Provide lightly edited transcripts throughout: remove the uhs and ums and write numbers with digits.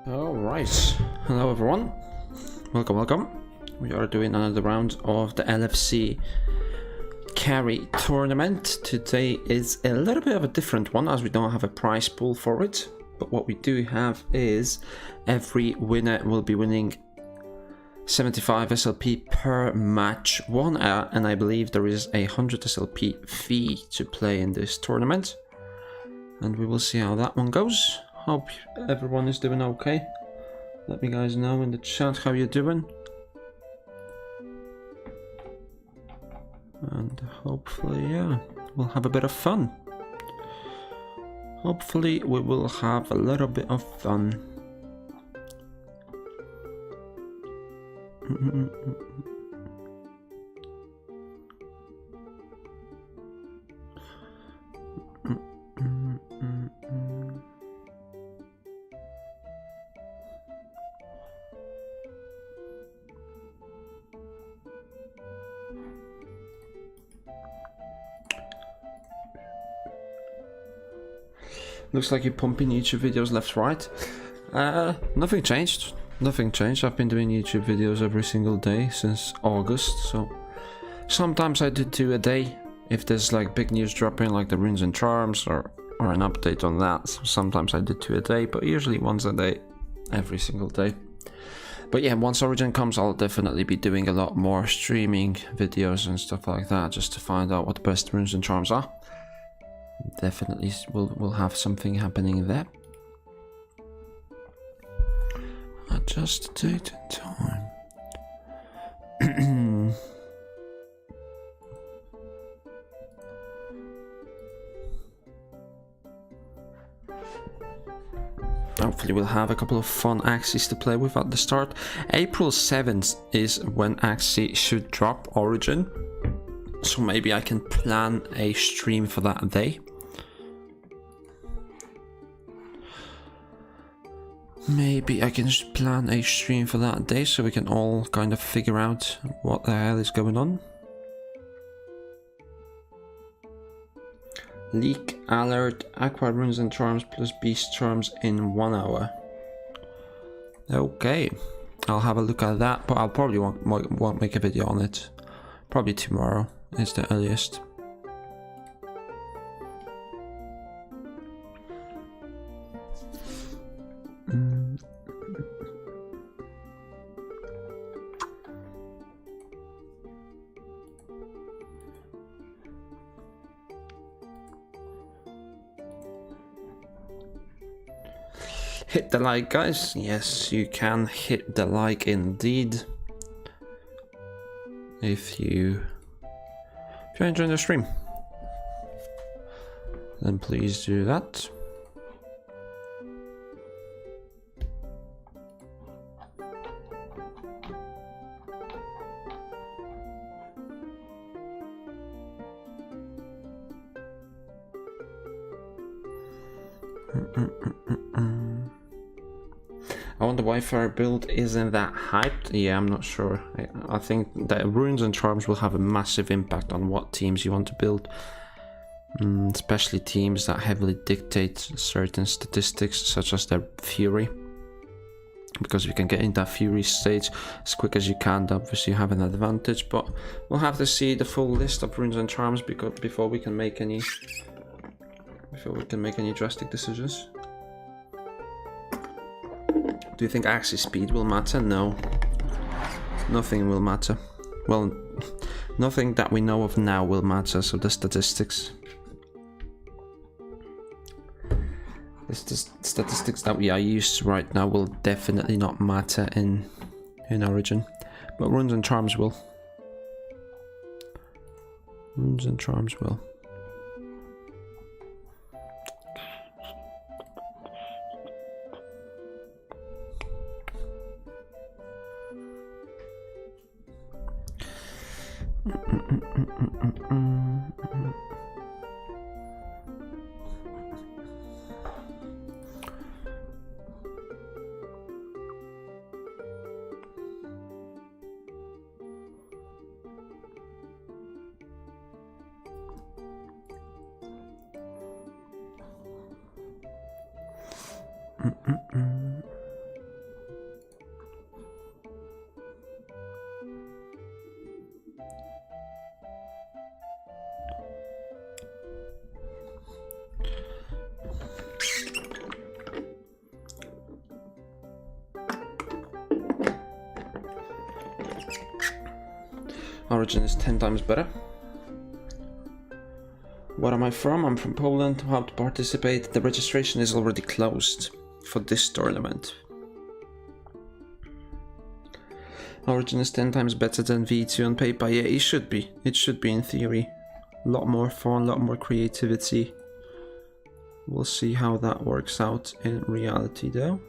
Alright, hello everyone, welcome. We are doing another round of the LFCarry tournament. Today is a little bit of a different one as we don't have a prize pool for it, but what we do have is every winner will be winning 75 SLP per match won, and I believe there is a 100 SLP fee to play in this tournament, and we will see how that one goes. Hope everyone is doing okay. Let me guys know in the chat how you're doing. And hopefully, yeah, we'll have a bit of fun. Hopefully we will have a little bit of fun. Looks like you're pumping YouTube videos left, right. Nothing changed. Nothing changed. I've been doing YouTube videos every single day since August, so sometimes I do 2 a day if there's like big news dropping, like the runes and charms or an update on that. So sometimes I do 2 a day, but usually once a day, every single day. But yeah, once Origin comes, I'll definitely be doing a lot more streaming videos and stuff like that, just to find out what the best runes and charms are. Definitely we'll have something happening there. Adjust date and time. Hopefully we'll have a couple of fun Axies to play with at the start. April 7th is when Axie should drop Origin, so maybe I can plan a stream for that day. Maybe I can just plan a stream for that day so we can all kind of figure out what the hell is going on. Leak alert, Aqua runes and charms plus beast charms in 1 hour. Okay, I'll have a look at that, but I'll probably won't make a video on it. Probably tomorrow is the earliest. Hit the like, guys. Yes, you can hit the like indeed. If you're enjoying the stream, then please do that. I wonder why Fire build isn't that hyped. Yeah, I'm not sure. I think that runes and charms will have a massive impact on what teams you want to build. Especially teams that heavily dictate certain statistics, such as their Fury. Because if you can get in that Fury stage as quick as you can, obviously you have an advantage. But we'll have to see the full list of runes and charms before we can make any drastic decisions. Do you think Axie speed will matter? No. Nothing will matter. Well, nothing that we know of now will matter, so the statistics. The statistics that we are used to right now will definitely not matter in Origin. But runes and charms will. Runes and charms will. Origin is 10 times better. Where am I from? I'm from Poland. How to participate? The registration is already closed for this tournament. Origin is 10 times better than V2 on paper. Yeah, it should be. It should be in theory. A lot more fun, a lot more creativity. We'll see how that works out in reality though.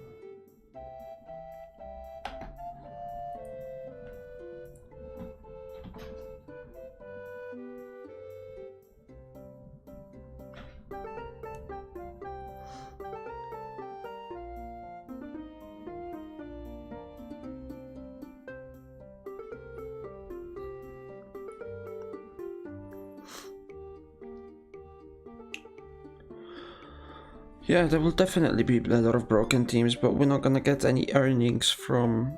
Yeah, there will definitely be a lot of broken teams, but we're not gonna get any earnings from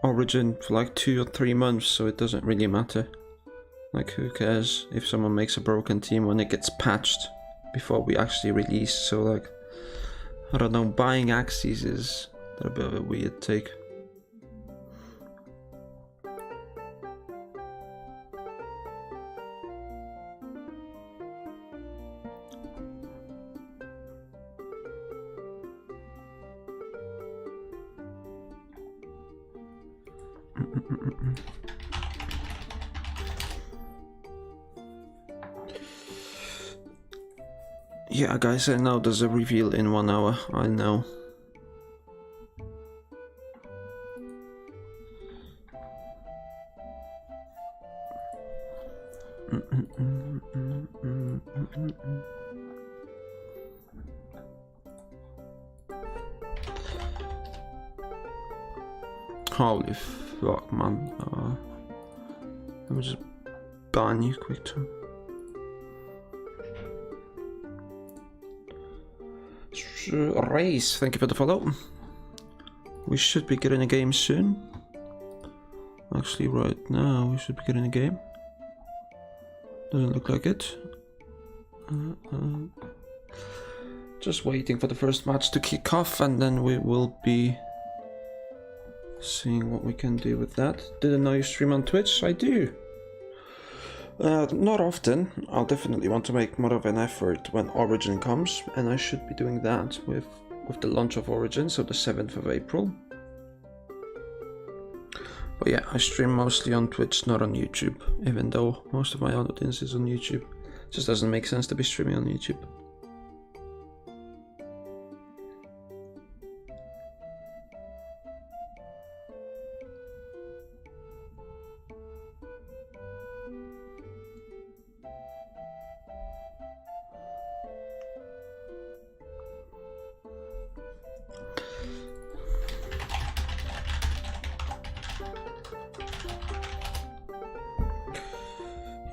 Origin for like 2 or 3 months, so it doesn't really matter. Like, who cares if someone makes a broken team when it gets patched before we actually release? So like, I don't know, buying Axies They're a bit of a weird take. Yeah, guys, I know there's a reveal in 1 hour. I know. Holy fuck, man. Let me just ban you quick too. Race, thank you for the follow. We should be getting a game soon. Actually, right now we should be getting a game. Doesn't look like it. Just waiting for the first match to kick off, and then we will be seeing what we can do with that. Didn't know you stream on Twitch? I do. Not often. I'll definitely want to make more of an effort when Origin comes, and I should be doing that with the launch of Origin, so the 7th of April. But yeah, I stream mostly on Twitch, not on YouTube, even though most of my audience is on YouTube. It just doesn't make sense to be streaming on YouTube.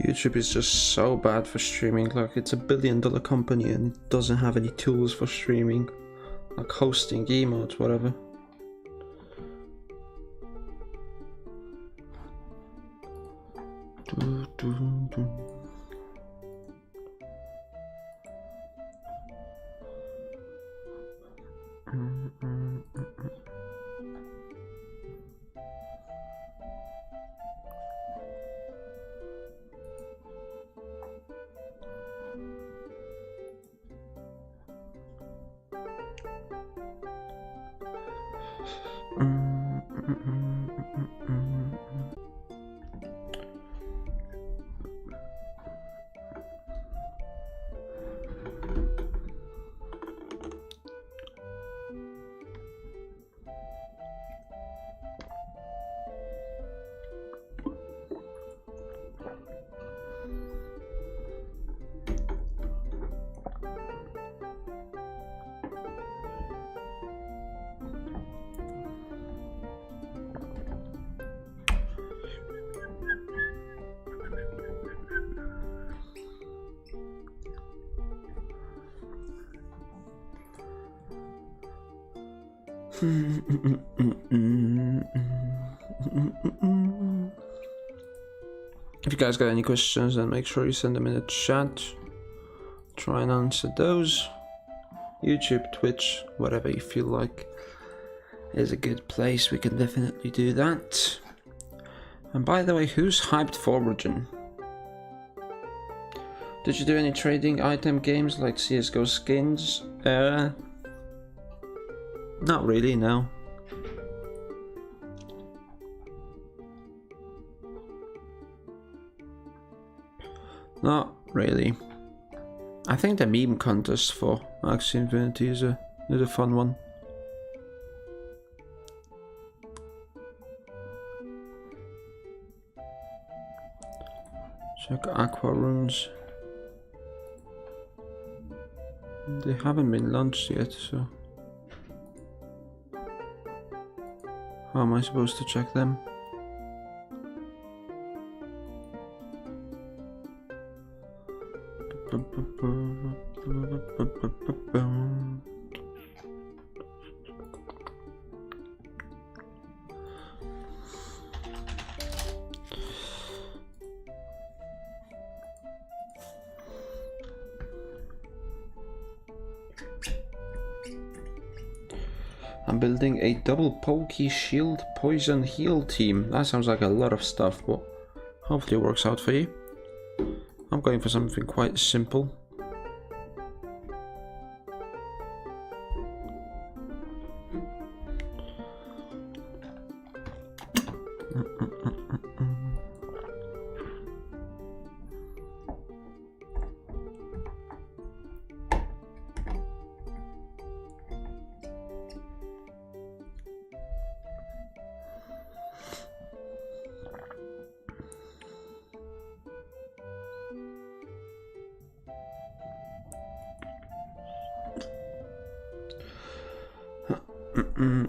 YouTube is just so bad for streaming. Like, it's $1 billion company and it doesn't have any tools for streaming, like hosting, emotes, whatever. If you guys got any questions, then make sure you send them in the chat. Try and answer those. YouTube, Twitch, whatever you feel like is a good place. We can definitely do that. And by the way, who's hyped for Origin? Did you do any trading item games like CSGO skins? Not really, no. Not really. I think the meme contest for AXIE Infinity is a fun one. Check Aqua Runes. They haven't been launched yet, so how am I supposed to check them? I'm building a double pokey shield poison heal team. That sounds like a lot of stuff, but hopefully it works out for you. I'm going for something quite simple.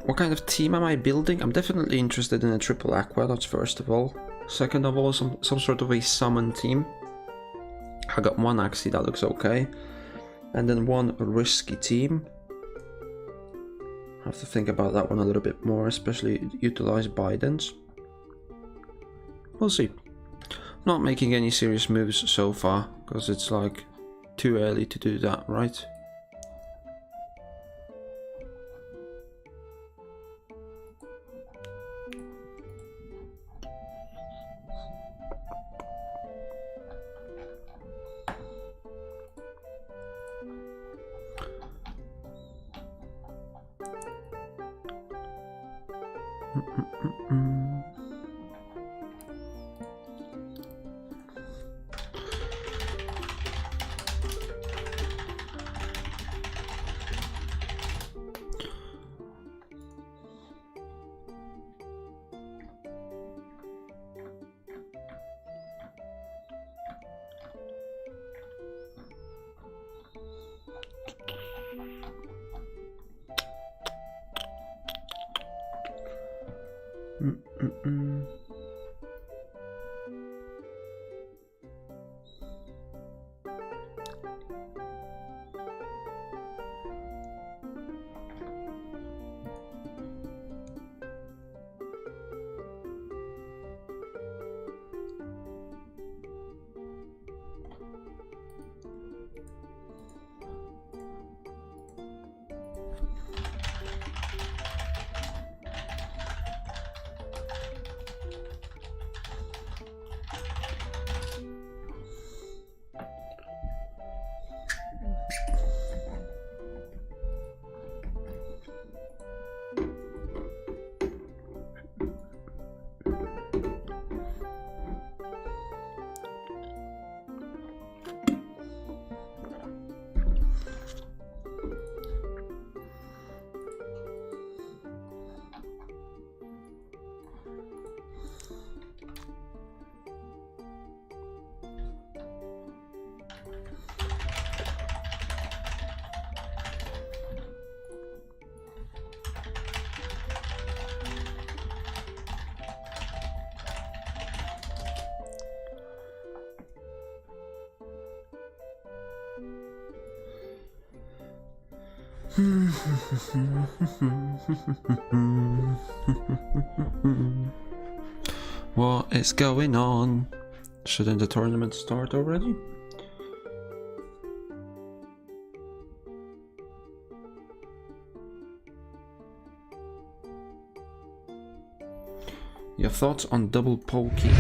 What kind of team am I building? I'm definitely interested in a triple aqua, that's first of all. Second of all, some sort of a summon team. I got one Axie, that looks okay. And then one risky team. I have to think about that one a little bit more, especially utilize Biden's. We'll see. Not making any serious moves so far, because it's like too early to do that, right? What is going on? Shouldn't the tournament start already? Your thoughts on double pokey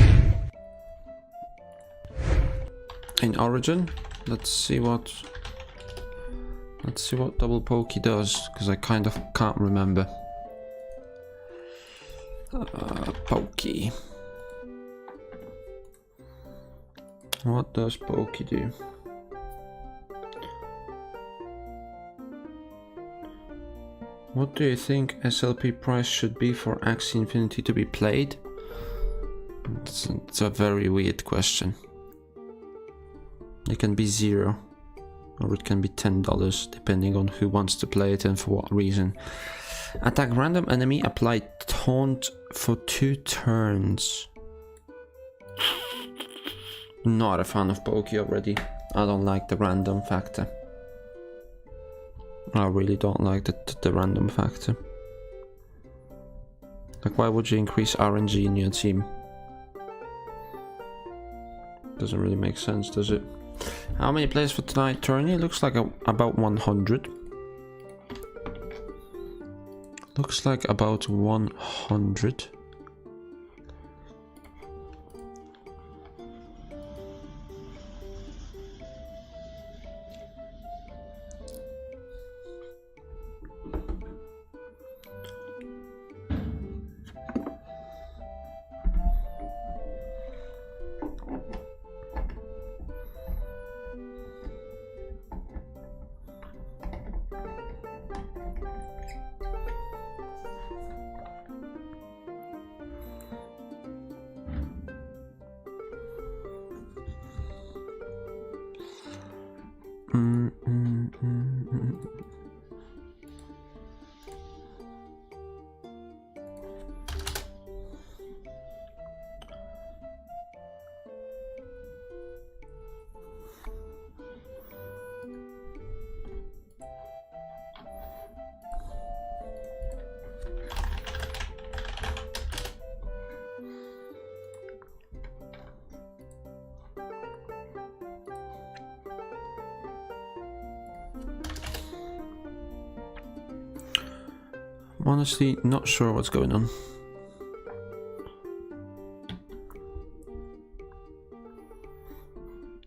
in Origin? Let's see what double pokey does, because I kind of can't remember. Pokey. What does pokey do? What do you think SLP price should be for AXIE Infinity to be played? It's a very weird question. It can be 0. Or it can be $10, depending on who wants to play it and for what reason. Attack random enemy, apply taunt for 2 turns. Not a fan of pokey already. I don't like the random factor. I really don't like the random factor. Like, why would you increase RNG in your team? Doesn't really make sense, does it? How many players for tonight tourney? Looks like about 100. Looks like about 100. Honestly, not sure what's going on.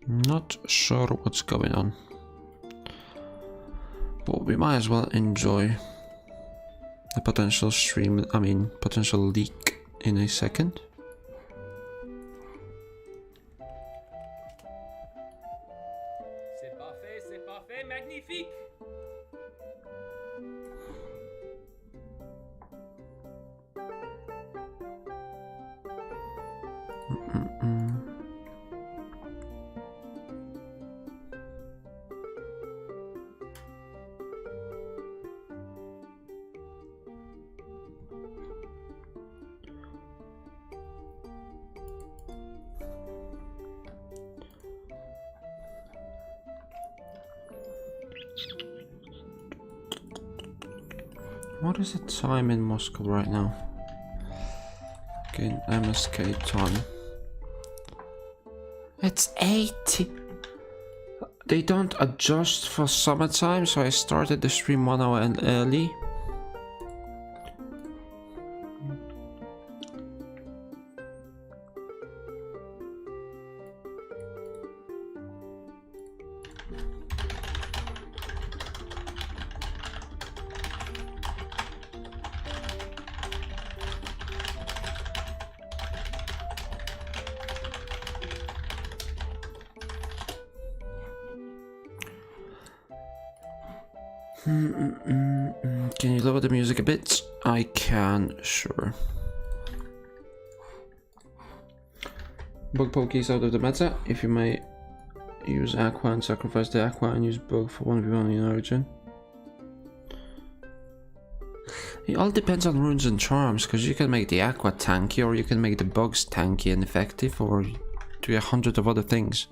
Not sure what's going on. But we might as well enjoy the potential potential leak in a second. C'est parfait, magnifique! What is the time in Moscow right now? Okay, MSK time. It's 80. They don't adjust for summertime, so I started the stream 1 hour early. Can you lower the music a bit? I can, sure. Bug Pokey is out of the meta. If you may use Aqua and sacrifice the Aqua and use Bug for 1v1 in Origin. It all depends on runes and charms, because you can make the Aqua tanky, or you can make the Bugs tanky and effective, or do 100 of other things.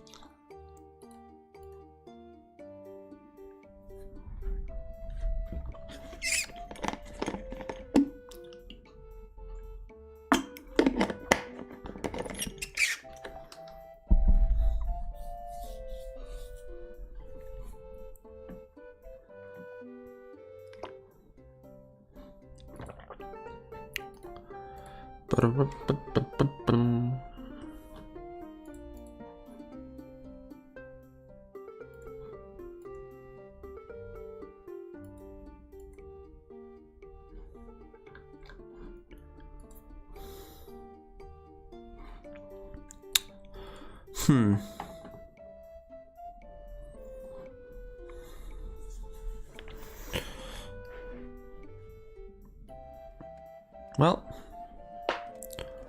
Well,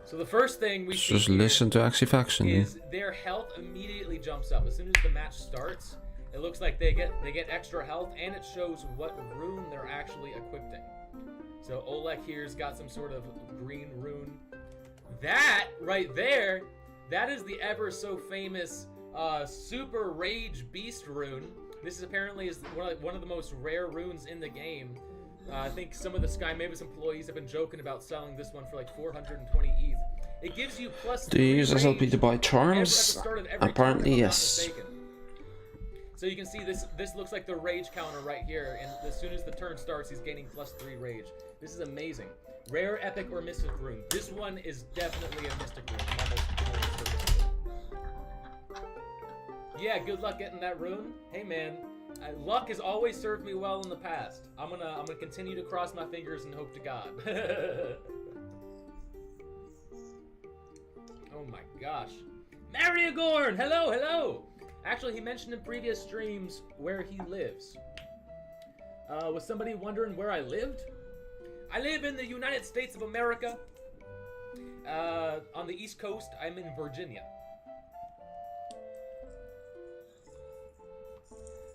so the first thing we just listen to Axie Faction is their health immediately jumps up as soon as the match starts. It looks like they get extra health, and it shows what rune they're actually equipping. So Oleg here's got some sort of green rune. That right there, that is the ever so famous Super Rage Beast rune. This is apparently one of the most rare runes in the game. I think some of the Sky Mavis employees have been joking about selling this one for like 420 ETH. It gives you plus. Do you use SLP to buy charms? Apparently, yes. So you can see this looks like the rage counter right here, and as soon as the turn starts, he's gaining +3 rage. This is amazing. Rare, epic, or mystic rune. This one is definitely a mystic rune. Almost. Yeah, good luck getting that rune. Hey man, luck has always served me well in the past. I'm gonna continue to cross my fingers and hope to God. Oh my gosh. Mariagorn! Hello, hello! Actually, he mentioned in previous streams where he lives. Was somebody wondering where I lived? I live in the United States of America. On the East Coast, I'm in Virginia.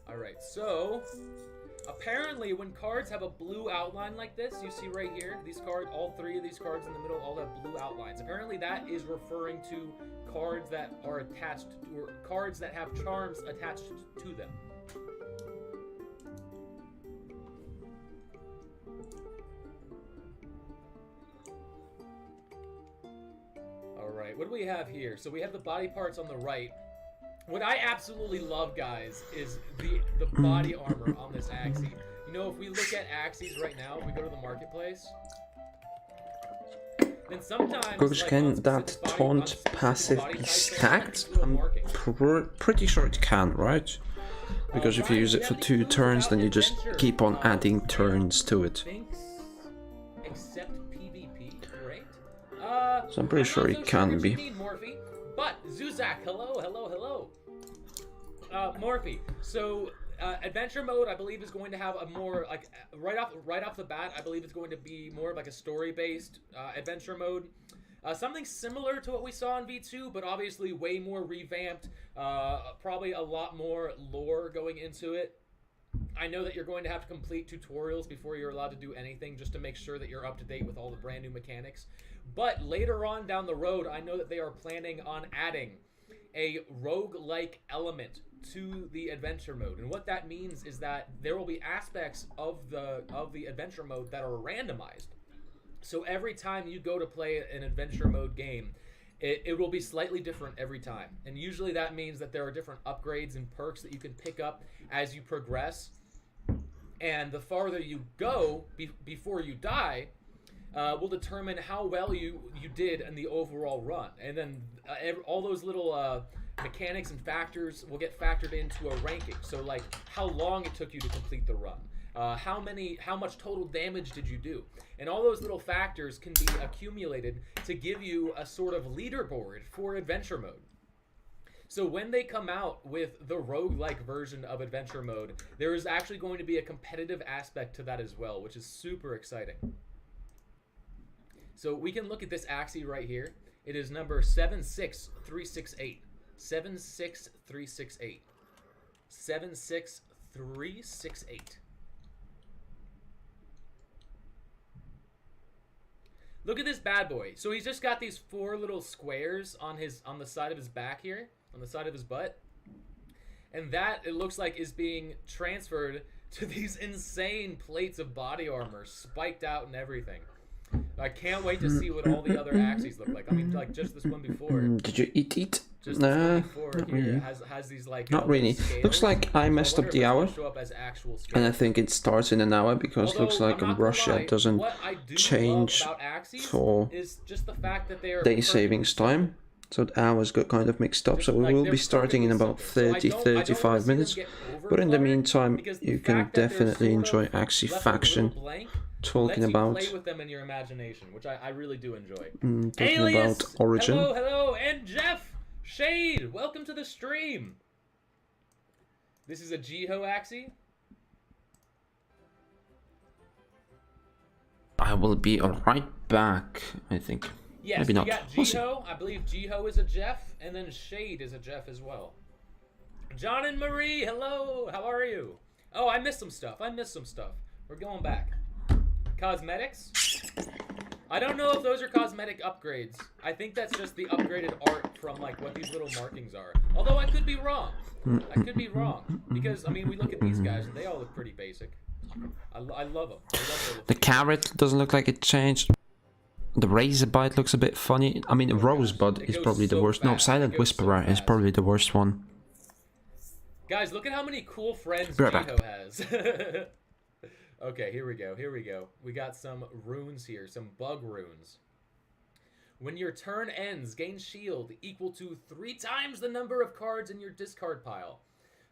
Alright, so apparently when cards have a blue outline like this, you see right here, these cards, all three of these cards in the middle all have blue outlines. Apparently that is referring to cards that are attached to, or cards that have charms attached to them. Alright, what do we have here? So we have the body parts on the right. What I absolutely love, guys, is the body armor on this Axie. You know, if we look at Axies right now, if we go to the marketplace, then sometimes... Gugus, can that taunt passive be stacked? I'm pretty sure it can, right? Because if you use it for 2 turns, then you just keep on adding turns to it. Except PvP, right? So I'm pretty sure it can be. But Zuzak, hello, hello, hello. Morphe. So adventure mode, I believe, is going to have a more like right off the bat. I believe it's going to be more of like a story-based adventure mode. Something similar to what we saw in V2, but obviously way more revamped. Probably a lot more lore going into it. I know that you're going to have to complete tutorials before you're allowed to do anything, just to make sure that you're up to date with all the brand new mechanics. But later on down the road, I know that they are planning on adding a rogue-like element to the adventure mode. And what that means is that there will be aspects of the adventure mode that are randomized. So every time you go to play an adventure mode game, it will be slightly different every time. And usually that means that there are different upgrades and perks that you can pick up as you progress. And the farther you go before you die, will determine how well you did in the overall run. And then all those little mechanics and factors will get factored into a ranking. So like how long it took you to complete the run. How much total damage did you do? And all those little factors can be accumulated to give you a sort of leaderboard for adventure mode. So when they come out with the roguelike version of adventure mode, there is actually going to be a competitive aspect to that as well, which is super exciting. So we can look at this Axie right here. It is number 76368. 76368. 76368. Look at this bad boy. So he's just got these 4 little squares on the side of his back here, on the side of his butt. And that, it looks like, is being transferred to these insane plates of body armor, spiked out and everything. I can't wait to see what all the other Axies look like. I mean, like just this one before. Did you eat? Just Nah, not really. Has these like not really. scales. Looks like I messed up the hour, and I think it starts in an hour because Although, looks like in Russia it doesn't change for day savings time. So the hours got kind of mixed up. So we will be starting in about 30-35 minutes. But in the meantime, you can definitely enjoy Axie Faction. Talking about play with them in your imagination, which I really do enjoy. Talking about Origin. Hello, and Jeff Shade, welcome to the stream. This is a Jiho Axie. I will be right back, I think. Yes, maybe not. We got Jiho. I believe Jiho is a Jeff, and then Shade is a Jeff as well. John and Marie, hello. How are you? Oh, I missed some stuff. We're going back. Cosmetics? I don't know if those are cosmetic upgrades. I think that's just the upgraded art from like what these little markings are. Although I could be wrong. Because, I mean, we look at these guys and they all look pretty basic. I love them. The carrot doesn't look like it changed. The razor bite looks a bit funny. I mean, Rosebud is probably the worst. No, Silent Whisperer is probably the worst one. Guys, look at how many cool friends Be right back. Jiho has. Okay, here we go. Here we go. We got some runes here, some bug runes. When your turn ends, gain shield equal to 3 times the number of cards in your discard pile.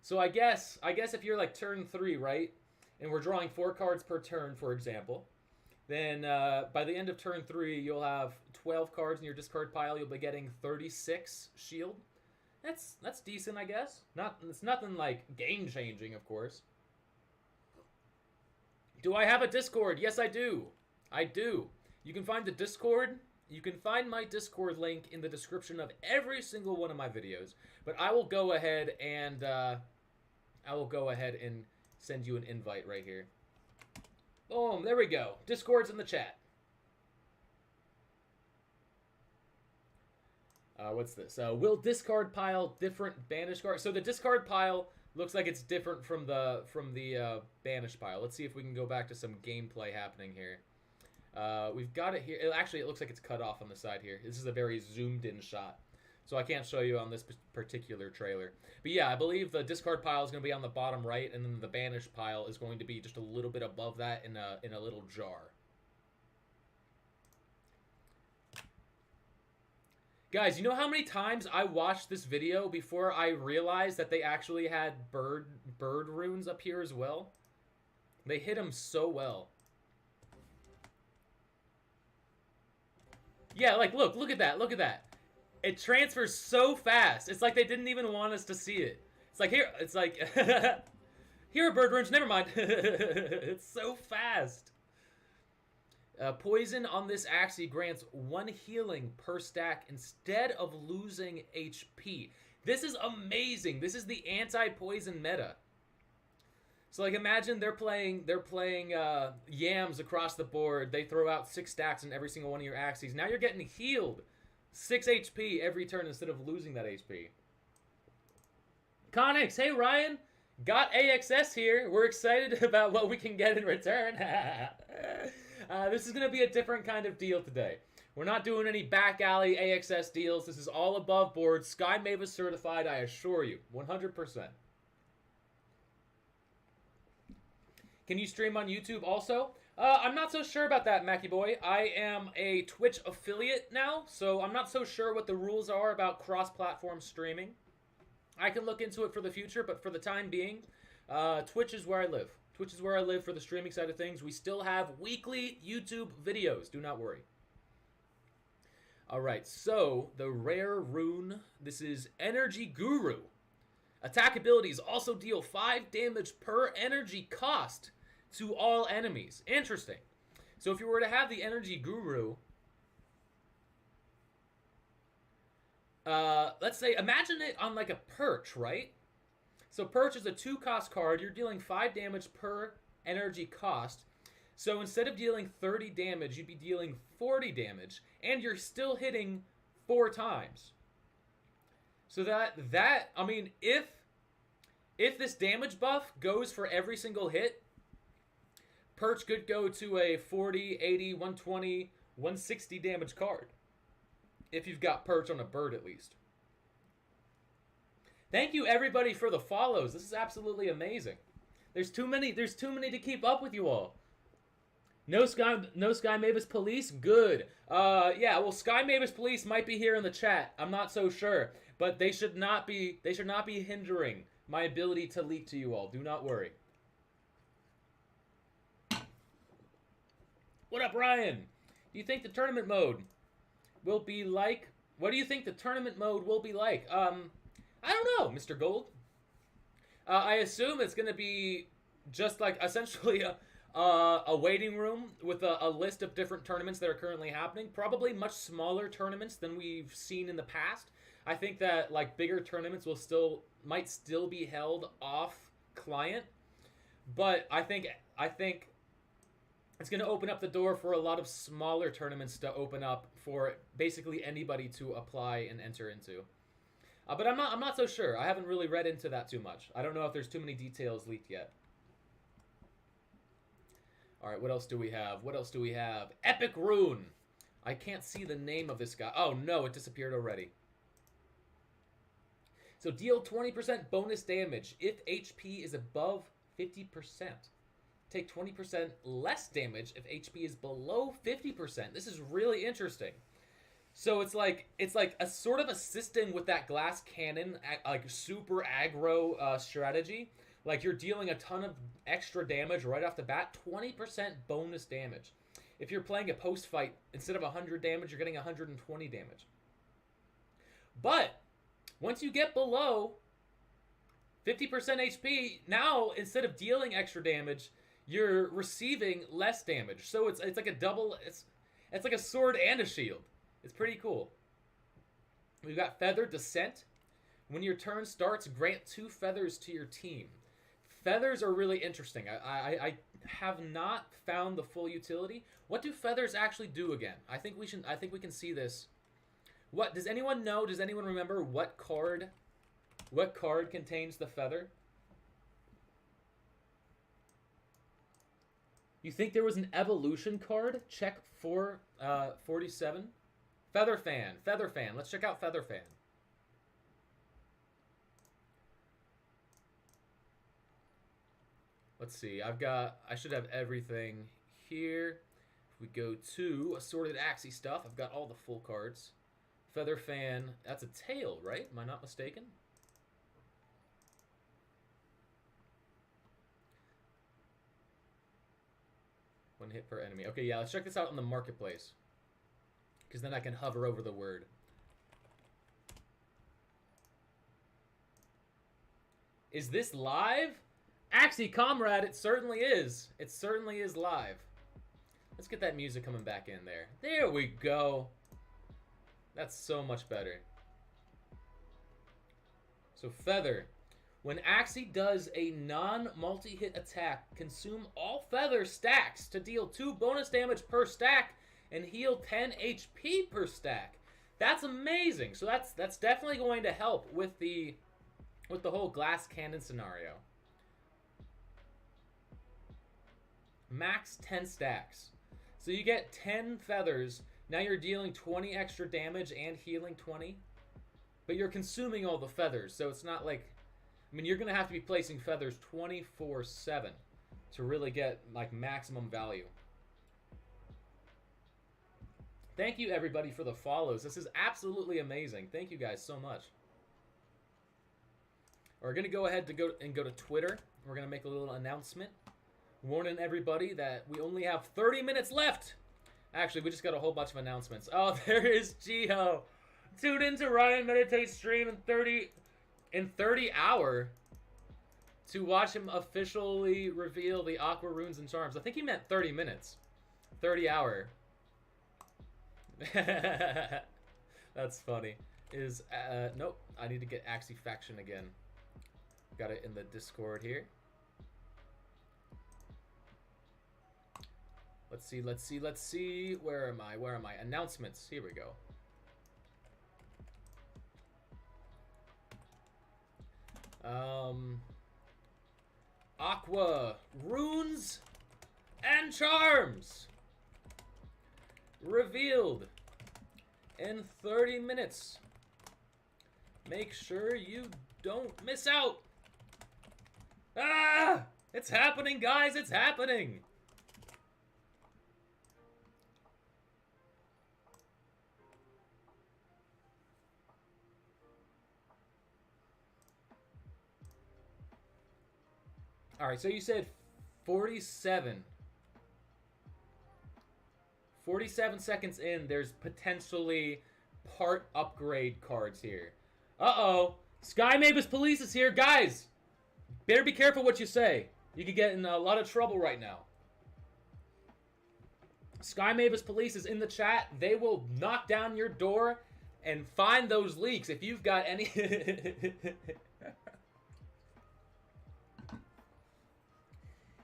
So I guess if you're like turn 3, right? And we're drawing 4 cards per turn, for example. Then by the end of turn 3, you'll have 12 cards in your discard pile. You'll be getting 36 shield. That's decent, I guess. It's nothing like game-changing, of course. Do I have a Discord? Yes, I do. I do. You can find the Discord. You can find my Discord link in the description of every single one of my videos. But I will go ahead and send you an invite right here. Boom, there we go. Discord's in the chat. What's this? Will discard pile different banish cards? So the discard pile looks like it's different from the banish pile. Let's see if we can go back to some gameplay happening here. We've got it here. Actually, it looks like it's cut off on the side here. This is a very zoomed in shot, so I can't show you on this particular trailer. But yeah, I believe the discard pile is going to be on the bottom right, and then the banish pile is going to be just a little bit above that in a little jar. Guys, you know how many times I watched this video before I realized that they actually had bird runes up here as well? They hit them so well. Yeah, like, look at that, look at that. It transfers so fast. It's like they didn't even want us to see it. It's like, here, it's like, here are bird runes, never mind. It's so fast. Poison on this Axie grants 1 healing per stack instead of losing HP. This is amazing. This is the anti-poison meta. So like imagine they're playing yams across the board. They throw out 6 stacks in every single one of your Axies. Now you're getting healed 6 HP every turn instead of losing that HP. Conix, hey Ryan. Got AXS here. We're excited about what we can get in return. This is going to be a different kind of deal today. We're not doing any back alley AXS deals. This is all above board. Sky Mavis certified, I assure you. 100%. Can you stream on YouTube also? I'm not so sure about that, Mackie Boy. I am a Twitch affiliate now, so I'm not so sure what the rules are about cross-platform streaming. I can look into it for the future, but for the time being, Twitch is where I live. Twitch is where I live for the streaming side of things. We still have weekly YouTube videos. Do not worry. All right, so the rare rune. This is Energy Guru. Attack abilities also deal 5 damage per energy cost to all enemies. Interesting. So if you were to have the Energy Guru, let's say, imagine it on like a perch, right? So Perch is a 2-cost card. You're dealing 5 damage per energy cost. So instead of dealing 30 damage, you'd be dealing 40 damage. And you're still hitting 4 times. So that I mean, if this damage buff goes for every single hit, Perch could go to a 40, 80, 120, 160 damage card. If you've got Perch on a bird at least. Thank you everybody for the follows. This is absolutely amazing. There's too many to keep up with you all. No Sky Mavis Police? Good. Yeah, well Sky Mavis Police might be here in the chat. I'm not so sure, but they should not be hindering my ability to leak to you all. Do not worry. What up, Ryan? Do you think the tournament mode will be like? What do you think the tournament mode will be like? I don't know, Mr. Gold. I assume it's going to be just like essentially a waiting room with a list of different tournaments that are currently happening. Probably much smaller tournaments than we've seen in the past. I think that like bigger tournaments might still be held off client, but I think it's going to open up the door for a lot of smaller tournaments to open up for basically anybody to apply and enter into. But I'm not so sure. I haven't really read into that too much. I don't know if there's too many details leaked yet. All right, what else do we have? What else do we have? Epic Rune. I can't see the name of this guy. Oh no, it disappeared already. So deal 20% bonus damage if HP is above 50%. Take 20% less damage if HP is below 50%. This is really interesting. So it's like a sort of assisting with that glass cannon, like super aggro strategy. Like you're dealing a ton of extra damage right off the bat, 20% bonus damage. If you're playing a post fight, instead of 100 damage, you're getting 120 damage. But once you get below 50% HP, now instead of dealing extra damage, you're receiving less damage. So it's like a double. It's like a sword and a shield. It's pretty cool. We've got Feather Descent. When your turn starts, grant 2 feathers to your team. Feathers are really interesting. I have not found the full utility. What do feathers actually do again? I think we can see this. What does anyone know? Does anyone remember what card contains the feather? You think there was an evolution card? Check 47. Feather Fan. Let's check out Feather Fan. Let's see. I should have everything here. If we go to assorted Axie stuff, I've got all the full cards. Feather Fan. That's a tail, right? Am I not mistaken? One hit per enemy. Okay, yeah, let's check this out on the marketplace. Because then I can hover over the word. Is this live? Axie Comrade, it certainly is. It certainly is live. Let's get that music coming back in there. There we go. That's so much better. So Feather. When Axie does a non-multi-hit attack, consume all feather stacks to deal 2 bonus damage per stack and heal 10 HP per stack. That's amazing. So that's definitely going to help with the whole glass cannon scenario. Max 10 stacks. So you get 10 feathers. Now you're dealing 20 extra damage and healing 20. But you're consuming all the feathers, so it's not like... I mean, you're going to have to be placing feathers 24/7 to really get like maximum value. Thank you, everybody, for the follows. This is absolutely amazing. Thank you guys so much. We're going to go ahead to go to Twitter. We're going to make a little announcement. Warning everybody that we only have 30 minutes left. Actually, we just got a whole bunch of announcements. Oh, there is Gio. Tune into Ryan Meditate's stream in 30 hour to watch him officially reveal the Aqua Runes and Charms. I think he meant 30 minutes. 30 hour. That's funny. Nope. I need to get Axie Faction again. Got it in the Discord here. Let's see. Where am I? Announcements. Here we go. Aqua Runes and Charms revealed in 30 minutes. Make sure you don't miss out. Ah! It's happening, guys. It's happening. All right, so you said 47. 47 seconds in, there's potentially part upgrade cards here. Uh-oh. Sky Mavis Police is here. Guys, better be careful what you say. You could get in a lot of trouble right now. Sky Mavis Police is in the chat. They will knock down your door and find those leaks if you've got any...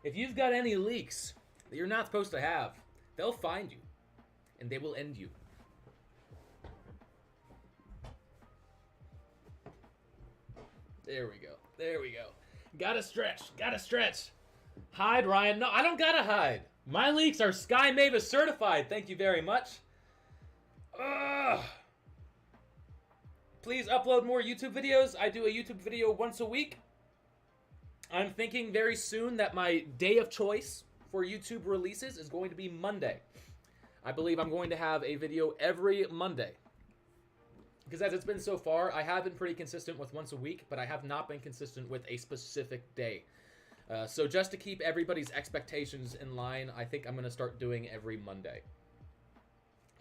If you've got any leaks that you're not supposed to have, they'll find you, and they will end you. There we go. There we go. Gotta stretch. Gotta stretch. Hide, Ryan. No, I don't gotta hide. My leaks are Sky Mavis certified. Thank you very much. Ugh. please upload more YouTube videos. I do a YouTube video once a week. I'm thinking very soon that my day of choice for YouTube releases is going to be Monday. I believe I'm going to have a video every Monday. Because as it's been so far, I have been pretty consistent with once a week, but I have not been consistent with a specific day. So just to keep everybody's expectations in line, I think I'm going to start doing every Monday.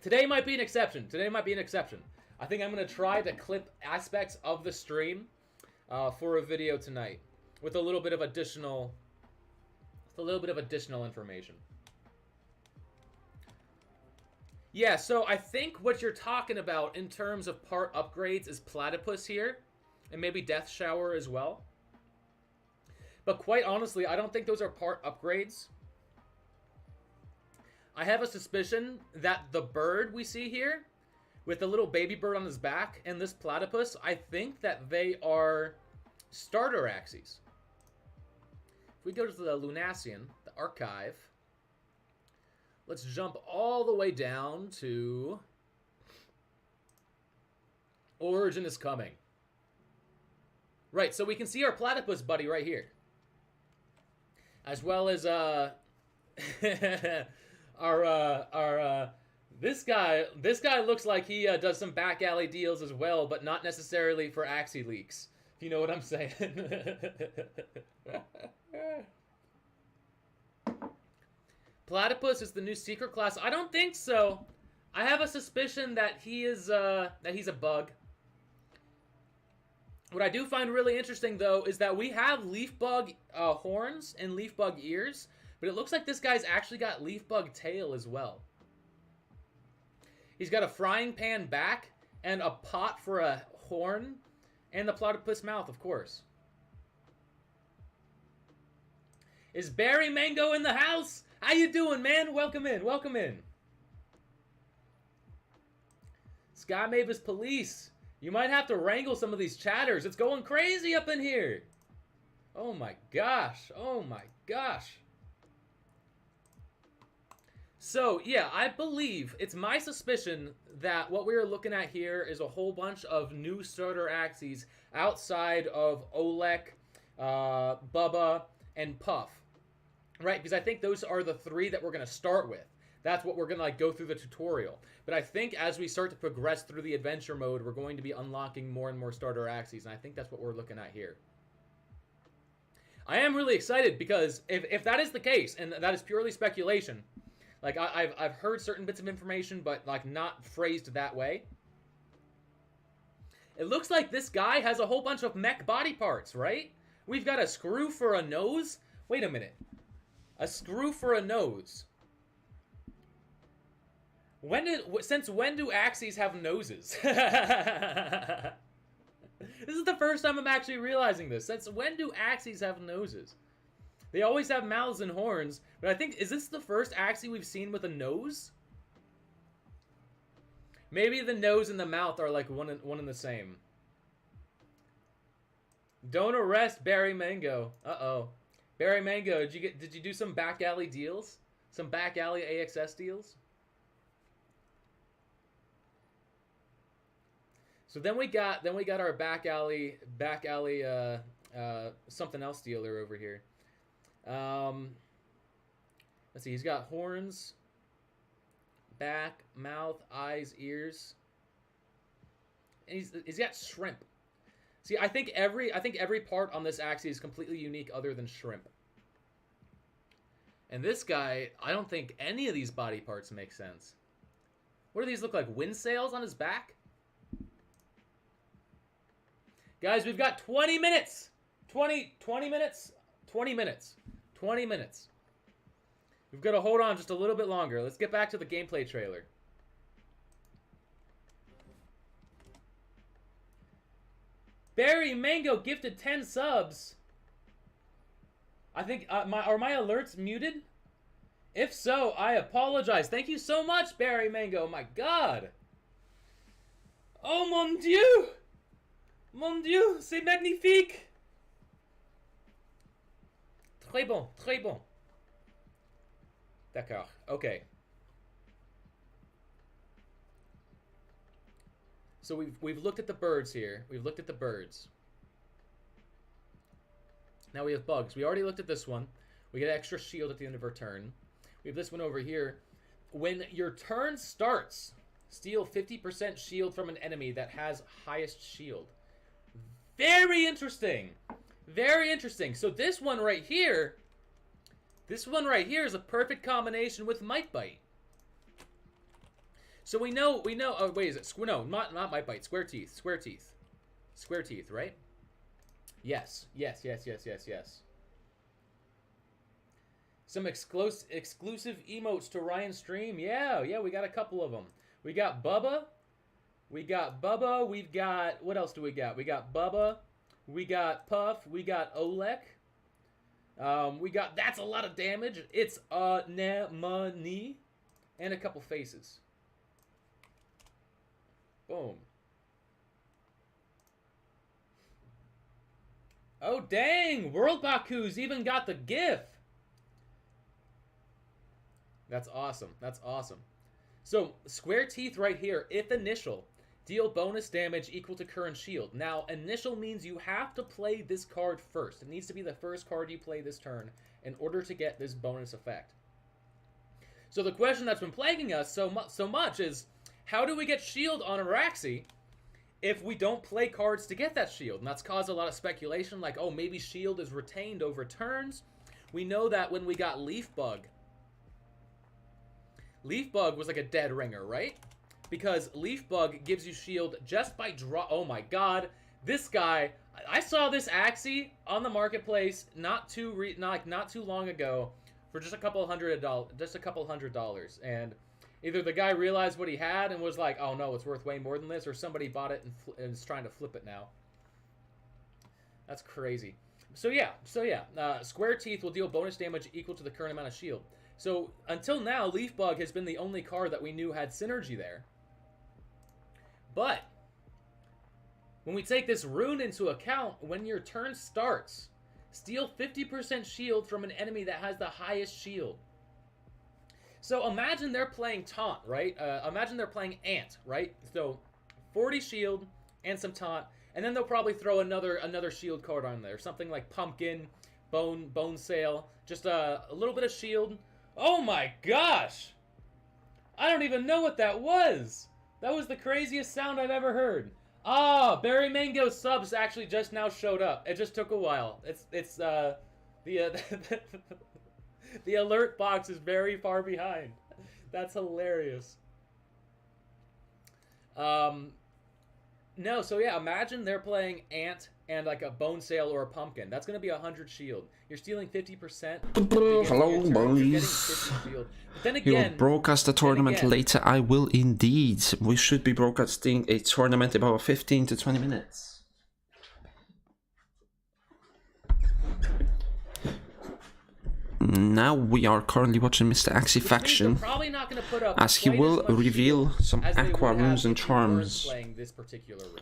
Today might be an exception. Today might be an exception. I think I'm going to try to clip aspects of the stream for a video tonight with a little bit of additional information. Yeah, so I think what you're talking about in terms of part upgrades is Platypus here, and maybe Death Shower as well. But quite honestly, I don't think those are part upgrades. I have a suspicion that the bird we see here, with the little baby bird on his back, and this Platypus, I think that they are starter Axies. If we go to the Lunacian, the archive, let's jump all the way down to Origin is Coming. Right, so we can see our Platypus buddy right here. As well as this guy looks like he does some back alley deals as well, but not necessarily for Axie leaks. If you know what I'm saying. Platypus is the new secret class. I don't think so. I have a suspicion that he's a bug. What I do find really interesting, though, is that we have leaf bug horns and leaf bug ears, but it looks like this guy's actually got leaf bug tail as well. He's got a frying pan back and a pot for a horn, and the platypus mouth, of course. Is Barry Mango in the house? How you doing, man? Welcome in. Welcome in. Sky Mavis Police. You might have to wrangle some of these chatters. It's going crazy up in here. Oh my gosh. Oh my gosh. So, yeah, I believe, it's my suspicion that what we're looking at here is a whole bunch of new starter Axies outside of Olek, Bubba, and Puff. Right, because I think those are the three that we're going to start with. That's what we're going to go through the tutorial. But I think as we start to progress through the adventure mode, we're going to be unlocking more and more starter Axies, and I think that's what we're looking at here. I am really excited because if that is the case, and that is purely speculation, like I've heard certain bits of information, but like not phrased that way. It looks like this guy has a whole bunch of mech body parts, right? We've got a screw for a nose. Wait a minute. A screw for a nose. Since when do Axies have noses? This is the first time I'm actually realizing this. Since when do Axies have noses? They always have mouths and horns, but I think, is this the first Axie we've seen with a nose? Maybe the nose and the mouth are like one and the same. Don't arrest Barry Mango. Uh-oh. Barry Mango, did you do some back alley deals? Some back alley AXS deals? So then we got our back alley something else dealer over here. Let's see, he's got horns, back, mouth, eyes, ears. And he's got shrimp. See, I think every part on this Axie is completely unique other than shrimp. And this guy, I don't think any of these body parts make sense. What do these look like? Wind sails on his back? Guys, we've got 20 minutes. 20 minutes. 20 minutes. 20 minutes. We've got to hold on just a little bit longer. Let's get back to the gameplay trailer. Barry Mango gifted 10 subs. I think, are my alerts muted? If so, I apologize. Thank you so much, Barry Mango. My God. Oh, mon Dieu. Mon Dieu, c'est magnifique. Très bon, très bon. D'accord, okay. So we've looked at the birds here. We've looked at the birds. Now we have bugs. We already looked at this one. We get extra shield at the end of our turn. We have this one over here. When your turn starts, steal 50% shield from an enemy that has highest shield. Very interesting. Very interesting. So this one right here is a perfect combination with Might Bite. So we know, oh wait, is it, no, not Might Bite, Square Teeth, right? Yes. Some exclusive emotes to Ryan's stream, yeah, we got a couple of them. We got Bubba, we've got, what else do we got? We got Bubba, we got Puff, we got Olek. We got, that's a lot of damage. It's Anemone and a couple faces. Boom. Oh dang, World Baku's even got the GIF. That's awesome. That's awesome. So Square Teeth right here, if initial, deal bonus damage equal to current shield. Now, initial means you have to play this card first. It needs to be the first card you play this turn in order to get this bonus effect. So the question that's been plaguing us so much is, how do we get shield on our Axie if we don't play cards to get that shield? And that's caused a lot of speculation, like, oh, maybe shield is retained over turns. We know that when we got Leaf Bug was like a dead ringer, right? Because Leaf Bug gives you shield just by draw. Oh my god, this guy! I saw this Axie on the marketplace not too long ago for just a couple hundred dollars, and either the guy realized what he had and was like, "Oh no, it's worth way more than this," or somebody bought it and is trying to flip it now. That's crazy. So yeah. Square Teeth will deal bonus damage equal to the current amount of shield. So until now, Leaf Bug has been the only card that we knew had synergy there. But when we take this rune into account, when your turn starts, steal 50% shield from an enemy that has the highest shield. So imagine they're playing Taunt, right? Imagine they're playing Ant, right? So 40 shield and some Taunt, and then they'll probably throw another shield card on there, something like Pumpkin, Bone Sail, just a little bit of shield. Oh my gosh! I don't even know what that was. That was the craziest sound I've ever heard. Ah, Berry Mango subs actually just now showed up. It just took a while. It's the the alert box is very far behind. That's hilarious. No, so yeah, imagine they're playing Ant and like a Bone Sail or a Pumpkin. That's going to be 100 shield. You're stealing 50%. Hello, boys. Then again, you will broadcast the tournament later. I will indeed. We should be broadcasting a tournament about 15 to 20 minutes. Now we are currently watching Mr. Axie Faction, as he will reveal some Aqua runes and charms. This particular rune.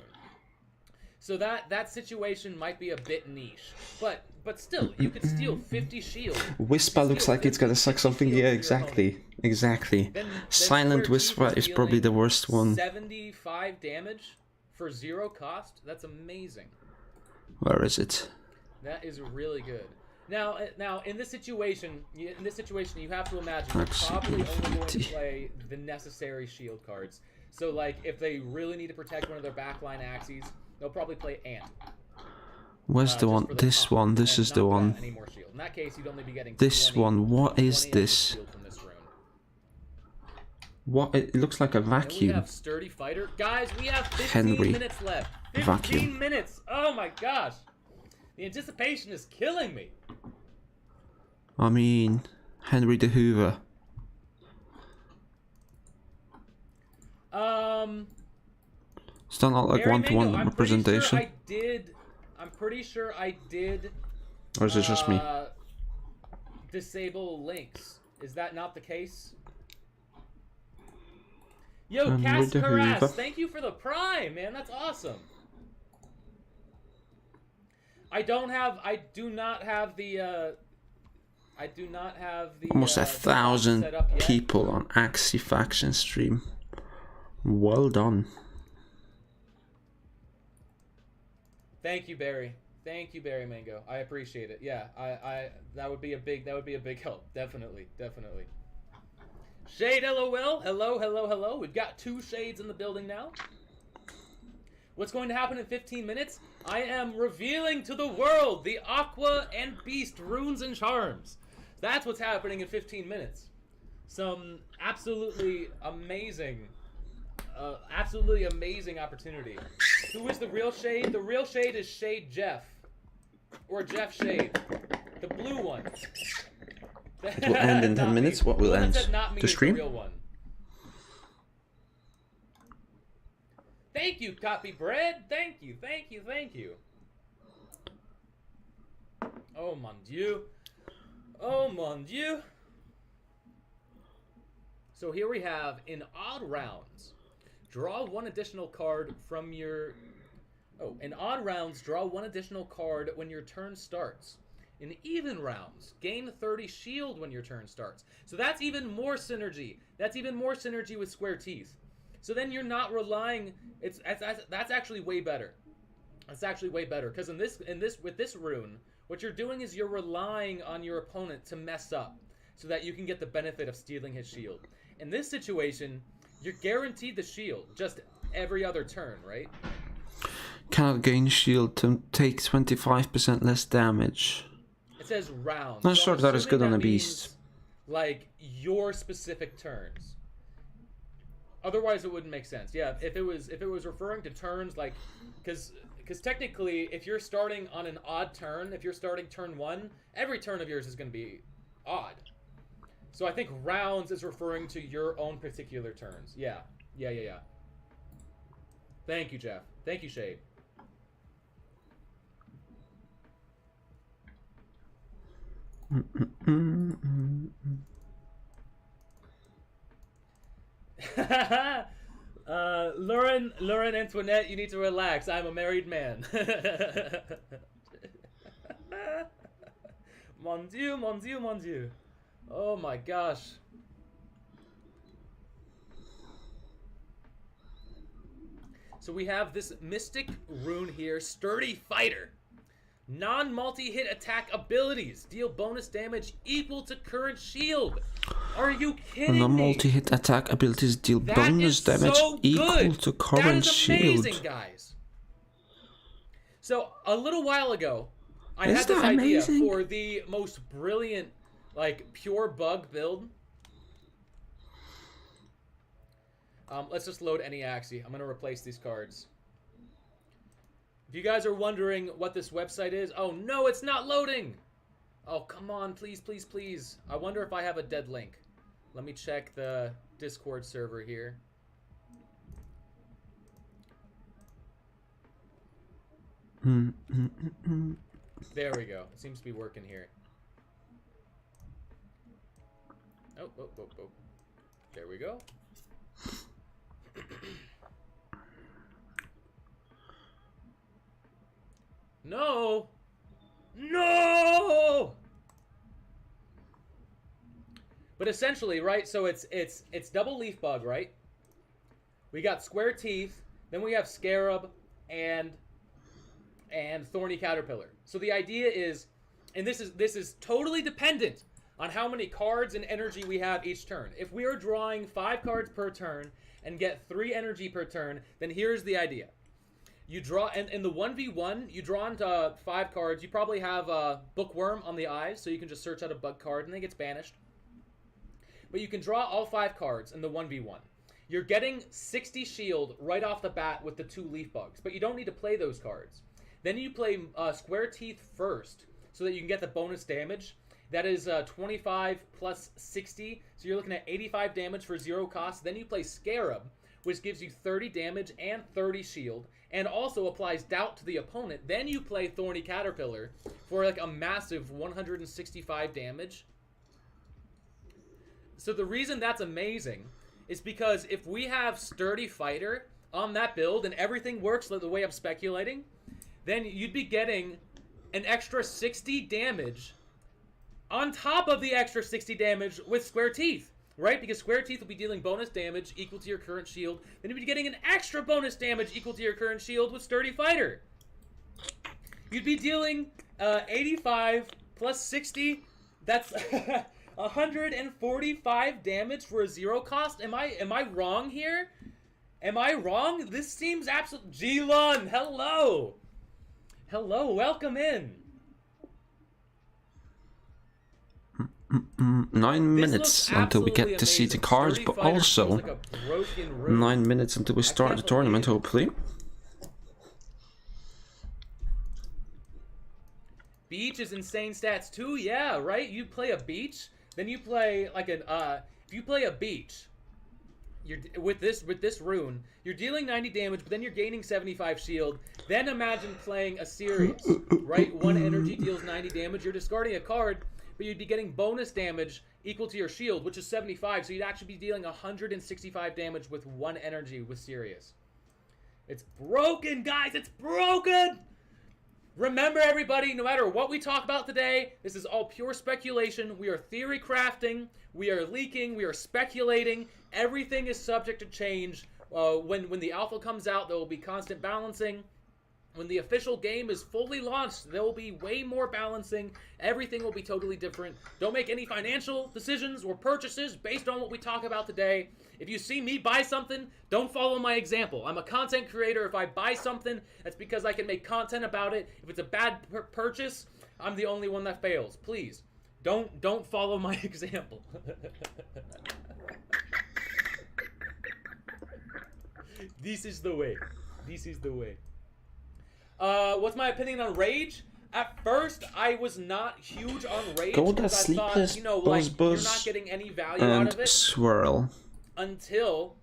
So that situation might be a bit niche, but still, you could steal 50 shield. Whisper looks like it's gonna suck something. Yeah, exactly. Then Silent Whisper is probably the worst one. 75 damage for 0 cost. That's amazing. Where is it? That is really good. Now, in this situation, you have to imagine you're probably only going to play the necessary shield cards. So, like, if they really need to protect one of their backline Axies, they'll probably play Ant. Where's the one? This one. This is the one. In that case, you'd only be getting this one. What is this? What? It looks like a vacuum. We have Sturdy Fighter. Guys, we have 15 minutes left. 15 minutes. Oh my gosh. The anticipation is killing me. I mean, Henry the Hoover. It's not like one-to-one representation. I'm pretty sure I did. Or is it just me? Disable links. Is that not the case? Yo, Cass Carras, thank you for the Prime, man. That's awesome. I do not have the almost 1,000 people on Axie Faction stream. Well done. Thank you, Barry. Thank you, Barry Mango. I appreciate it. Yeah, I that would be a big help. Definitely. Shade LOL. Hello. We've got 2 shades in the building now. What's going to happen in 15 minutes? I am revealing to the world the Aqua and Beast runes and charms. That's what's happening in 15 minutes. Some absolutely amazing opportunity. Who is the real Shade? The real Shade is Shade Jeff. Or Jeff Shade. The blue one. It will end in 10 minutes. What will end? The stream? The real one. Thank you, Copy Bread. Thank you. Oh, mon Dieu. Oh, mon Dieu. So here we have, in odd rounds, draw 1 additional card from your... Oh, in odd rounds, draw 1 additional card when your turn starts. In even rounds, gain 30 shield when your turn starts. So that's even more synergy. That's even more synergy with Square Teeth. So then you're not relying... That's actually way better. That's actually way better, because with this rune, what you're doing is you're relying on your opponent to mess up, so that you can get the benefit of stealing his shield. In this situation, you're guaranteed the shield just every other turn, right? Cannot gain shield to take 25% less damage. It says rounds. Not so sure that is good on a beast. Like your specific turns. Otherwise, it wouldn't make sense. Yeah, if it was referring to turns, like, because technically, if you're starting on an odd turn, if you're starting turn 1, every turn of yours is going to be odd. So I think rounds is referring to your own particular turns. Yeah. Thank you, Jeff. Thank you, Shade. Lauren Antoinette, you need to relax. I'm a married man. Mon Dieu. Oh my gosh. So we have this mystic rune here, Sturdy Fighter. Non-multi-hit attack abilities deal bonus damage equal to current shield. Are you kidding me? Non-multi-hit attack abilities deal bonus damage equal to current shield. That is amazing, guys. So a little while ago, I had this idea for the most brilliant, like, pure bug build. Let's just load any Axie. I'm going to replace these cards. If you guys are wondering what this website is... Oh, no, it's not loading! Oh, come on, please. I wonder if I have a dead link. Let me check the Discord server here. There we go. It seems to be working here. Oh. There we go. No! But essentially, right? So it's double leaf bug, right? We got Square Teeth, then we have Scarab and Thorny Caterpillar. So the idea is, and this is totally dependent on how many cards and energy we have each turn. If we are drawing 5 cards per turn and get 3 energy per turn, then here's the idea. You draw, and in the 1v1, you draw into 5 cards. You probably have a Bookworm on the eyes, so you can just search out a bug card, and then it gets banished. But you can draw all 5 cards in the 1v1. You're getting 60 shield right off the bat with the 2 leaf bugs, but you don't need to play those cards. Then you play Square Teeth first, so that you can get the bonus damage. That is 25 plus 60, so you're looking at 85 damage for 0 cost. Then you play Scarab, which gives you 30 damage and 30 shield, and also applies doubt to the opponent. Then you play Thorny Caterpillar for like a massive 165 damage. So the reason that's amazing is because if we have Sturdy Fighter on that build and everything works the way I'm speculating, then you'd be getting an extra 60 damage on top of the extra 60 damage with Square Teeth, right? Because Square Teeth will be dealing bonus damage equal to your current shield. Then you'll be getting an extra bonus damage equal to your current shield with Sturdy Fighter. you'd be dealing 85 plus 60. That's 145 damage for a 0 cost. Am I wrong here? Am I wrong? This seems absolute. G-Lun, hello. Hello, welcome in. 9 minutes until we get to see the cards, but also 9 minutes until we start the tournament, hopefully. Beach is insane stats too, yeah, right? You play a beach, then you play like an if you play a beach, you're with this rune, you're dealing 90 damage, but then you're gaining 75 shield. Then imagine playing a series, right? 1 energy deals 90 damage, you're discarding a card, but you'd be getting bonus damage equal to your shield, which is 75, so you'd actually be dealing 165 damage with 1 energy with Sirius. It's broken, guys! It's broken! Remember, everybody, no matter what we talk about today, this is all pure speculation. We are theory crafting, we are leaking, we are speculating. Everything is subject to change. When the alpha comes out, there will be constant balancing. When the official game is fully launched, there will be way more balancing. Everything will be totally different. Don't make any financial decisions or purchases based on what we talk about today. If you see me buy something, don't follow my example. I'm a content creator. If I buy something, that's because I can make content about it. If it's a bad purchase, I'm the only one that fails. Please, don't follow my example. This is the way. This is the way. What's my opinion on Rage? At first, I was not huge on Rage because I thought, you know, like, you're not getting any value out of it. Swirl. Until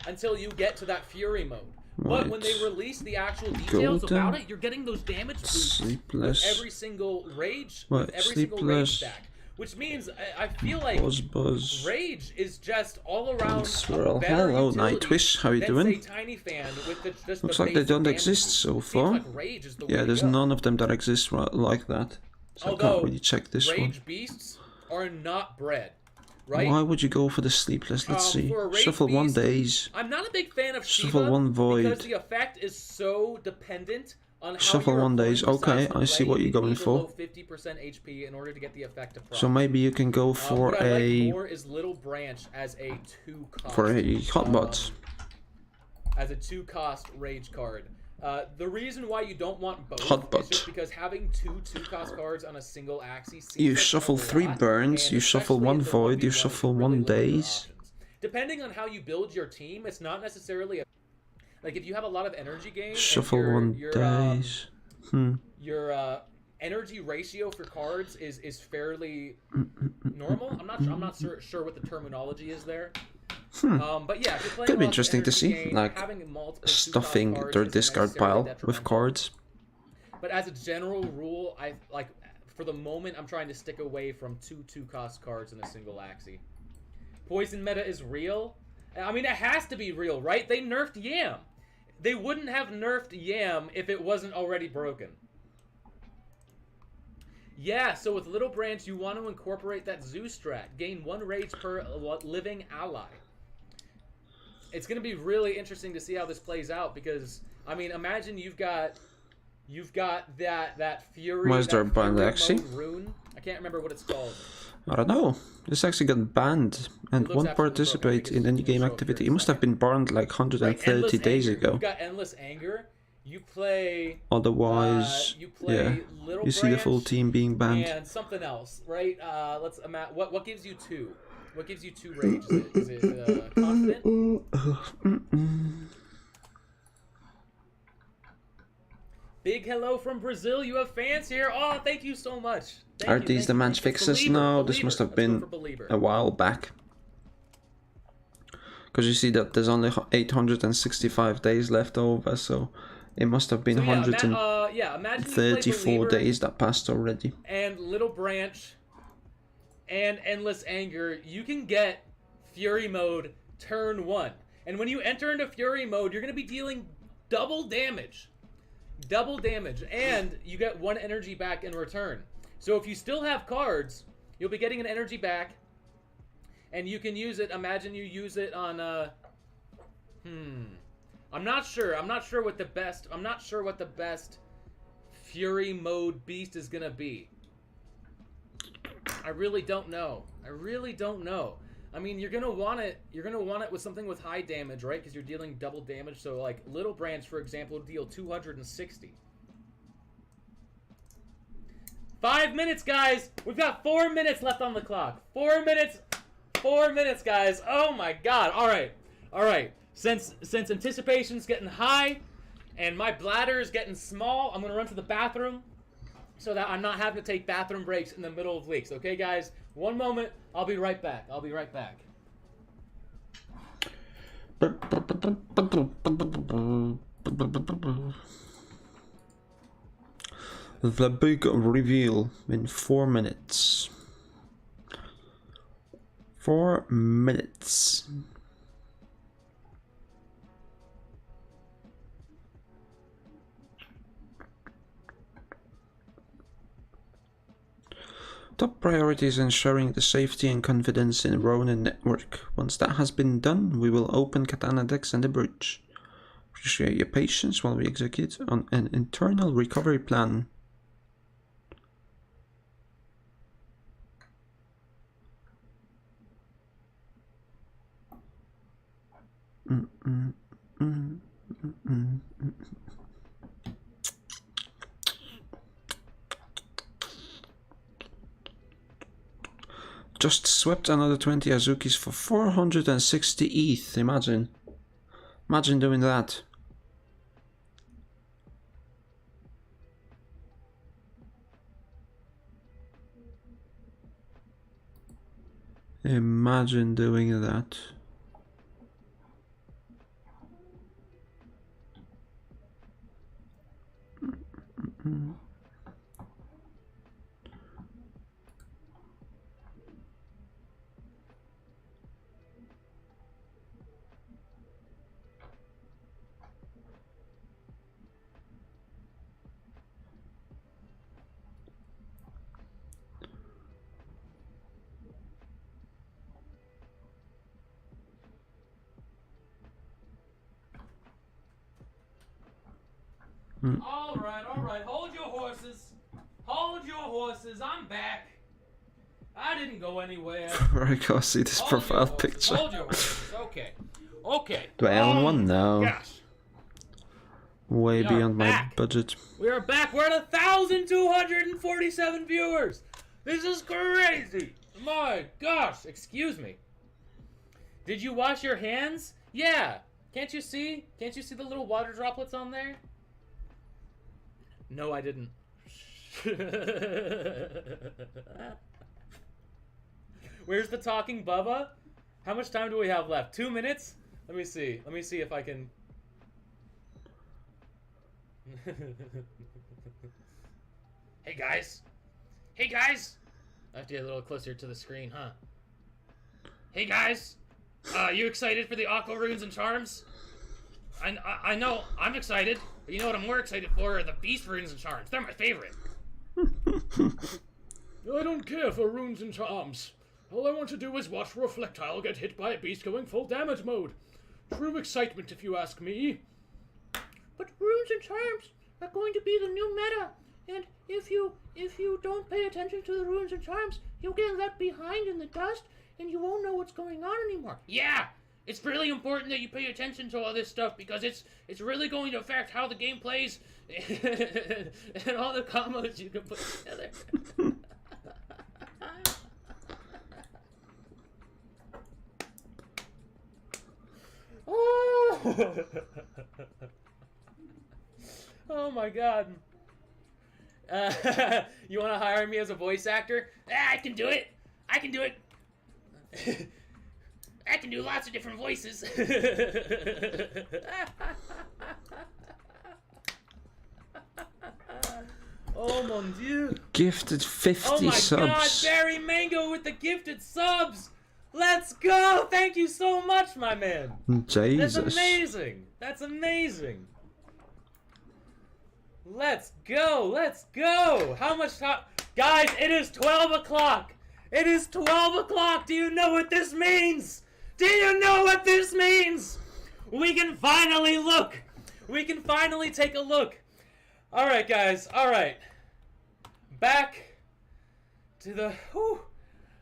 you get to that Fury mode. But when they release the actual details about it, you're getting those damage boosts with every single Rage, with every single Rage stack. Which means I feel like Rage is just all around Swirl. Hello, Nightwish. How you doing? Tiny Fan with just Looks like they don't exist so far. Like yeah, there's none of them that exist like that. So I can't really check this one. Rage beasts are not bred. Right? Why would you go for the Sleepless? Let's see. Shuffle beast, 1 days. I'm not a big fan of Shiva Shuffle 1 Void. because the effect is so dependent on how Shuffle 1 days. Okay, I see what you're going for. 50% HP in order to get the effect of so maybe you can go for what a. I like more is Little Branch as a 2-cost. For a Hotbot. As a 2-cost Rage card. The reason why you don't want both Hotbot. is just because having 2-cost cards on a single Axie. You shuffle 3 burns, you shuffle 1 void, you shuffle 1 days. Depending on how you build your team, it's not necessarily a, like if you have a lot of energy gain. Shuffle 1 days. Your energy ratio for cards is fairly normal. I'm not sure what the terminology is there. But yeah, if you're playing could be interesting to see, like stuffing their discard pile with cards. But as a general rule, I like for the moment I'm trying to stick away from 2-cost cards in a single Axie. Poison meta is real. I mean, it has to be real, right? They nerfed Yam. They wouldn't have nerfed Yam if it wasn't already broken. Yeah, so with Little Branch, you want to incorporate that Zoo strat. Gain 1 rage per living ally. It's going to be really interesting to see how this plays out because, I mean, imagine you've got that Fury, Why is there a banned Axie? Rune. I can't remember what it's called. I don't know. This actually got banned and won't participate in any game activity. It must have been banned like 130 days ago. You've got Endless Anger. You play. Otherwise, yeah, Little you see the full team being banned. And something else, right? Let's imagine. What gives you 2? What gives you 2 rage? Is it confident? Big hello from Brazil. You have fans here. Oh, thank you so much. Are these the match fixes? No, this must have been a while back. Because you see that there's only 865 days left over, so it must have been 134 days that passed already. And Little Branch and Endless Anger, you can get Fury mode turn 1. And when you enter into Fury mode, you're going to be dealing double damage. Double damage. And you get 1 energy back in return. So if you still have cards, you'll be getting an energy back. And you can use it, imagine you use it on, I'm not sure what the best Fury Mode Beast is gonna be. I really don't know. I really don't know. I mean, you're gonna want it. You're gonna want it with something with high damage, right? Because you're dealing double damage. So, like Little Branch, for example, deal 260. 5 minutes, guys. We've got 4 minutes left on the clock. 4 minutes. 4 minutes, guys. Oh my God. All right. All right. Since anticipation's getting high, and my bladder is getting small, I'm gonna run to the bathroom, so that I'm not having to take bathroom breaks in the middle of leaks. Okay, guys? 1 moment. I'll be right back. I'll be right back. The big reveal in 4 minutes. 4 minutes. Top priority is ensuring the safety and confidence in Ronin network. Once that has been done, we will open Katana decks and the bridge. Appreciate your patience while we execute on an internal recovery plan. Just swept another 20 Azukis for 460 ETH. Imagine doing that. Imagine doing that. All right. Hold your horses. Hold your horses. I'm back. I didn't go anywhere. I can't see this profile picture. Hold your horses. Okay. Do I own one? No. Gosh. Way beyond my budget. We are back. We're at 1,247 viewers. This is crazy. My gosh. Excuse me. Did you wash your hands? Yeah. Can't you see? Can't you see the little water droplets on there? No, I didn't. Where's the talking Bubba? How much time do we have left? 2 minutes? Let me see. Let me see if I can... Hey, guys. Hey, guys. I have to get a little closer to the screen, huh? Hey, guys. You excited for the Aqua Runes and Charms? I know I'm excited, but you know what I'm more excited for are the Beast Runes and Charms. They're my favorite. I don't care for Runes and Charms. All I want to do is watch Reflectile get hit by a beast going full damage mode. True excitement, if you ask me. But Runes and Charms are going to be the new meta, and if you don't pay attention to the Runes and Charms, you'll get left behind in the dust, and you won't know what's going on anymore. Yeah! It's really important that you pay attention to all this stuff because it's really going to affect how the game plays and all the combos you can put together. Oh! Oh my God. You want to hire me as a voice actor? I can do it. I can do it. I can do lots of different voices. Oh mon dieu. Gifted 50 subs. Oh my God, Barry Mango with the gifted subs. Let's go. Thank you so much, my man. Jesus. That's amazing. That's amazing. Let's go. Let's go. How much time? Guys, it is 12 o'clock. It is 12 o'clock. Do you know what this means? Do you know what this means? We can finally look. We can finally take a look. All right, guys. All right. Back to the. Whew,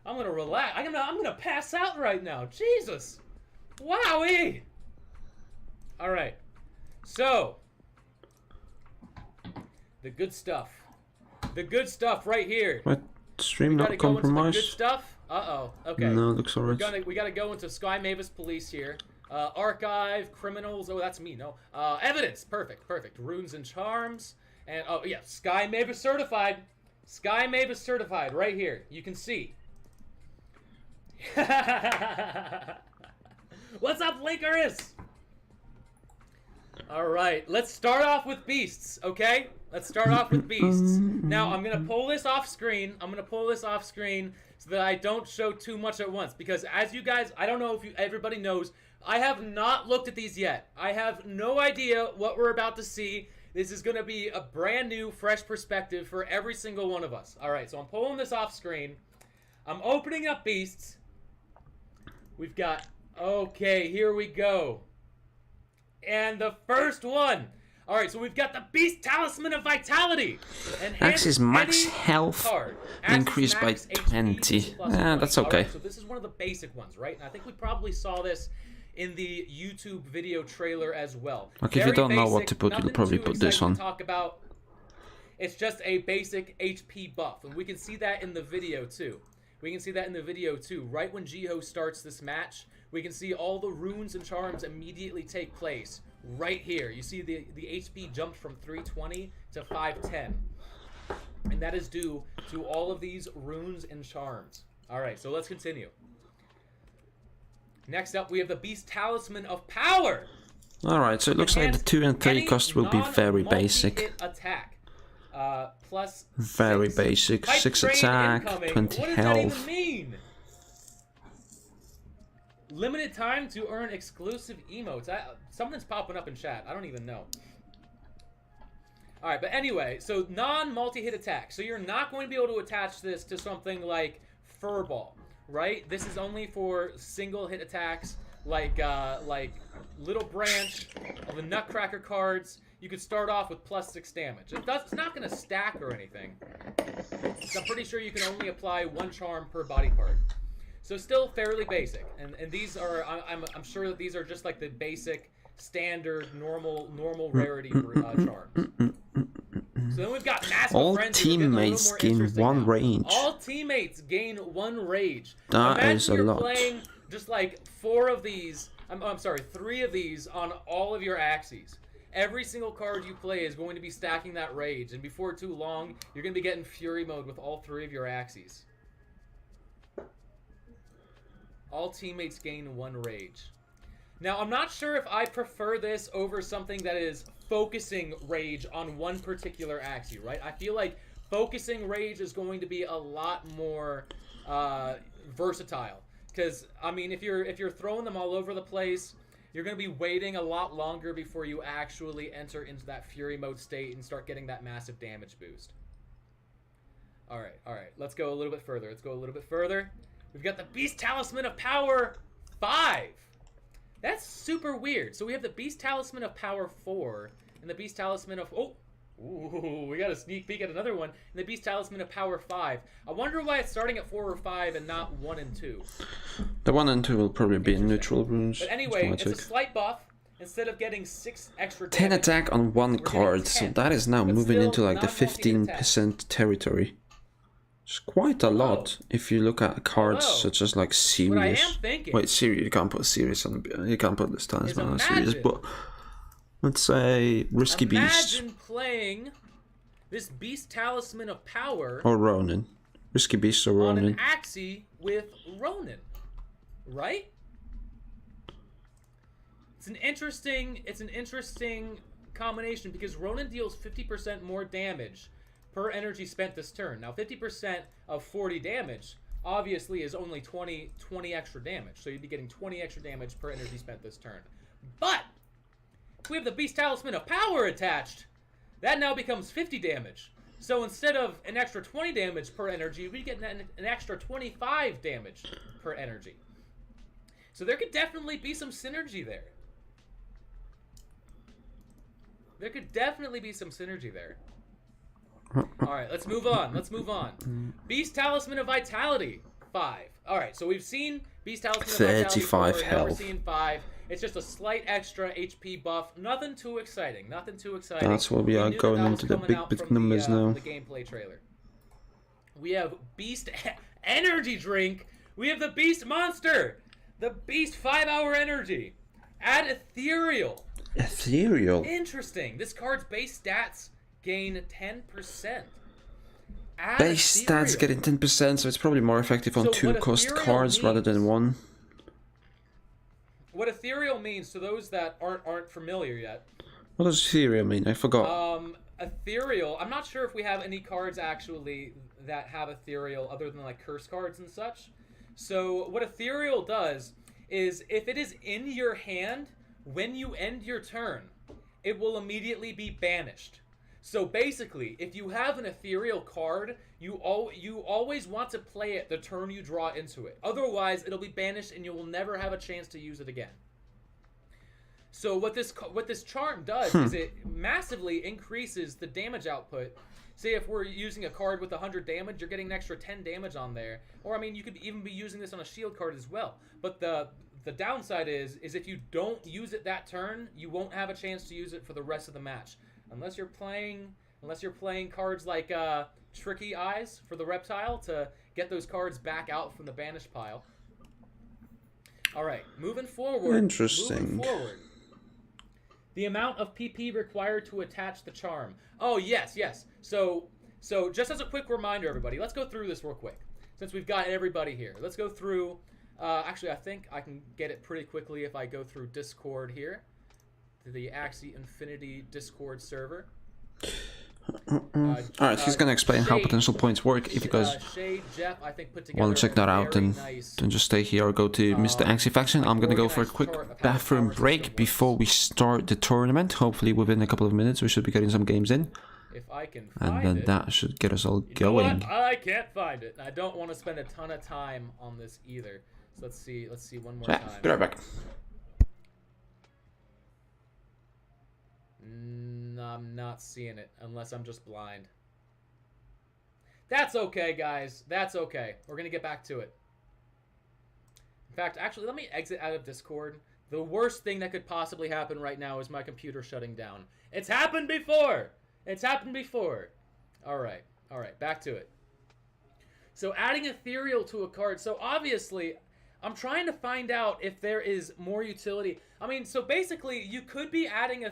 I'm gonna relax. I'm gonna pass out right now. Jesus. Wowee. All right. So the good stuff. The good stuff right here. What? Stream We not gotta go into the compromised? good stuff. Okay. No, looks alright. We gotta go into Sky Mavis Police here. Archive, criminals. Oh, that's me. No. Evidence. Perfect. Runes and charms. And oh yeah, Sky Mavis certified. Sky Mavis certified right here. You can see. What's up, Lakers? All right, let's start off with beasts. Okay, let's start off with beasts. Now I'm gonna pull this off screen. So that I don't show too much at once, because as you guys, I don't know if everybody knows, I have not looked at these yet. I have no idea what we're about to see. This is going to be a brand new, fresh perspective for every single one of us. All right, so I'm pulling this off screen. I'm opening up beasts. We've got, okay, here we go. And the first one. All right, so we've got the Beast Talisman of Vitality. Axie's max health increased by 20. That's okay. Right, so this is one of the basic ones, right? And I think we probably saw this in the YouTube video trailer as well. Like, if you don't know what to put, you'll probably put this on. Talk about. It's just a basic HP buff, and we can see that in the video too. Right when Jiho starts this match, we can see all the runes and charms immediately take place. Right here, you see the HP jumped from 320 to 510, and that is due to all of these runes and charms. All right, so let's continue. Next up, we have the Beast Talisman of Power. All right, so it looks like the 2 and 3 cost will be very basic. Attack, plus very basic. 6 attack, 20 what does health. That even mean? Limited time to earn exclusive emotes. Something's popping up in chat. I don't even know. All right, but anyway, so non-multi-hit attack. So you're not going to be able to attach this to something like Furball, right? This is only for single-hit attacks, like Little Branch of the Nutcracker cards. You could start off with +6 damage. It's not going to stack or anything. So I'm pretty sure you can only apply 1 charm per body part. So still fairly basic, and these are I'm sure that these are just like the basic, standard, normal rarity charms. So then we've got Massive All Frenzy. teammates gain 1 rage. All teammates gain 1 rage. That is a lot. Playing just like 4 of these. I'm sorry, 3 of these on all of your Axies. Every single card you play is going to be stacking that rage, and before too long, you're going to be getting Fury mode with all 3 of your Axies. All teammates gain 1 rage. Now, I'm not sure if I prefer this over something that is focusing rage on one particular Axie, right? I feel like focusing rage is going to be a lot more versatile. Because, I mean, if you're throwing them all over the place, you're going to be waiting a lot longer before you actually enter into that Fury mode state and start getting that massive damage boost. All right. Let's go a little bit further. We've got the Beast Talisman of Power 5. That's super weird. So we have the Beast Talisman of Power 4 and the Beast Talisman of... Ooh, we got a sneak peek at another one. And the Beast Talisman of Power 5. I wonder why it's starting at 4 or 5 and not 1 and 2. The 1 and 2 will probably be neutral runes. But anyway, it's a slight buff. Instead of getting 6 extra 10 damage, attack on 1 card, so that is now moving into like the 15% territory. It's quite a lot if you look at cards such as like Sirius. Wait, Sirius, you can't put Sirius on the... You can't put this talisman on Sirius, but... Let's say Risky Beast. Imagine playing this Beast Talisman of Power... Or Ronin. Risky Beast or Ronin. On an Axie with Ronin. Right? It's an interesting combination because Ronin deals 50% more damage per energy spent this turn. Now, 50% of 40 damage obviously is only 20 extra damage. So you'd be getting 20 extra damage per energy spent this turn. But if we have the Beast Talisman of Power attached, that now becomes 50 damage. So instead of an extra 20 damage per energy, we get an extra 25 damage per energy. So there could definitely be some synergy there. There could definitely be some synergy there. All right, let's move on. Let's move on. Beast Talisman of Vitality, 5. All right, so we've seen Beast Talisman of Vitality 35 4. Now we're health. seeing 5. It's just a slight extra HP buff. Nothing too exciting. Nothing too exciting. That's what we are knew going that into the coming out big from numbers now. The gameplay trailer. We have Beast Energy Drink. We have the Beast Monster. The Beast 5-hour Energy. Add Ethereal. Ethereal. Interesting. This card's base stats gain 10%. Add Base Ethereal. stats getting 10%, so it's probably more effective on So 2 what cost Ethereal cards rather than means- 1. What Ethereal means, to those that aren't familiar yet, What does ethereal mean? I forgot. Ethereal, I'm not sure if we have any cards actually that have Ethereal other than like curse cards and such. So what Ethereal does is if it is in your hand, when you end your turn, it will immediately be banished. So basically, if you have an Ethereal card, you always want to play it the turn you draw into it. Otherwise, it'll be banished and you will never have a chance to use it again. So what this charm does is it massively increases the damage output. Say if we're using a card with 100 damage, you're getting an extra 10 damage on there. Or I mean, you could even be using this on a shield card as well. But the downside is if you don't use it that turn, you won't have a chance to use it for the rest of the match. Unless you're playing cards like Tricky Eyes for the Reptile to get those cards back out from the banished pile. All right, moving forward. Interesting. Moving forward. The amount of PP required to attach the charm. Oh, yes. So just as a quick reminder, everybody, let's go through this real quick. Since we've got everybody here. Let's go through... actually, I think I can get it pretty quickly if I go through Discord here. The AXIE Infinity Discord server. Alright, he's gonna explain how potential points work. If you guys Shade, Jeff, I think, put together want to check that out, very then nice, just stay here or go to Mr. Axie faction. I'm gonna go for a quick bathroom break before we start the tournament. Hopefully within a couple of minutes we should be getting some games in. if I can And find then it. that should get us all You know what? going. I can't find it. I don't want to spend a ton of time on this either. So let's see one more Yeah, time. be right back. I'm not seeing it unless I'm just blind. That's okay, guys. That's okay. We're going to get back to it. In fact, actually, let me exit out of Discord. The worst thing that could possibly happen right now is my computer shutting down. It's happened before. It's happened before. All right. Back to it. So adding Ethereal to a card. So obviously, I'm trying to find out if there is more utility. I mean, so basically, you could be adding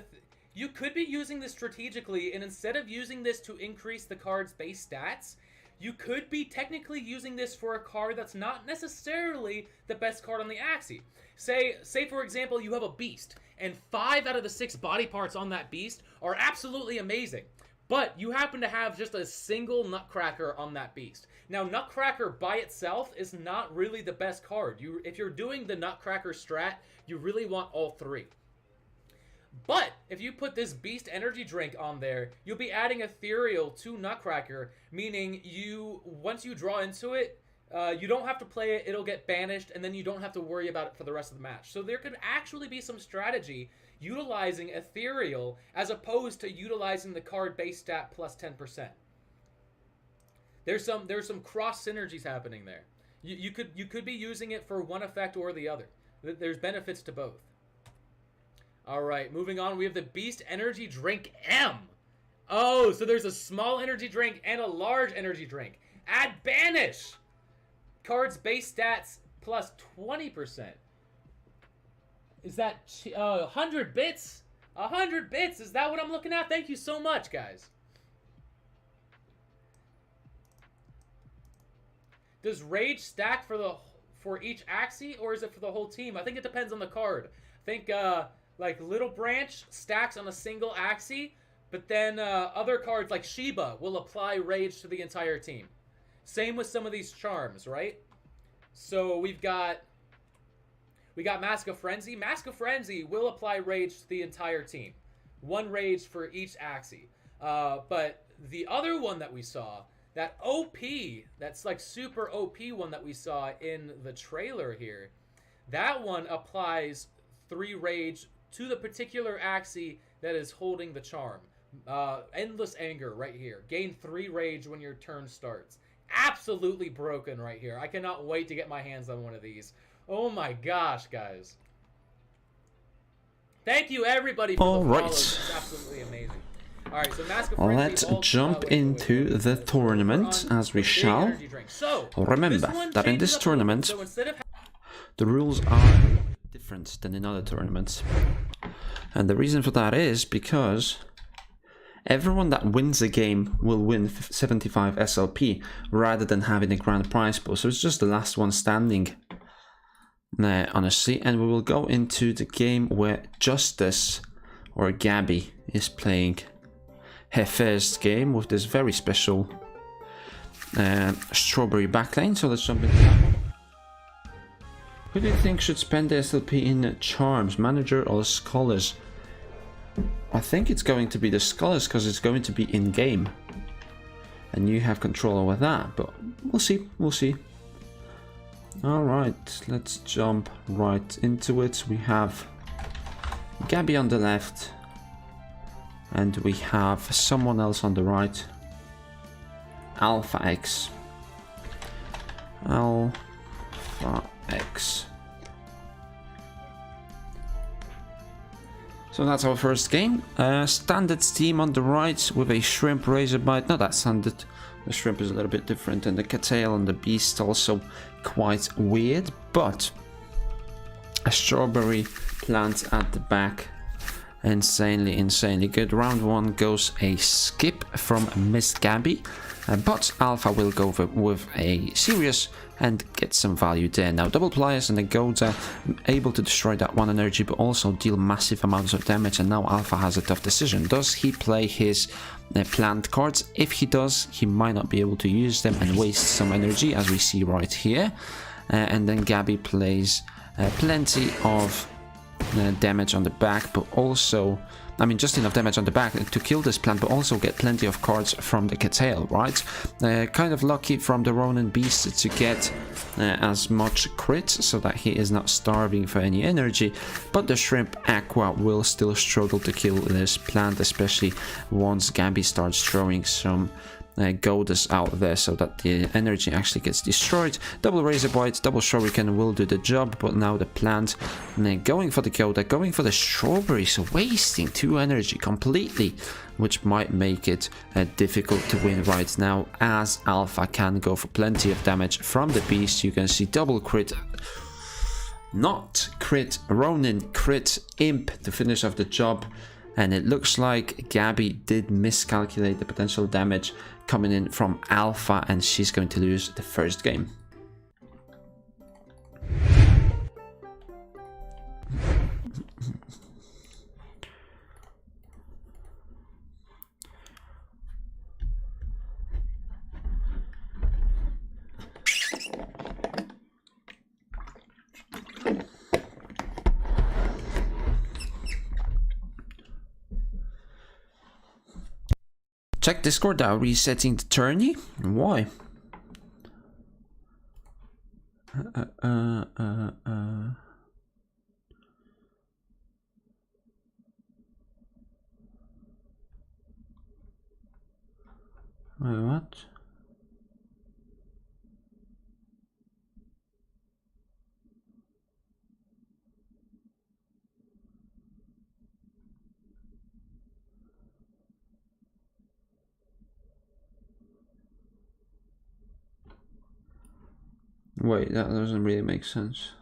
you could be using this strategically, and instead of using this to increase the card's base stats, you could be technically using this for a card that's not necessarily the best card on the Axie. Say for example, you have a beast, and 5 out of the 6 body parts on that beast are absolutely amazing. But you happen to have just a single Nutcracker on that beast. Now, Nutcracker by itself is not really the best card. If you're doing the Nutcracker strat, you really want all 3. But if you put this Beast Energy Drink on there, you'll be adding Ethereal to Nutcracker, meaning once you draw into it, you don't have to play it, it'll get banished, and then you don't have to worry about it for the rest of the match. So there could actually be some strategy utilizing Ethereal as opposed to utilizing the card base stat plus 10%. There's some cross synergies happening there. You could be using it for one effect or the other. There's benefits to both. All right, moving on. We have the Beast Energy Drink M. Oh, so there's a small energy drink and a large energy drink. Add Banish. Cards base stats plus 20%. Is that 100 bits? 100 bits. Is that what I'm looking at? Thank you so much, guys. Does Rage stack for each Axie, or is it for the whole team? I think it depends on the card. I think like Little Branch stacks on a single Axie, but then other cards like Sheba will apply Rage to the entire team. Same with some of these charms, right? So we got Mask of Frenzy. Mask of Frenzy will apply Rage to the entire team. 1 Rage for each Axie. But the other one that we saw, that OP, that's like super OP one that we saw in the trailer here, that one applies 3 Rage to the particular Axie that is holding the charm. Endless Anger right here. Gain 3 rage when your turn starts. Absolutely broken right here. I cannot wait to get my hands on one of these. Oh my gosh, guys. Thank you everybody for the follows. It's absolutely amazing. Alright, so Mask of Frenzy, let's jump into the tournament as we shall. So, remember that in this tournament, the rules are different than in other tournaments. And the reason for that is because everyone that wins a game will win 75 SLP rather than having a grand prize pool. So it's just the last one standing, honestly. And we will go into the game where Justice, or Gabby, is playing her first game with this very special strawberry backlane. So let's jump into that one. Who do you think should spend the SLP in Charms, Manager or Scholars? I think it's going to be the Scholars because it's going to be in-game. And you have control over that, but we'll see, we'll see. Alright, let's jump right into it. We have Gabby on the left. And we have someone else on the right. Alpha X. Alpha X. So that's our first game. Standard team on the right with a Shrimp Razorbyte. Not that standard. The Shrimp is a little bit different, and the Cattail and the Beast also quite weird. But a Strawberry plant at the back. Insanely good. Round 1 goes a skip from Miss Gabby, but Alpha will go with a Sirius and get some value there. Now double pliers and the Goda able to destroy that 1 energy but also deal massive amounts of damage, and now Alpha has a tough decision. Does he play his plant cards? If he does, he might not be able to use them and waste some energy, as we see right here. And then Gabby plays plenty of damage on the back, but also, I mean, just enough damage on the back to kill this plant, but also get plenty of cards from the Cattail, right? Kind of lucky from the Ronin Beast to get as much crit so that he is not starving for any energy, but the Shrimp Aqua will still struggle to kill this plant, especially once Gabby starts throwing some Goddess out there so that the energy actually gets destroyed. Double Razorbyte, double Shuriken will do the job, but now the plant going for the Goda, going for the Strawberry, so wasting 2 energy completely, which might make it difficult to win right now, as Alpha can go for plenty of damage from the Beast. You can see double crit, not crit Ronin, crit Imp to finish off the job. And it looks like Gabby did miscalculate the potential damage coming in from Alpha, and she's going to lose the first game. Check Discord out, resetting the tourney. Why? Wait, what? Wait, that doesn't really make sense.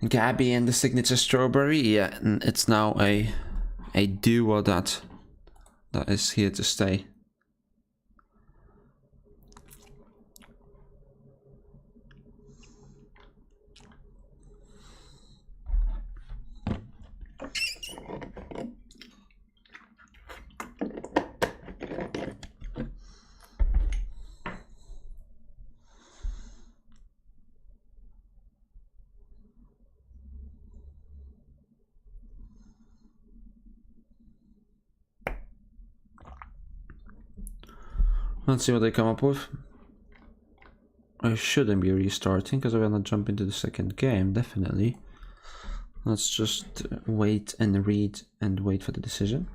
Gabby and the signature Strawberry, yeah, it's now a duo that is here to stay. Let's see what they come up with. I shouldn't be restarting because I want to jump into the second game, definitely. Let's just wait and read and wait for the decision.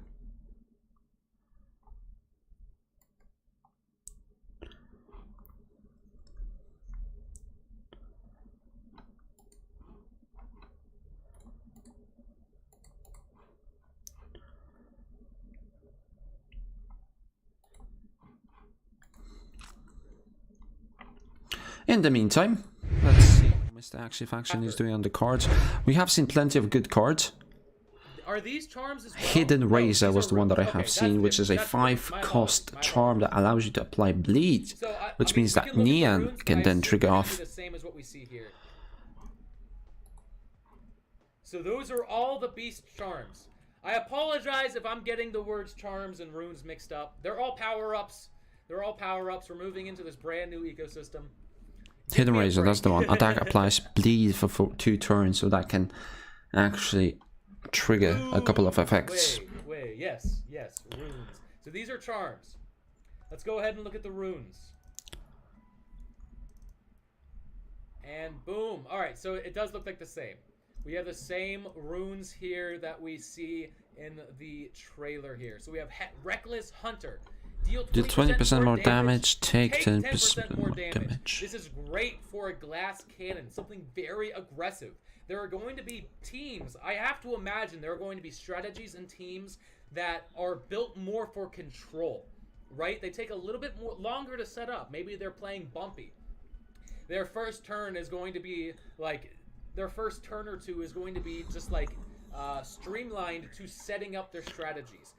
In the meantime, let's see what Mr. Axie Faction is doing on the cards. We have seen plenty of good cards. Are these charms as well? Hidden Razor was the one that I have Okay, seen, which is a 5-cost charm that allows you to apply bleed, which means that Neon can then trigger off. The same as what we see here. So those are all the beast charms. I apologize if I'm getting the words charms and runes mixed up. They're all power-ups. They're all power-ups. We're moving into this brand new ecosystem. Hidden Razor, that's the one. Attack applies bleed for 2 turns, so that can actually trigger a couple of effects. Wait, yes, runes. So these are charms. Let's go ahead and look at the runes. And boom. Alright, so it does look like the same. We have the same runes here that we see in the trailer here. So we have Reckless Hunter. Deal 20% more damage, take 10% more damage. This is great for a glass cannon, something very aggressive. There are going to be teams, I have to imagine there are going to be strategies and teams that are built more for control, right? They take a little bit more longer to set up. Maybe they're playing bumpy. Their first turn is going to be like, their first turn or two is going to be just like streamlined to setting up their strategies.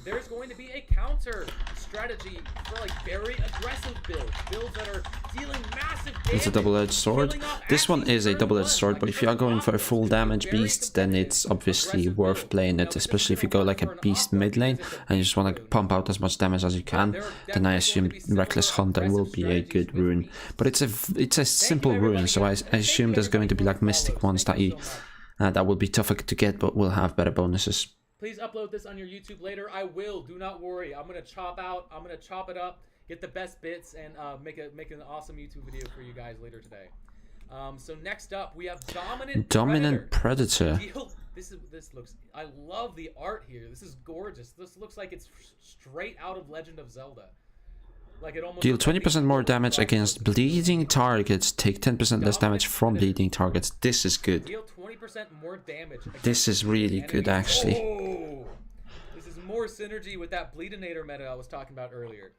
There's going to be a counter strategy for like very aggressive builds that are dealing massive damage. It's a double-edged sword. This one is a double-edged sword, but if you are going for a full damage beast, then it's obviously worth playing it, especially if you go like a beast mid lane and you just want to pump out as much damage as you can. Then I assume Reckless Hunter will be a good rune, but it's a simple rune, so I assume there's going to be like mystic ones that you that will be tougher to get, but will have better bonuses. Please upload this on your YouTube later. I will. Do not worry. I'm gonna chop it up, get the best bits, and make an awesome YouTube video for you guys later today. So next up, we have Dominant Predator. This looks. I love the art here. This is gorgeous. This looks like it's straight out of Legend of Zelda. Like it almost deal 20% more damage against bleeding targets. Take 10% less damage from bleeding targets. This is good. Deal 20% more damage. This is really good, actually. Oh, this is more synergy with that Bleedinator meta I was talking about earlier.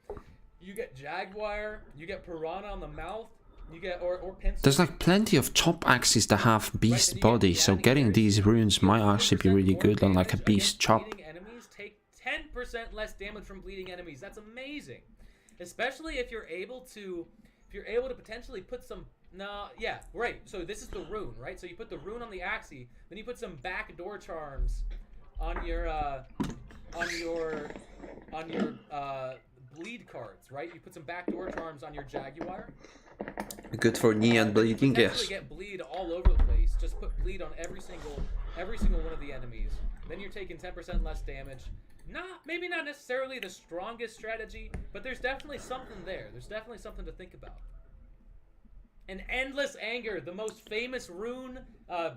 You get Jaguar, you get Piranha on the mouth, you get or Pencil. There's like plenty of top Axies that have beast body, so getting these runes might actually be really good on like a beast chop. Bleeding enemies take 10% less damage from bleeding enemies. That's amazing. Especially if you're able to potentially put some so this is the rune, right? So you put the rune on the Axie, then you put some backdoor charms on your bleed cards, right? You put some backdoor charms on your Jaguar. Good for neon bleeding, yes. Get bleed all over the place. Just put bleed on every single one of the enemies. Then you're taking 10% less damage. Maybe not necessarily the strongest strategy, but there's definitely something there. There's definitely something to think about. An Endless Anger, the most famous rune,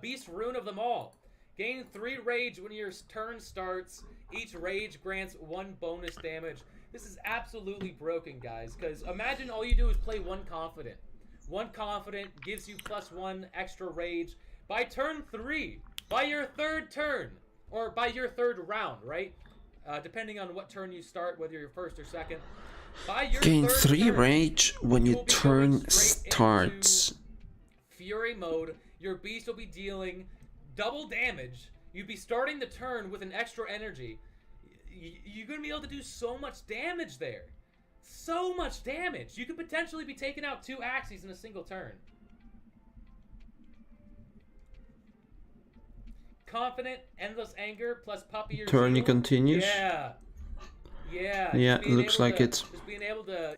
beast rune of them all. Gain 3 rage when your turn starts. Each rage grants 1 bonus damage. This is absolutely broken, guys, because imagine all you do is play 1 confident. 1 confident gives you +1 extra rage. By turn 3, by your 3rd turn, or by your 3rd round, right? Depending on what turn you start, whether you're first or second. Gain 3 rage when your turn starts. Fury mode. Your beast will be dealing double damage. You'd be starting the turn with an extra energy. You're going to be able to do so much damage there. So much damage. You could potentially be taking out 2 Axies in a single turn. Confident, Endless Anger, plus Puppy or Tourney continues. Yeah, looks like it. Just being able to...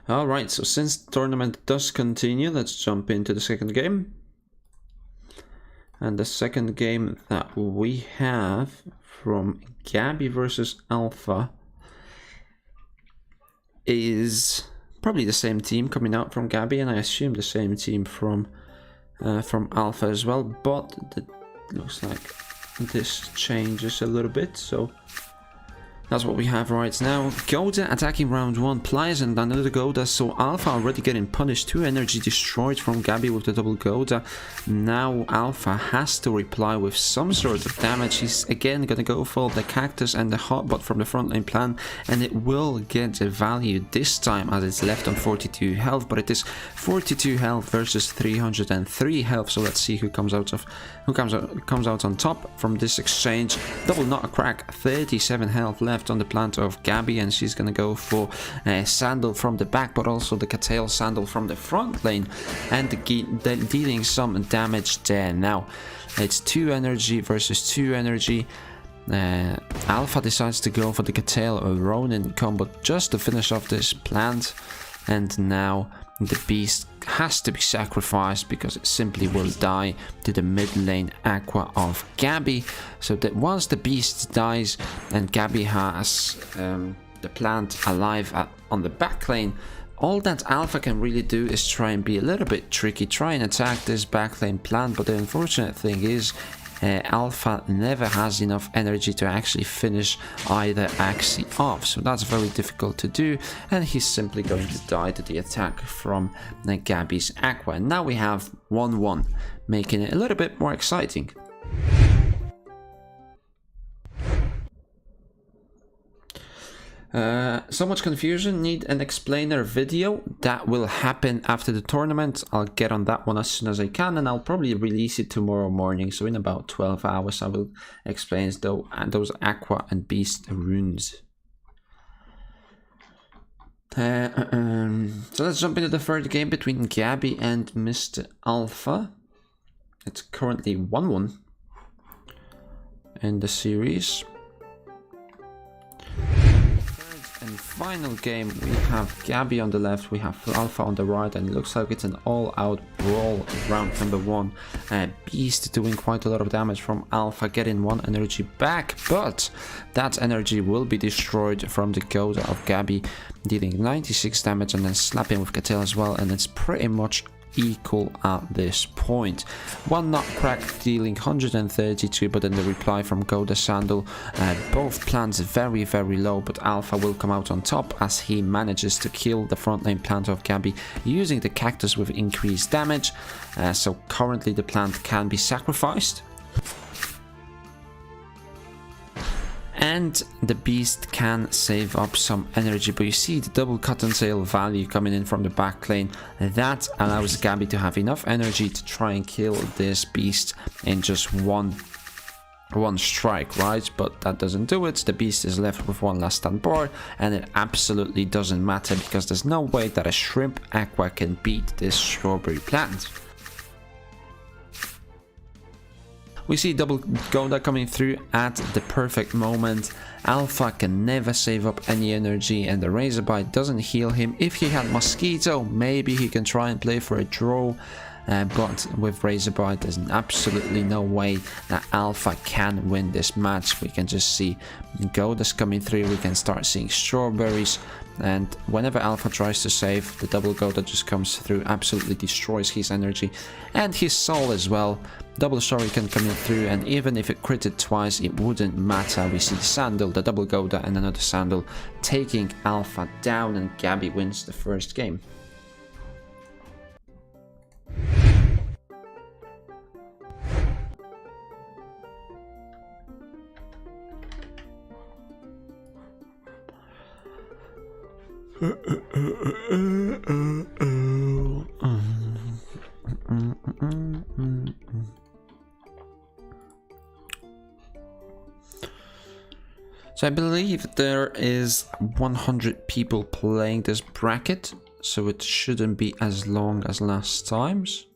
Alright, so since the tournament does continue, let's jump into the second game. And the second game that we have from Gabby versus Alpha is Probably the same team coming out from Gabby, and I assume the same team from Alpha as well, but it looks like this changes a little bit, so that's what we have right now. Goda attacking round 1, Plies and another Goda, so Alpha already getting punished. 2 energy destroyed from Gabby with the double Goda. Now Alpha has to reply with some sort of damage. He's again gonna go for the Cactus and the Hotbot from the front lane plan, and it will get a value this time as it's left on 42 health, but it is 42 health versus 303 health, so let's see who comes out on top from this exchange. Double Not Crack, 37 health left on the plant of Gabby, and she's gonna go for a Sandal from the back, but also the Cattail Sandal from the front lane, and dealing some damage there. Now it's 2 energy versus 2 energy. Alpha decides to go for the Cattail Ronin combo just to finish off this plant, and now the beast has to be sacrificed because it simply will die to the mid lane Aqua of Gabby. So that once the beast dies and Gabby has the plant alive on the back lane, all that Alpha can really do is try and be a little bit tricky, try and attack this back lane plant, but the unfortunate thing is Alpha never has enough energy to actually finish either Axie off, so that's very difficult to do, and he's simply going to die to the attack from Gabby's Aqua. And now we have 1-1, making it a little bit more exciting. So much confusion, need an explainer video. That will happen after the tournament. I'll get on that one as soon as I can, and I'll probably release it tomorrow morning, so in about 12 hours I will explain those Aqua and Beast runes. So let's jump into the third game between Gabby and Mr. Alpha. It's currently 1-1 in the series. And final game, we have Gabby on the left, we have Alpha on the right, and it looks like it's an all-out brawl round number 1. Beast doing quite a lot of damage from Alpha, getting 1 energy back, but that energy will be destroyed from the Goda of Gabby, dealing 96 damage and then slapping with Cattail as well, and it's pretty much equal at this point. 1 Not Crack dealing 132, but then the reply from Goda Sandal, both plants very low, but Alpha will come out on top as he manages to kill the front lane plant of Gabby using the Cactus with increased damage. So currently the plant can be sacrificed, and the beast can save up some energy, but you see the double Cottontail value coming in from the back lane. That allows Gabby to have enough energy to try and kill this beast in just one strike, right? But that doesn't do it. The beast is left with 1 last stand bar, and it absolutely doesn't matter because there's no way that a Shrimp Aqua can beat this Strawberry plant. We see double Goda coming through at the perfect moment. Alpha can never save up any energy, and the Razorbyte doesn't heal him. If he had Mosquito, maybe he can try and play for a draw, but with Razorbyte there's absolutely no way that Alpha can win this match. We can just see Godas coming through, we can start seeing Strawberries, and whenever Alpha tries to save, the double Goda just comes through, absolutely destroys his energy and his soul as well. Double Shuriken coming through, and even if it critted twice, it wouldn't matter. We see Sandal, the double Goda, and another Sandal taking Alpha down, and Gabby wins the first game. So I believe there is 100 people playing this bracket, so it shouldn't be as long as last time's.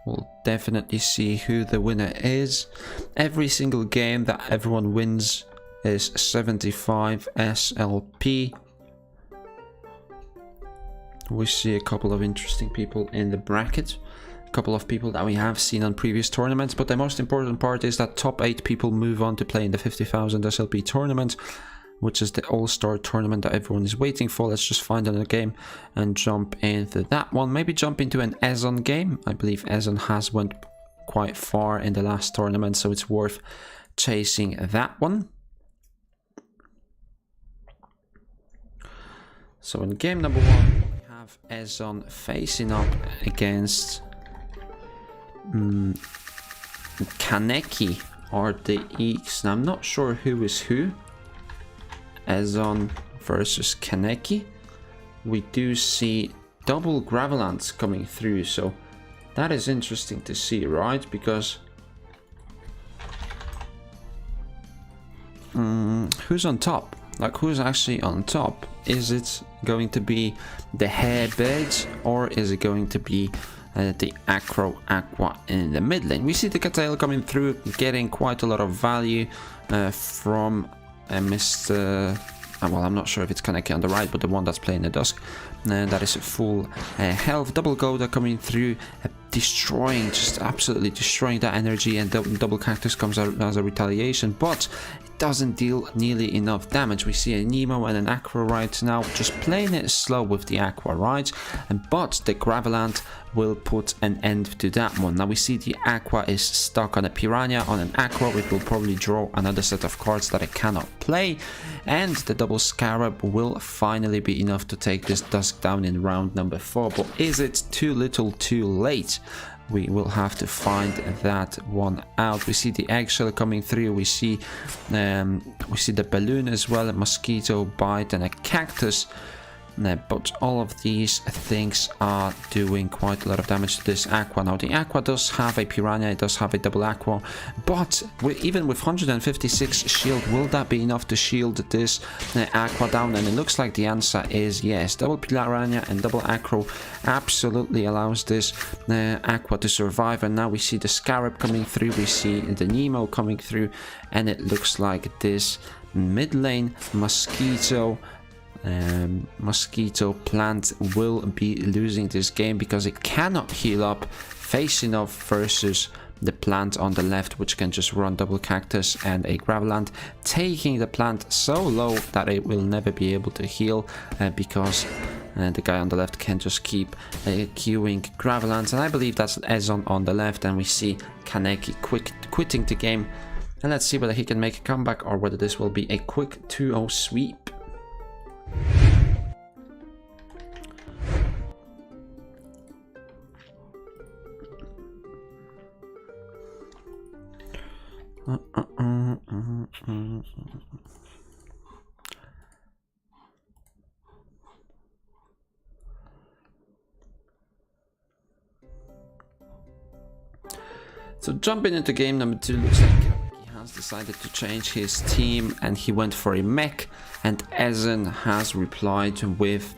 We'll definitely see who the winner is. Every single game that everyone wins is 75 SLP. We see a couple of interesting people in the bracket. Couple of people that we have seen on previous tournaments, but the most important part is that top 8 people move on to play in the 50,000 SLP tournament, which is the All-Star tournament that everyone is waiting for. Let's just find another game and jump into that one. Maybe jump into an Ezon game. I believe Ezon has went quite far in the last tournament, so it's worth chasing that one. So in game number 1, we have Ezon facing up against Kaneki RDX. Now I'm not sure who is who. Ezon versus Kaneki. We do see double Gravelants coming through, so that is interesting to see, right? Because who's on top? Like, who's actually on top? Is it going to be the Hairbirds, or is it going to be the Acro Aqua in the mid lane? We see the Cattail coming through, getting quite a lot of value from Mr. Well, I'm not sure if it's Kaneki on the right, but the one that's playing the Dusk. That is full health. Double Goda coming through, destroying, just absolutely destroying that energy, and double Cactus comes out as a retaliation, but it doesn't deal nearly enough damage. We see a Nemo and an Aqua right now, just playing it slow with the Aqua, right? But the Gravelant will put an end to that one. Now we see the Aqua is stuck on a Piranha, on an Aqua, which will probably draw another set of cards that it cannot play, and the double Scarab will finally be enough to take this Dusk down in round number 4. But is it too little too late? We will have to find that one out. We see the Eggshell coming through, we see the Balloon as well, a Mosquito Bite and a Cactus. But all of these things are doing quite a lot of damage to this Aqua. Now the Aqua does have a Piranha, it does have a double Aqua, but even with 156 shield, will that be enough to shield this Aqua down? And it looks like the answer is yes. Double Piranha and double Acro absolutely allows this Aqua to survive. And now we see the Scarab coming through, we see the Nemo coming through, and it looks like this mid lane Mosquito Plant will be losing this game because it cannot heal up, facing off versus the Plant on the left, which can just run double Cactus and a Gravelant, taking the Plant so low that it will never be able to heal because the guy on the left can just keep queuing Gravelants. And I believe that's Ezon on the left, and we see Kaneki quitting the game. And let's see whether he can make a comeback or whether this will be a quick 2-0 sweep. So jumping into game number 2, looks like has decided to change his team and he went for a mech, and Ezon has replied with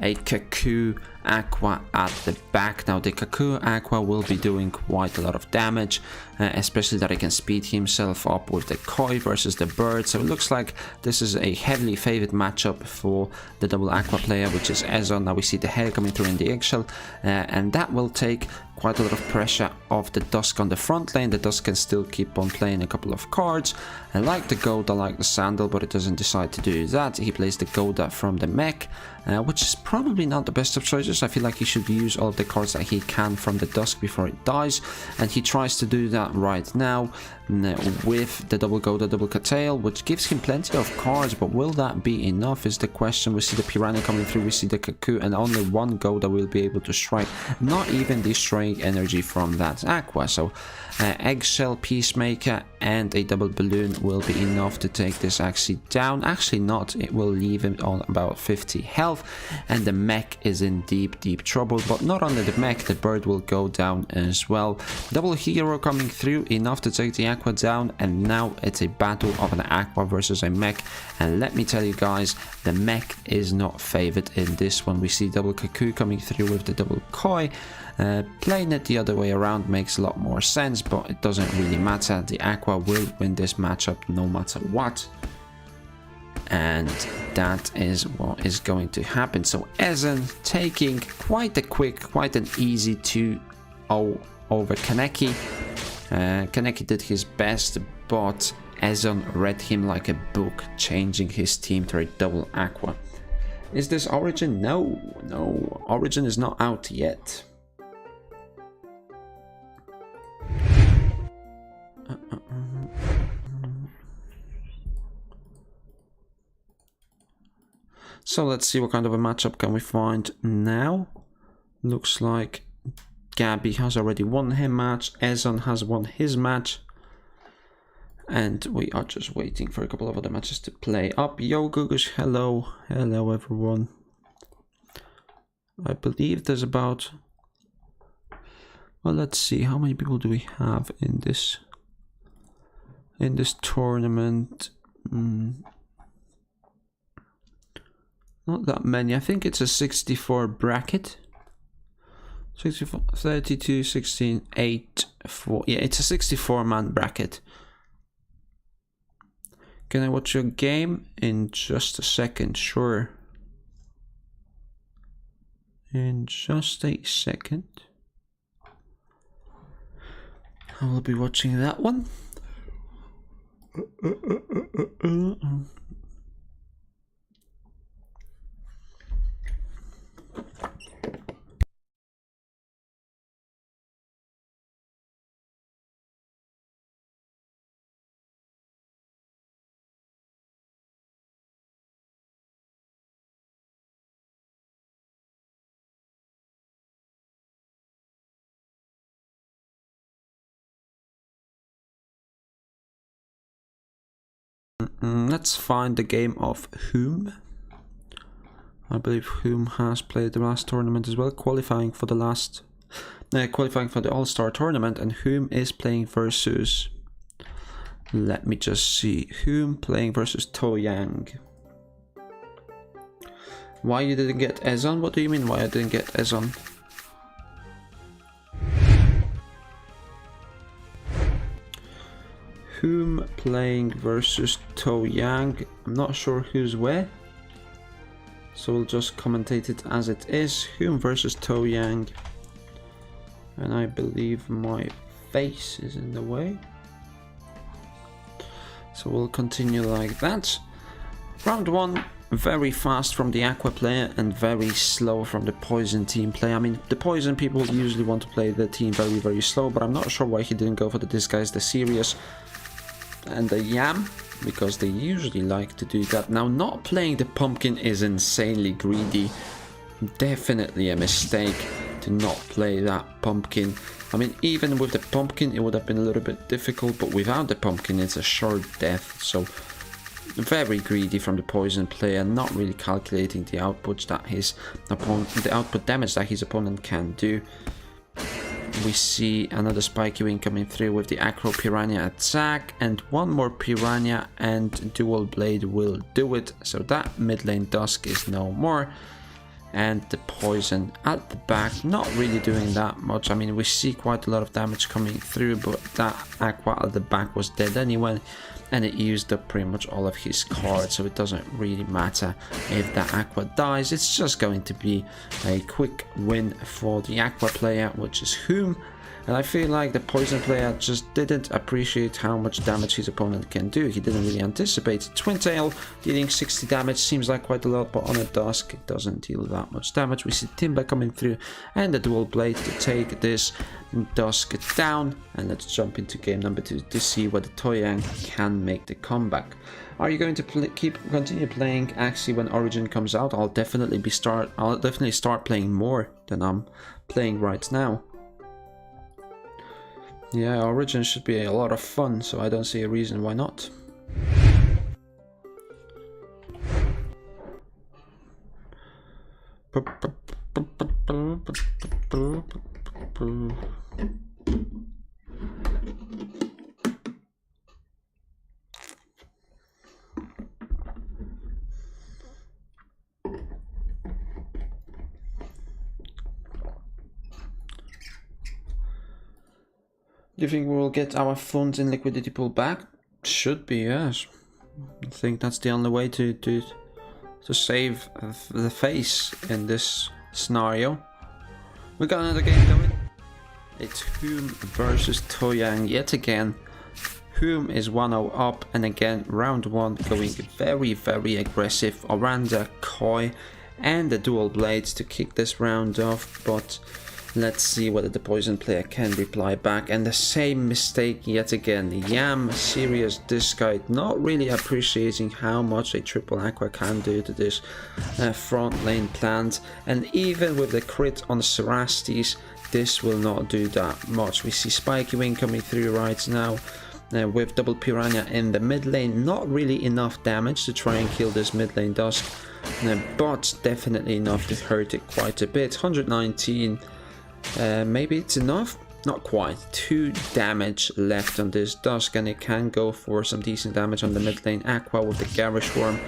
a Cuckoo Aqua at the back. Now the Cuckoo Aqua will be doing quite a lot of damage, especially that he can speed himself up with the Koi versus the Bird. So it looks like this is a heavily favored matchup for the double Aqua player, which is Ezon. Now we see the Hail coming through in the Eggshell, and that will take quite a lot of pressure off the Dusk on the front lane. The Dusk can still keep on playing a couple of cards. I like the Goda, like the Sandal, but it doesn't decide to do that. He plays the Goda from the mech, which is probably not the best of choices. I feel like he should use all of the cards that he can from the Dusk before it dies, and he tries to do that right now with the double Goda, double Cattail, which gives him plenty of cards, but will that be enough is the question. We see the Piranha coming through, we see the Cuckoo, and only one Goda will be able to strike, not even destroying energy from that Aqua. So Eggshell, Peacemaker, and a double Balloon will be enough to take this Axie down. Actually not, it will leave him on about 50 health, and the mech is in deep trouble. But not only the mech, the Bird will go down as well. Double Hero coming through, enough to take the Aqua down, and now it's a battle of an Aqua versus a mech. And let me tell you guys, the mech is not favored in this one. We see double Cuckoo coming through with the double Koi. Playing it the other way around makes a lot more sense, but it doesn't really matter. The Aqua will win this matchup no matter what, and that is what is going to happen. So Ezon taking quite an easy 2-0 over Kaneki. Kaneki did his best, but Ezon read him like a book, changing his team to a double aqua. Is this Origin? No, no, Origin is not out yet. So let's see what kind of a matchup can we find now. Looks like Gabby has already won her match, Ezon has won his match, and we are just waiting for a couple of other matches to play up. Yo Gugus, hello, hello everyone. I believe there's about, well, let's see, how many people do we have in this tournament? Not that many. I think it's a 64 bracket. 64, 32, 16, 8, 4. Yeah, it's a 64 man bracket. Can I watch your game? In just a second, sure. In just a second. I will be watching that one. Let's find the game of Whom. I believe Whom has played the last tournament as well, qualifying for the All-Star tournament, and Whom is playing versus, let me just see, Whom playing versus To Yang. Why you didn't get Ezon? What do you mean why I didn't get Ezon? Whom playing versus To Yang. I'm not sure who's where, so we'll just commentate it as it is. Whom versus To Yang, and I believe my face is in the way, so we'll continue like that. Round 1, very fast from the Aqua player and very slow from the Poison team player. I mean, the Poison people usually want to play the team very slow, but I'm not sure why he didn't go for the Disguise, the Serious and the Yam, because they usually like to do that. Now, not playing the Pumpkin is insanely greedy. Definitely a mistake to not play that Pumpkin. I mean, even with the Pumpkin it would have been a little bit difficult, but without the Pumpkin it's a sure death. So very greedy from the Poison player, not really calculating the outputs that his opponent, the output damage that his opponent can do. We see another Spiky Wing coming through with the Acro Piranha attack, and one more Piranha and Dual Blade will do it. So that mid lane Dusk is no more, and the Poison at the back not really doing that much. I mean, we see quite a lot of damage coming through, but that Aqua at the back was dead anyway, and it used up pretty much all of his cards, so it doesn't really matter if that Aqua dies. It's just going to be a quick win for the Aqua player, which is Whom. And I feel like the Poison player just didn't appreciate how much damage his opponent can do. He didn't really anticipate. Twin Tail dealing 60 damage seems like quite a lot, but on a Dusk it doesn't deal that much damage. We see Timber coming through and the Dual Blade to take this Dusk down. And let's jump into game number 2 to see whether To Yang can make the comeback. Are you going to continue playing Axie when Origin comes out? I'll definitely start playing more than I'm playing right now. Yeah, Origin should be a lot of fun, so I don't see a reason why not. Do you think we will get our funds in liquidity pool back? Should be, yes. I think that's the only way to save the face in this scenario. We got another game going. It's Whom versus To Yang yet again. Whom is 1-0 up, and again round 1 going very aggressive. Oranda, Koi and the dual blades to kick this round off, but let's see whether the poison player can reply back. And the same mistake yet again. Yam, serious disguise, not really appreciating how much a triple aqua can do to this front lane plant. And even with the crit on Cerastes, this will not do that much. We see Spiky Wing coming through right now. With double Piranha in the mid lane, not really enough damage to try and kill this mid lane Dusk, but definitely enough to hurt it quite a bit. 119, maybe it's enough? Not quite. 2 damage left on this Dusk, and it can go for some decent damage on the mid lane Aqua with the Garish Worm,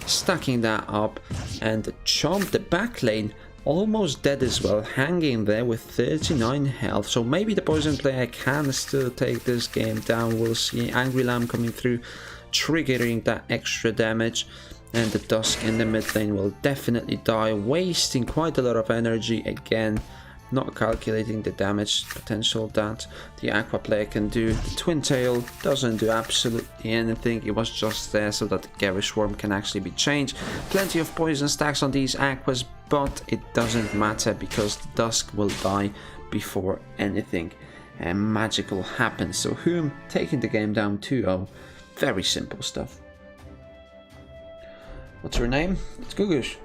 stacking that up, and Chomp, the back lane, almost dead as well, hanging there with 39 health. So maybe the poison player can still take this game down. We'll see. Angry Lamb coming through, triggering that extra damage, and the Dusk in the mid lane will definitely die, wasting quite a lot of energy again, not calculating the damage potential that the Aqua player can do. The Twin Tail doesn't do absolutely anything. It was just there so that the Garish Worm can actually be changed. Plenty of poison stacks on these Aquas, but it doesn't matter because the Dusk will die before anything magical happens. So Whom taking the game down 2-0. Very simple stuff. What's her name? It's Gugus.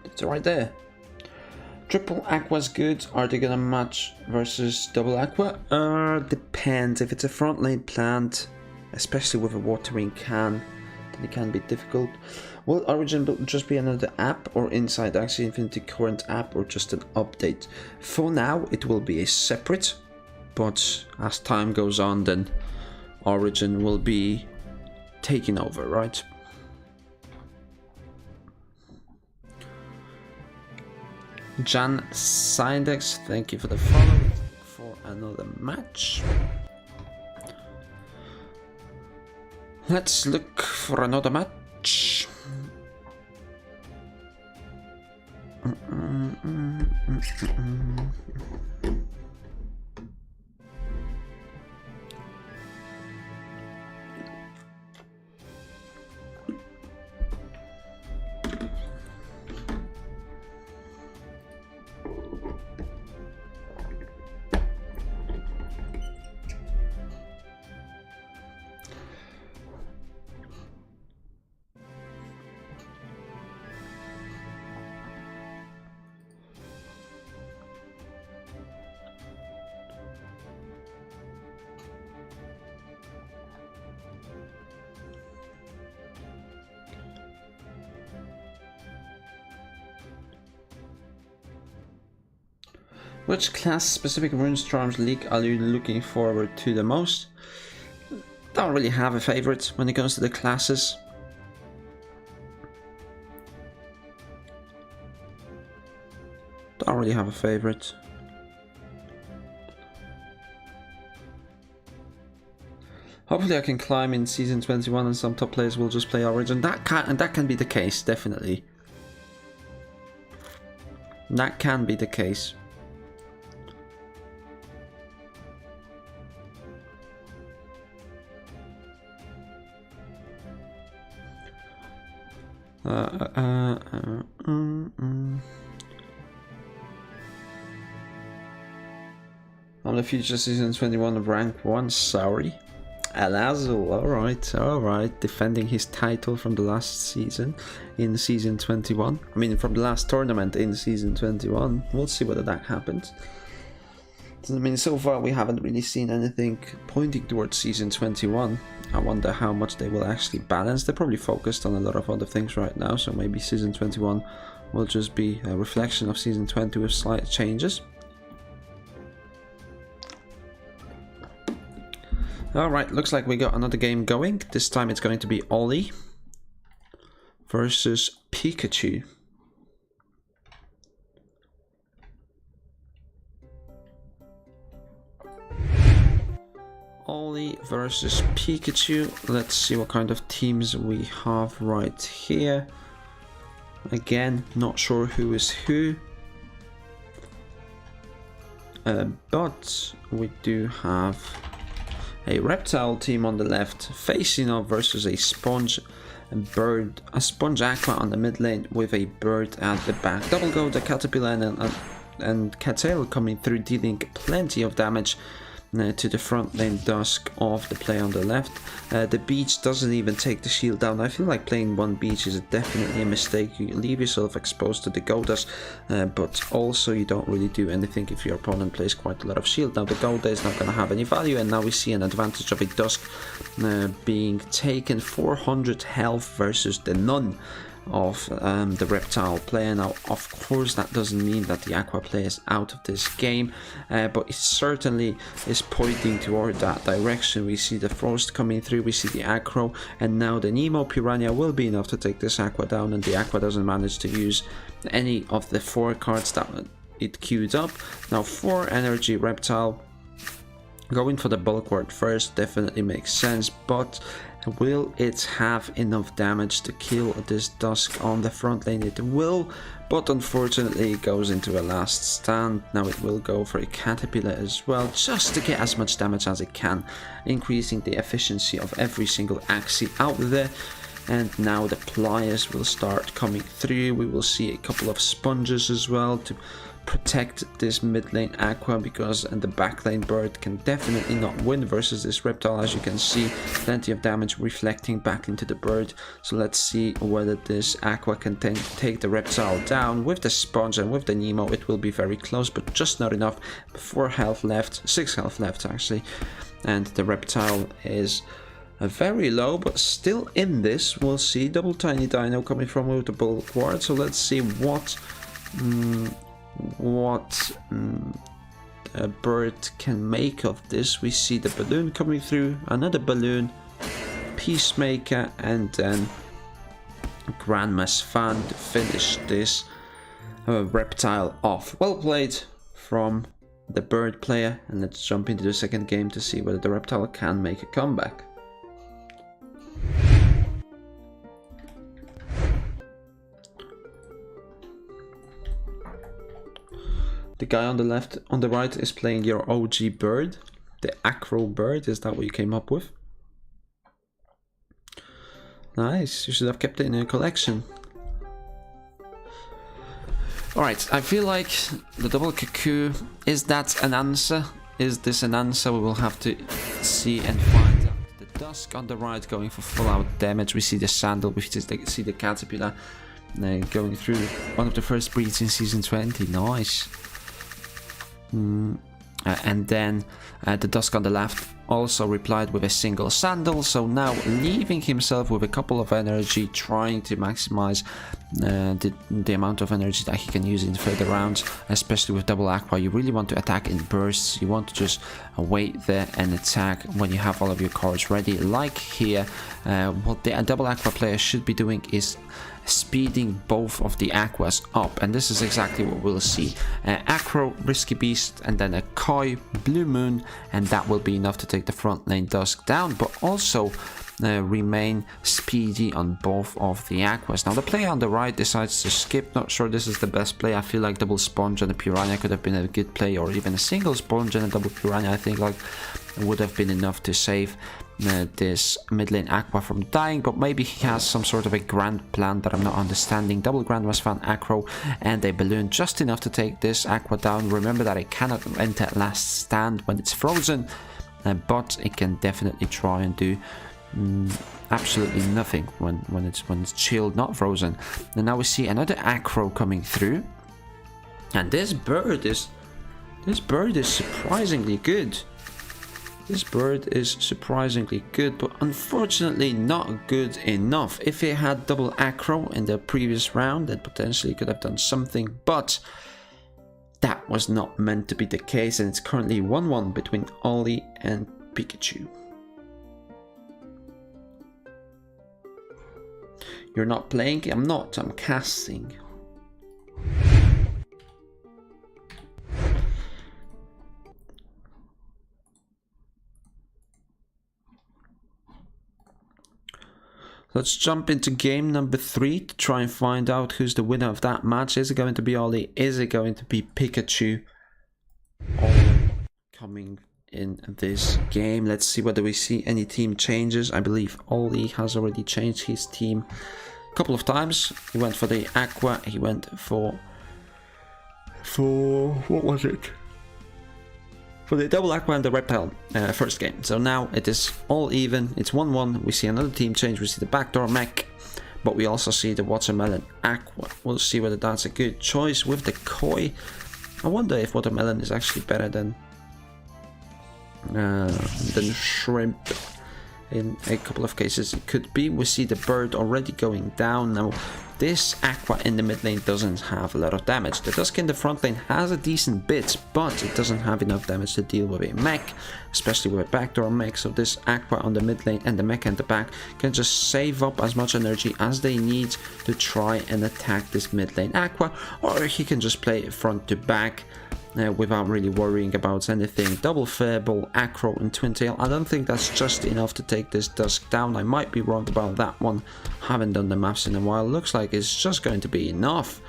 It's right there. Triple Aqua's good. Are they gonna match versus double Aqua? Depends. If it's a front lane plant, especially with a watering can, then it can be difficult. Will Origin just be another app, or inside AXIE Infinity current app, or just an update? For now, it will be a separate, but as time goes on, then Origin will be taking over, right? Jan Sindex, thank you for the follow for another match. Let's look for another match. Which class-specific Runestorm's league are you looking forward to the most? Don't really have a favorite when it comes to the classes. Don't really have a favorite. Hopefully I can climb in Season 21 and some top players will just play Origin. That can be the case, definitely. That can be the case. On the future Season 21 of rank 1, sorry. Alazul, alright, defending his title from the last season in Season 21. I mean, from the last tournament in Season 21. We'll see whether that happens. I mean, so far we haven't really seen anything pointing towards Season 21. I wonder how much they will actually balance. They're probably focused on a lot of other things right now, so maybe Season 21 will just be a reflection of Season 20 with slight changes. Alright, looks like we got another game going. This time it's going to be Ollie versus Pikachu. Ollie versus Pikachu. Let's see what kind of teams we have right here. Again, not sure who is who. But we do have a reptile team on the left facing off versus a sponge bird, a sponge aqua on the mid lane with a bird at the back. Double go the caterpillar and cattail coming through, dealing plenty of damage to the front lane dusk of the player on the left. The beach doesn't even take the shield down. I feel like playing one beach is definitely a mistake. You leave yourself exposed to the Gugus, but also you don't really do anything if your opponent plays quite a lot of shield. Now the Gouda is not going to have any value, and now we see an advantage of a dusk being taken. 400 health versus the none of the reptile player. Now of course that doesn't mean that the aqua player is out of this game, but it certainly is pointing toward that direction. We see the frost coming through, we see the aggro, and now the Nemo Piranha will be enough to take this aqua down, and the aqua doesn't manage to use any of the 4 cards that it queued up. Now 4 energy reptile, going for the bulwark first definitely makes sense, but will it have enough damage to kill this dusk on the front lane? It will, but unfortunately it goes into a last stand. Now it will go for a caterpillar as well, just to get as much damage as it can, increasing the efficiency of every single Axie out there. And now the pliers will start coming through. We will see a couple of sponges as well to protect this mid lane aqua, because the back lane bird can definitely not win versus this reptile. As you can see, plenty of damage reflecting back into the bird. So let's see whether this aqua can take the reptile down. With the sponge and with the Nemo it will be very close, but just not enough. 4 health left, 6 health left actually, and the reptile is very low, but still in this. We'll see double tiny dino coming from with the bulwark. So let's see what a bird can make of this. We see the balloon coming through, another balloon, peacemaker, and then Grandma's fan to finish this reptile off. Well played from the bird player, and let's jump into the second game to see whether the reptile can make a comeback. The guy on the left, on the right, is playing your OG bird, the acro bird. Is that what you came up with? Nice, you should have kept it in your collection. Alright, I feel like the double cuckoo, is that an answer? Is this an answer? We will have to see and find out. The dusk on the right going for full out damage. We see the sandal, we see the caterpillar going through one of the first breeds in season 20. Nice. And then the dusk on the left also replied with a single sandal, so now leaving himself with a couple of energy, trying to maximize the amount of energy that he can use in further rounds, especially with double aqua. You really want to attack in bursts. You want to just wait there and attack when you have all of your cards ready. Like here, what the double aqua player should be doing is speeding both of the aquas up, and this is exactly what we'll see. Acro, Risky Beast, and then a Koi, Blue Moon, and that will be enough to take the front lane dusk down, but also remain speedy on both of the aquas. Now the player on the right decides to skip. Not sure this is the best play. I feel like double sponge and a piranha could have been a good play, or even a single sponge and a double piranha I think like would have been enough to save this mid lane aqua from dying, but maybe he has some sort of a grand plan that I'm not understanding. Double Grandma's Fan acro and a balloon, just enough to take this aqua down. Remember that it cannot enter last stand when it's frozen, but it can definitely try and do absolutely nothing when it's chilled, not frozen. And now we see another acro coming through, and this bird is surprisingly good. This bird is surprisingly good, but unfortunately not good enough. If it had double acro in the previous round, it potentially could have done something, but that was not meant to be the case, and it's currently 1-1 between Ollie and Pikachu. You're not playing? I'm not, I'm casting. Let's jump into game number 3 to try and find out who's the winner of that match. Is it going to be Ollie? Is it going to be Pikachu? coming in this game. Let's see whether we see any team changes. I believe Ollie has already changed his team a couple of times. He went for the Aqua, he went for what was it? For the double Aqua and the Reptile first game. So now it is all even, it's 1-1. We see another team change, we see the backdoor mech, but we also see the Watermelon Aqua. We'll see whether that's a good choice with the Koi. I wonder if Watermelon is actually better than Shrimp. In a couple of cases it could be. We see the bird already going down. Now this Aqua in the mid lane doesn't have a lot of damage. The Dusk in the front lane has a decent bit, but it doesn't have enough damage to deal with a mech, especially with a backdoor mech. So this Aqua on the mid lane and the mech at the back can just save up as much energy as they need to try and attack this mid lane Aqua, or he can just play front to back without really worrying about anything. Double Fairball, Acro and Twin Tail. I don't think that's just enough to take this Dusk down. I might be wrong about that one. Haven't done the maths in a while. Looks like it's just going to be enough.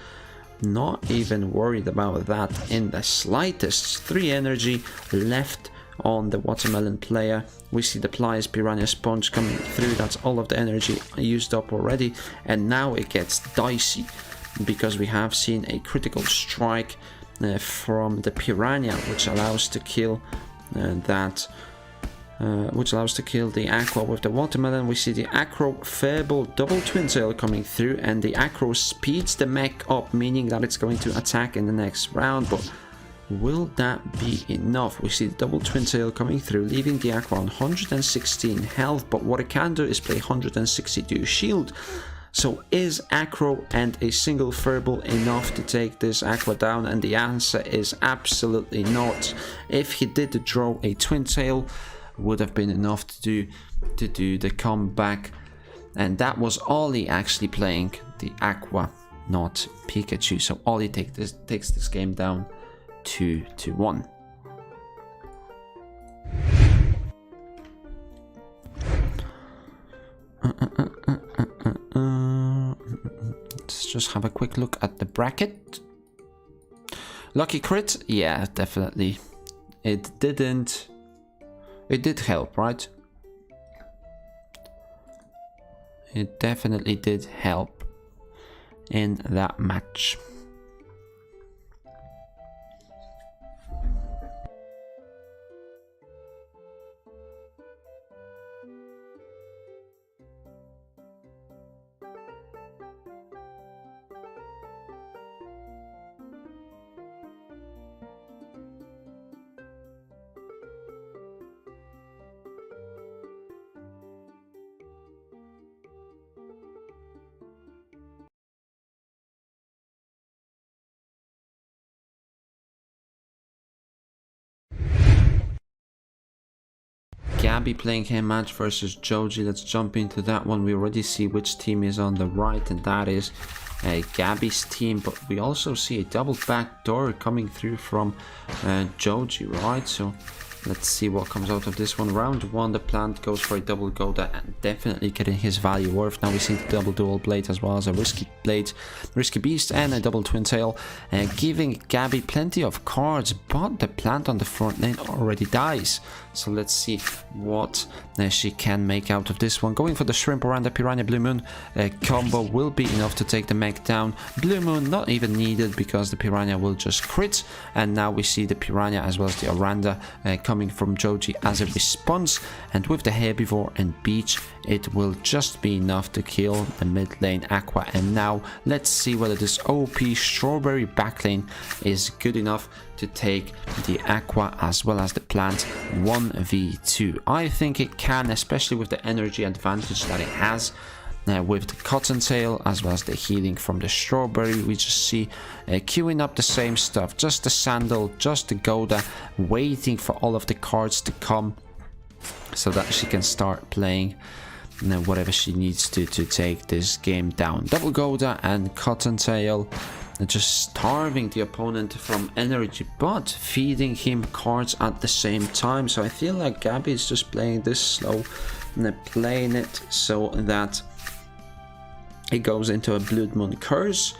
Not even worried about that in the slightest. 3 energy left on the Watermelon player. We see the Plies Piranha Sponge coming through. That's all of the energy used up already. And now it gets dicey because we have seen a critical strike from the Piranha, which allows to kill the Aqua with the Watermelon. We see the Acro Fairball double Twin Tail coming through, and the Acro speeds the mech up, meaning that it's going to attack in the next round. But will that be enough? We see the double Twin Tail coming through, leaving the Aqua on 116 health, but what it can do is play 162 shield. So is Acro and a single Fairball enough to take this Aqua down? And the answer is absolutely not. If he did draw a Twin Tail, would have been enough to do the comeback. And that was Ollie actually playing the Aqua, not Pikachu. So Ollie takes this game down 2-1. Let's just have a quick look at the bracket. Lucky crit? Yeah, definitely. It did help, right? It definitely did help in that match. Gabby playing her match versus Joji. Let's jump into that one. We already see which team is on the right, and that is Gabby's team, but we also see a double backdoor coming through from Joji, right? So let's see what comes out of this one. Round 1, the plant goes for a double Goda and definitely getting his value worth. Now we see the double dual blade as well as a risky blade, risky beast, and a double twin tail, giving Gabby plenty of cards, but the plant on the front lane already dies. So let's see what she can make out of this one. Going for the Shrimp around the Piranha Blue Moon combo will be enough to take the mech down. Blue Moon not even needed because the Piranha will just crit. And now we see the Piranha as well as the Oranda coming from Joji as a response. And with the Herbivore and Beach, it will just be enough to kill the mid lane Aqua. And now let's see whether this OP Strawberry backlane is good enough to take the Aqua as well as the plant 1v2. I think it can, especially with the energy advantage that it has. With the Cottontail as well as the healing from the Strawberry, we just see queuing up the same stuff, just the Sandal, just the Goda, waiting for all of the cards to come so that she can start playing whatever she needs to take this game down. Double Goda and Cottontail, just starving the opponent from energy but feeding him cards at the same time. So I feel like Gabby is just playing this slow and playing it so that it goes into a Blood Moon Curse,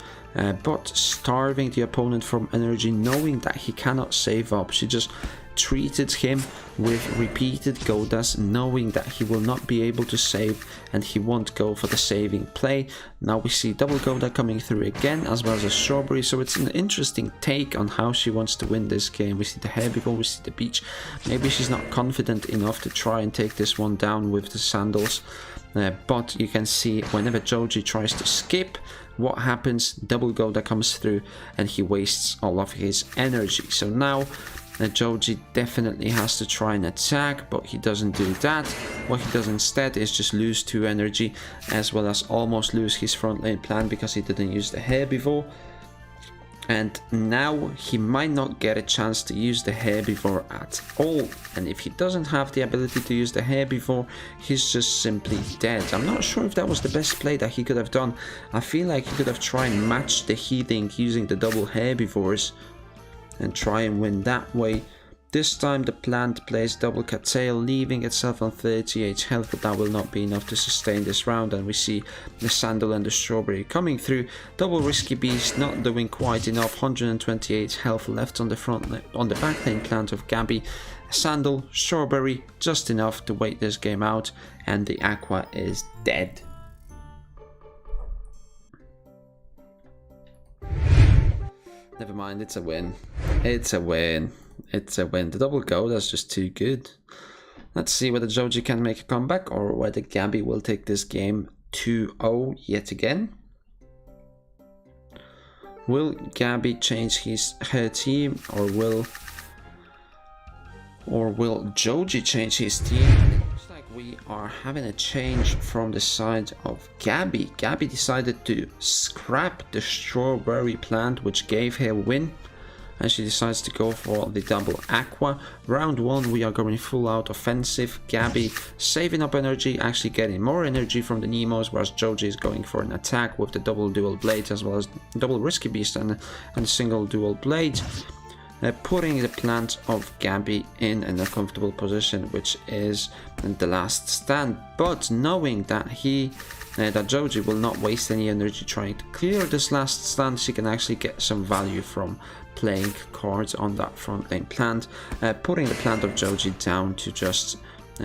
but starving the opponent from energy, knowing that he cannot save up. She just treated him with repeated Gugus, knowing that he will not be able to save and he won't go for the saving play. Now we see double Gugus coming through again, as well as a strawberry, so it's an interesting take on how she wants to win this game. We see the herbivore, we see the beach. Maybe she's not confident enough to try and take this one down with the sandals, but you can see whenever Joji tries to skip, what happens? Double Gugus comes through and he wastes all of his energy. So now Joji definitely has to try and attack, but he doesn't do that. What he does instead is just lose 2 energy, as well as almost lose his front lane plan because he didn't use the herbivore. And now he might not get a chance to use the herbivore at all. And if he doesn't have the ability to use the herbivore, he's just simply dead. I'm not sure if that was the best play that he could have done. I feel like he could have tried and match the healing using the double herbivores and try and win that way. This time the plant plays double cattail, leaving itself on 38 health, but that will not be enough to sustain this round. And we see the sandal and the strawberry coming through. Double risky beast not doing quite enough. 128 health left on the back lane plant of Gabby. Sandal, strawberry, just enough to wait this game out, and the aqua is dead. Never mind, it's a win. It's a win. It's a win. The double go, that's just too good. Let's see whether Joji can make a comeback or whether Gabby will take this game 2-0 yet again. Will Gabby change her team, or will Joji change his team? It looks like we are having a change from the side of Gabby. Gabby decided to scrap the strawberry plant, which gave her a win, and she decides to go for the double aqua. Round 1 we are going full out offensive. Gabby saving up energy, actually getting more energy from the Nemos, whereas Joji is going for an attack with the double dual blade, as well as double risky beast and single dual blade. Putting the plant of Gabby in an uncomfortable position, which is the last stand, but knowing that that Joji will not waste any energy trying to clear this last stand, she can actually get some value from playing cards on that front lane plant, putting the plant of Joji down to just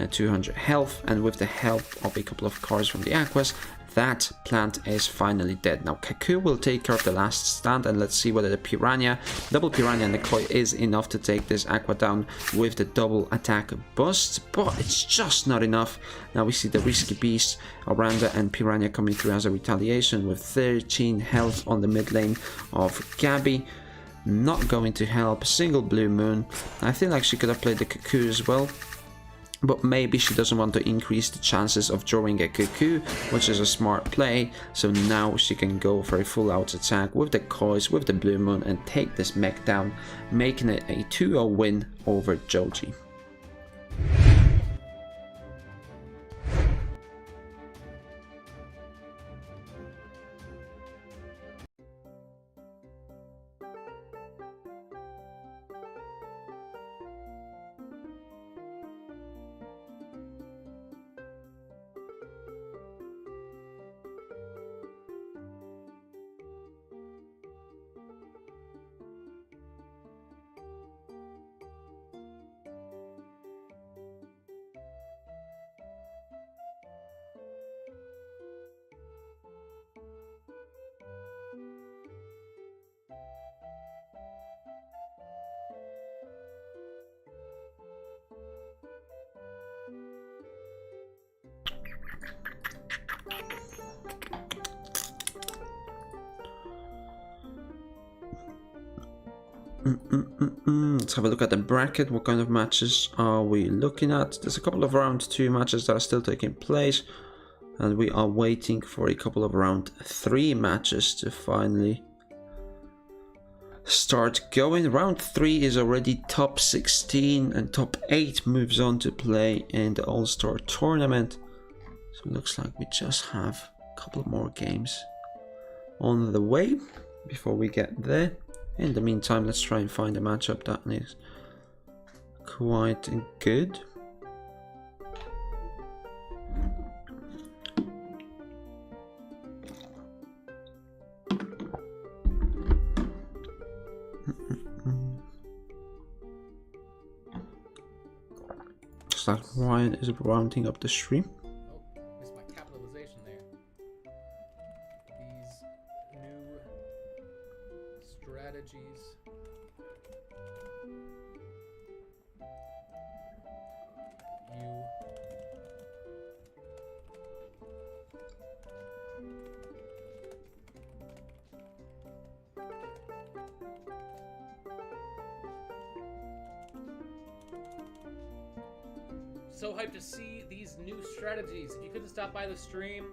200 health, and with the help of a couple of cards from the aquas, that plant is finally dead. Now Kaku will take care of the last stand, and let's see whether the piranha, double piranha and the koi is enough to take this aqua down with the double attack bust, but it's just not enough. Now we see the risky beast, Oranda and piranha coming through as a retaliation with 13 health on the mid lane of Gabby. Not going to help. Single blue moon. I feel like she could have played the Kaku as well, but maybe she doesn't want to increase the chances of drawing a Kaku, which is a smart play. So now she can go for a full out attack with the Kois, with the blue moon, and take this mech down, making it a 2-0 win over Joji. Let's have a look at the bracket. What kind of matches are we looking at? There's a couple of round 2 matches that are still taking place, and we are waiting for a couple of round 3 matches to finally start going. Round 3 is already top 16, and top 8 moves on to play in the All-Star tournament. So it looks like we just have a couple more games on the way before we get there. In the meantime, let's try and find a matchup that is quite good. that Ryan is rounding up the stream. Oh, missed my capitalization there. These new strategies. You so hyped to see these new strategies. If you couldn't stop by the stream,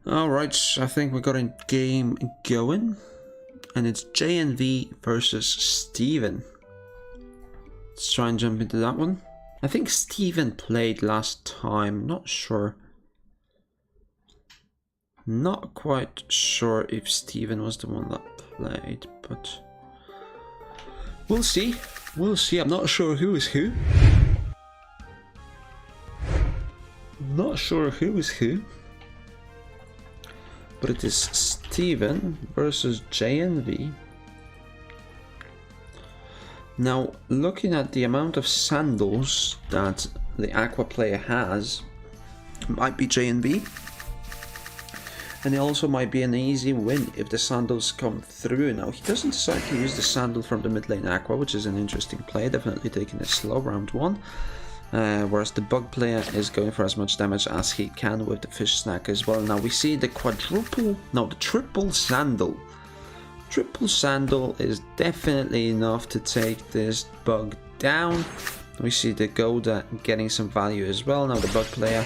Alright, I think we got a game going. And it's JNV versus Steven. Let's try and jump into that one. I think Steven played last time, not sure. Not quite sure if Steven was the one that played, but we'll see. We'll see. I'm not sure who is who. Not sure who is who. But it is Steven versus JNV. Now, looking at the amount of sandals that the Aqua player has, it might be JNV. And it also might be an easy win if the sandals come through. Now, he doesn't decide to use the sandal from the mid lane Aqua, which is an interesting play, definitely taking it slow round one. Whereas the bug player is going for as much damage as he can with the fish snack as well. Now we see the triple sandal. Triple sandal is definitely enough to take this bug down. We see the Goda getting some value as well. Now the bug player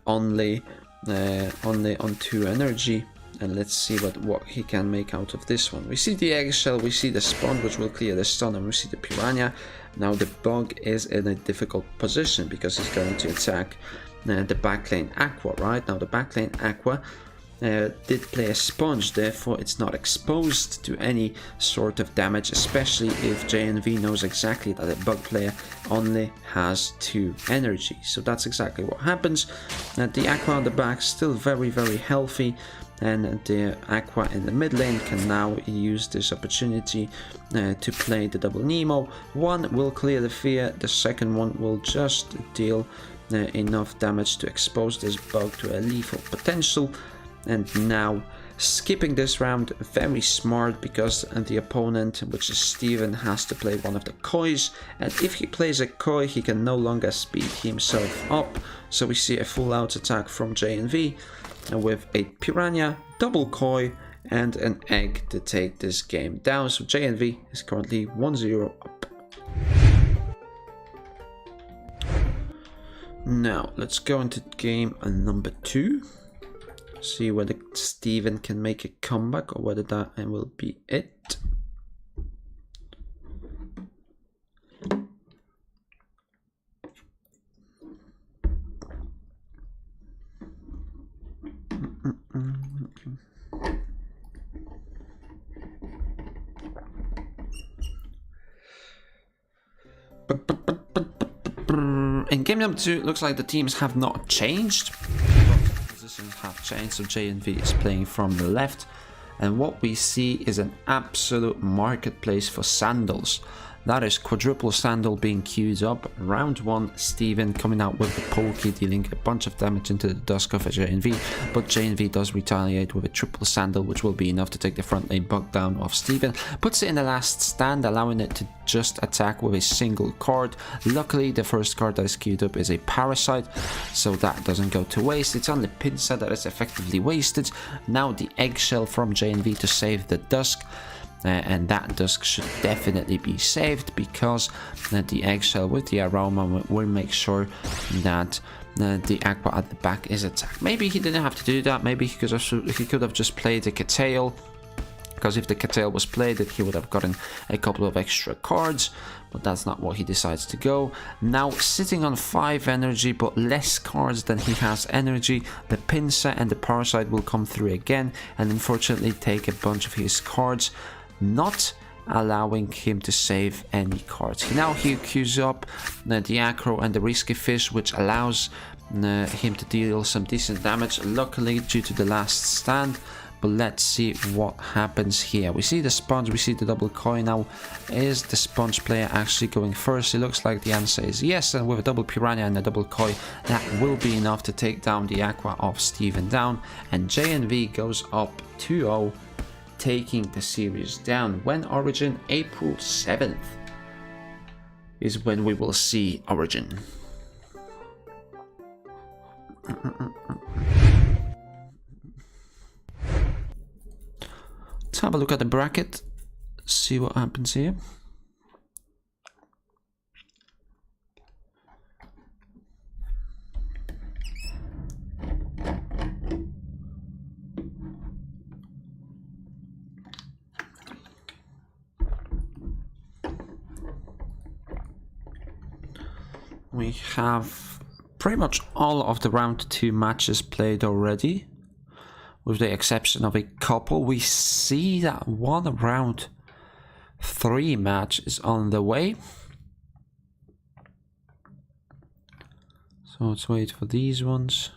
only on 2 energy, and let's see what he can make out of this one. We see the eggshell, we see the spawn which will clear the stun, and we see the piranha. Now the bug is in a difficult position because he's going to attack the backlane Aqua, right? Now the backlane Aqua did play a sponge, therefore it's not exposed to any sort of damage, especially if JNV knows exactly that the bug player only has 2 energy. So that's exactly what happens. The Aqua on the back still very healthy, and the Aqua in the mid lane can now use this opportunity to play the double Nemo. One will clear the fear, the second one will just deal enough damage to expose this bug to a lethal potential. And now skipping this round, very smart, because the opponent, which is Steven, has to play one of the kois, and if he plays a koi he can no longer speed himself up. So we see a full out attack from JNV with a piranha, double koi and an egg to take this game down. So JNV is currently 1-0 up. Now let's go into game number 2. See whether Steven can make a comeback or whether that will be it. In game number 2, it looks like the teams have not changed. Positions have changed, so JNV is playing from the left, and what we see is an absolute marketplace for sandals. That is quadruple sandal being queued up. Round 1, Steven coming out with the pokey, dealing a bunch of damage into the dusk of a JNV, but JNV does retaliate with a triple sandal, which will be enough to take the front lane bug down of Steven. Puts it in the last stand, allowing it to just attack with a single card. Luckily, the first card that is queued up is a parasite, so that doesn't go to waste. It's only Pincer that is effectively wasted. Now the eggshell from JNV to save the dusk. And that dusk should definitely be saved, because the eggshell with the aroma will make sure that the Aqua at the back is attacked. Maybe he didn't have to do that. Maybe he could have just played the Curtail, because if the Curtail was played, he would have gotten a couple of extra cards, but that's not what he decides to go. Now sitting on 5 energy but less cards than he has energy, the Pincer and the Parasite will come through again and unfortunately take a bunch of his cards, not allowing him to save any cards. Now he queues up the Acro and the Risky Fish, which allows him to deal some decent damage, luckily due to the last stand. But let's see what happens here. We see the sponge, we see the double coin now. Is the sponge player actually going first? It looks like the answer is yes, and with a double piranha and a double koi, that will be enough to take down the aqua of Steven down. And JNV goes up 2-0, taking the series down. When Origin? April 7th is when we will see Origin. Let's have a look at the bracket, see what happens here. We have pretty much all of the round 2 matches played already. With the exception of a couple, we see that one round 3 match is on the way. So let's wait for these ones.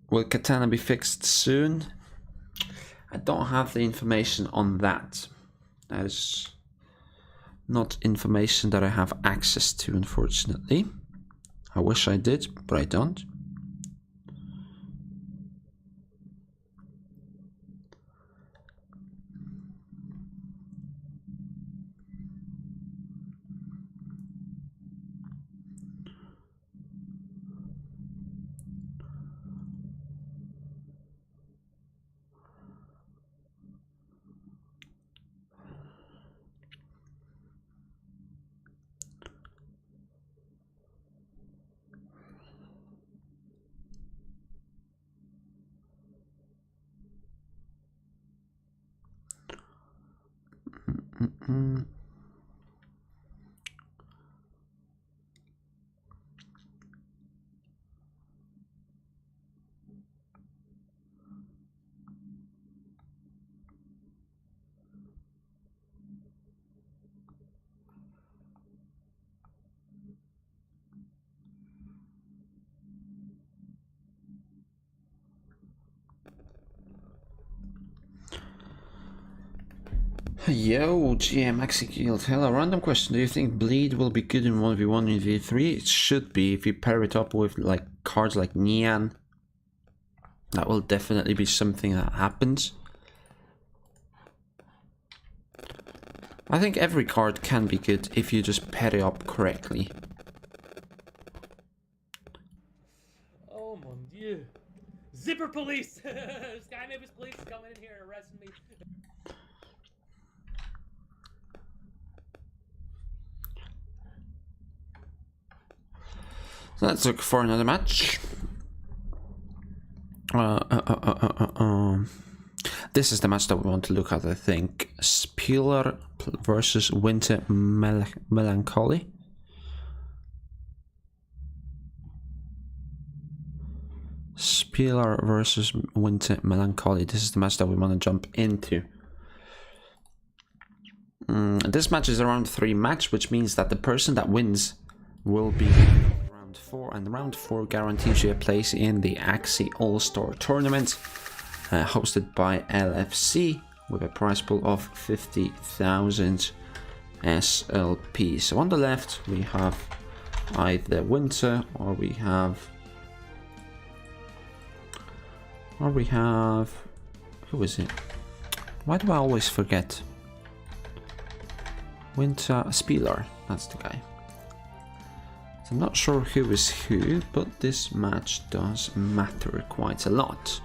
Will Katana be fixed soon? I don't have the information on that. That is not information that I have access to, unfortunately. I wish I did, but I don't. Yo, GM Axie Guild. Hello, random question. Do you think Bleed will be good in 1v1 in v3? It should be if you pair it up with like cards like Nian. That will definitely be something that happens. I think every card can be good if you just pair it up correctly. Oh mon dieu. Zipper police! Sky Mavis police is coming in here and arresting me. So let's look for another match. This is the match that we want to look at, I think. Spieler versus Winter Melancholy. Spieler versus Winter Melancholy. This is the match that we want to jump into. This match is a round 3 match, which means that the person that wins will be round 4, and round 4 guarantees you a place in the AXIE All-Star Tournament, hosted by LFC, with a prize pool of 50,000 SLP. So on the left we have either Winter or we have who is it? Why do I always forget? Winter Spieler, that's the guy. So I'm not sure who is who, but this match does matter quite a lot.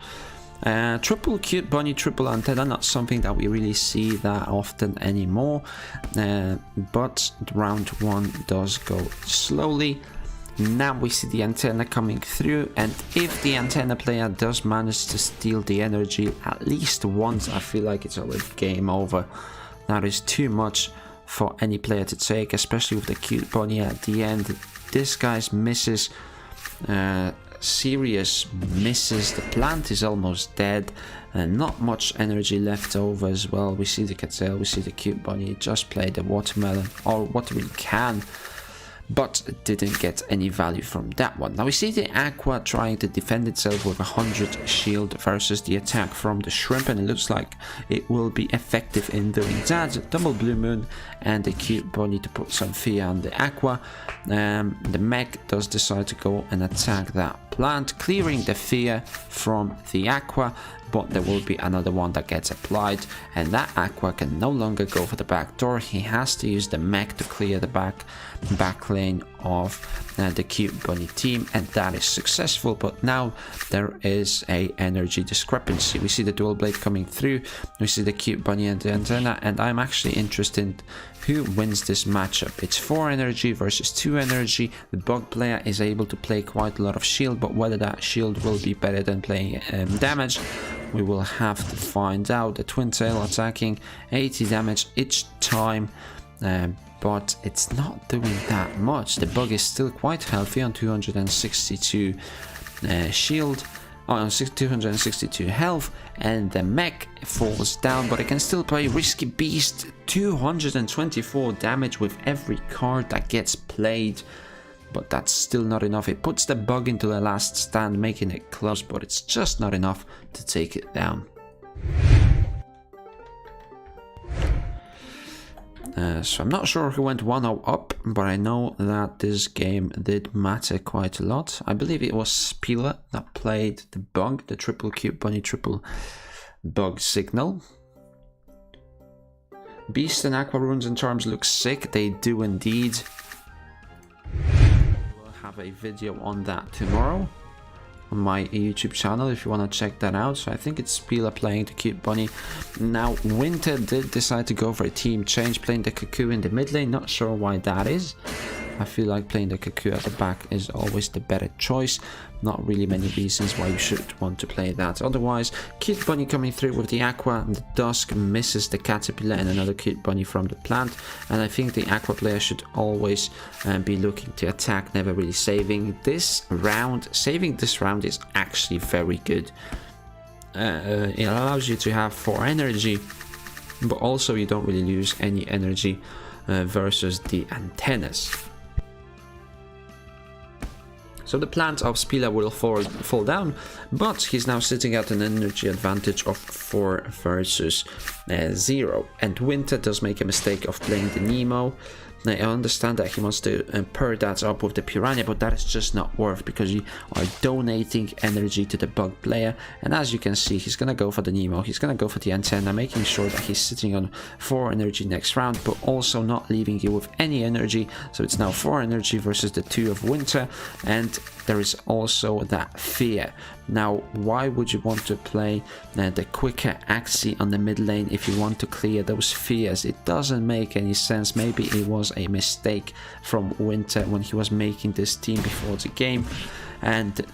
Triple cute bunny, triple antenna, not something that we really see that often anymore, but round 1 does go slowly. Now we see the antenna coming through, and if the antenna player does manage to steal the energy at least once, I feel like it's already game over. That is too much for any player to take, especially with the cute bunny at the end. This guy's misses serious misses. The plant is almost dead and not much energy left over as well. We see the Cattail, we see the cute bunny, just played the watermelon or what we can, but didn't get any value from that one. Now we see the Aqua trying to defend itself with 100 shield versus the attack from the shrimp, and it looks like it will be effective in doing that. Double blue moon and the cute bunny to put some fear on the Aqua. The mech does decide to go and attack that plant, clearing the fear from the Aqua, but there will be another one that gets applied, and that Aqua can no longer go for the back door. He has to use the mech to clear the back lane of the cute bunny team, and that is successful. But now there is a energy discrepancy. We see the dual blade coming through, we see the cute bunny and the antenna, and I'm actually interested in who wins this matchup. It's 4 energy versus 2 energy. The bug player is able to play quite a lot of shield, but whether that shield will be better than playing damage, we will have to find out. The twin tail attacking 80 damage each time, but it's not doing that much. The bug is still quite healthy on 262 shield, on 262 health, and the mech falls down, but it can still play Risky Beast. 224 damage with every card that gets played, but that's still not enough. It puts the bug into the last stand, making it close, but it's just not enough to take it down. So I'm not sure who went 1-0 up, but I know that this game did matter quite a lot. I believe it was Spila that played the bug, the triple cute bunny, triple bug signal. Beast and Aqua runes and charms look sick, they do indeed. We'll have a video on that tomorrow on my YouTube channel if you want to check that out. So I think it's Spila playing the cute bunny. Now Winter did decide to go for a team change, playing the Cuckoo in the mid lane. Not sure why that is. I feel like playing the Cuckoo at the back is always the better choice. Not really many reasons why you should want to play that. Otherwise, cute bunny coming through with the Aqua, and the Dusk misses the Caterpillar and another cute bunny from the plant. And I think the Aqua player should always be looking to attack, never really saving this round. Saving this round is actually very good. It allows you to have 4 energy, but also you don't really lose any energy versus the antennas. So the plant of Spila will fall down, but he's now sitting at an energy advantage of 4 versus 0. And Winter does make a mistake of playing the Nemo. Now, I understand that he wants to pair that up with the Piranha, but that is just not worth, because you are donating energy to the bug player. And as you can see, he's going to go for the Nemo, he's going to go for the antenna, making sure that he's sitting on 4 energy next round, but also not leaving you with any energy. So it's now 4 energy versus the 2 of Winter, and there is also that fear. Now, why would you want to play the quicker Axie on the mid lane if you want to clear those fears? It doesn't make any sense. Maybe it was a mistake from Winter when he was making this team before the game. And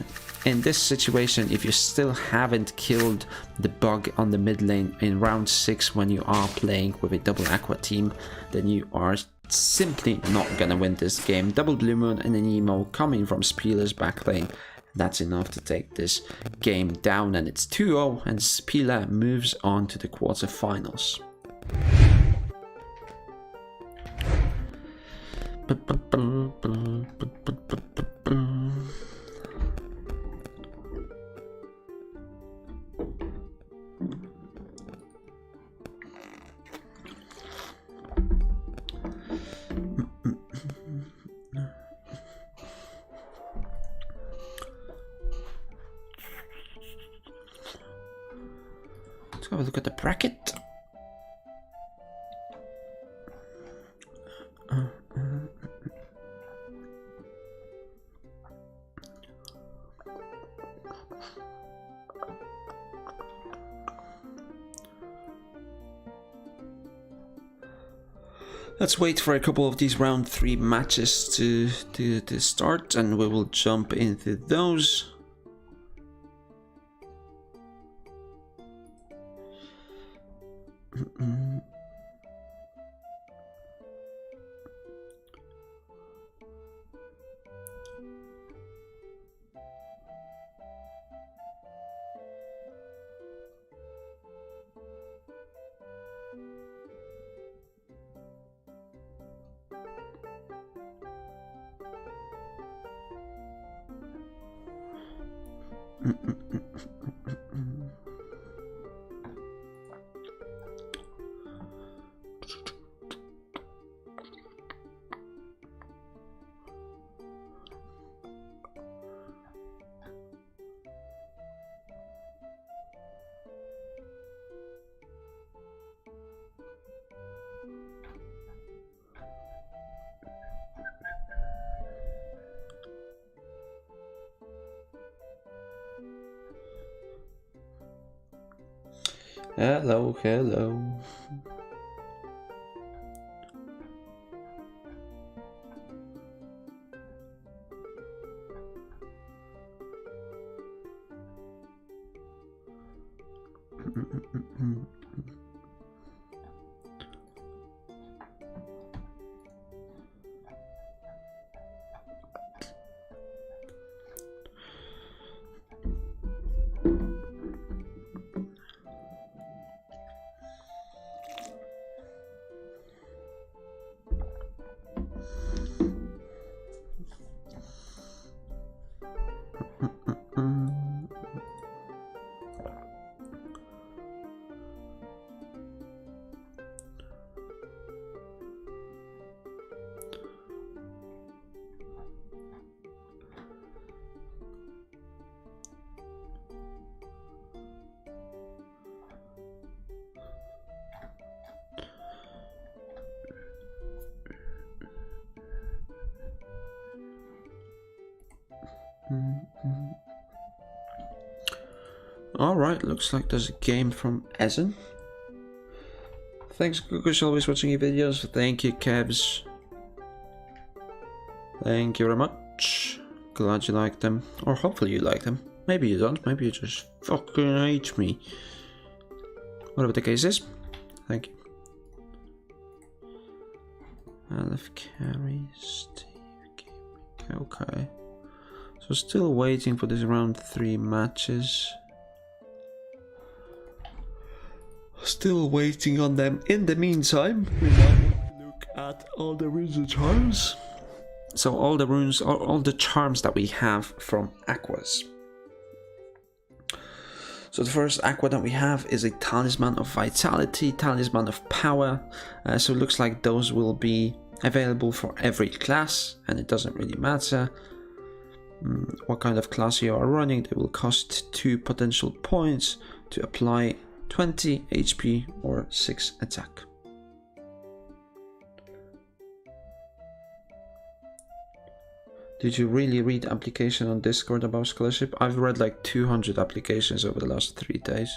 in this situation, if you still haven't killed the bug on the mid lane in round 6 when you are playing with a double Aqua team, then you are simply not gonna win this game. Double Blue Moon and an Emo coming from Spila's back lane. That's enough to take this game down, and it's 2-0, and Spila moves on to the quarterfinals. Let's have a look at the bracket. Let's wait for a couple of these round 3 matches to start, and we will jump into those. Hello, hello. Alright, looks like there's a game from Essen. Thanks, Gugus, always watching your videos. Thank you, Kevs. Thank you very much. Glad you like them. Or hopefully you like them. Maybe you don't. Maybe you just fucking hate me. Whatever the case is. Thank you. LFCarry, Steve, Gaming. Okay. So still waiting for this round 3 matches. Still waiting on them. In the meantime, we might look at all the runes and charms. So all the runes, all the charms that we have from Aquas. So the first Aqua that we have is a Talisman of Vitality, Talisman of Power. So it looks like those will be available for every class, and it doesn't really matter what kind of class you are running. They will cost 2 potential points to apply 20 HP or 6 attack. Did you really read application on Discord about scholarship? I've read like 200 applications over the last 3 days.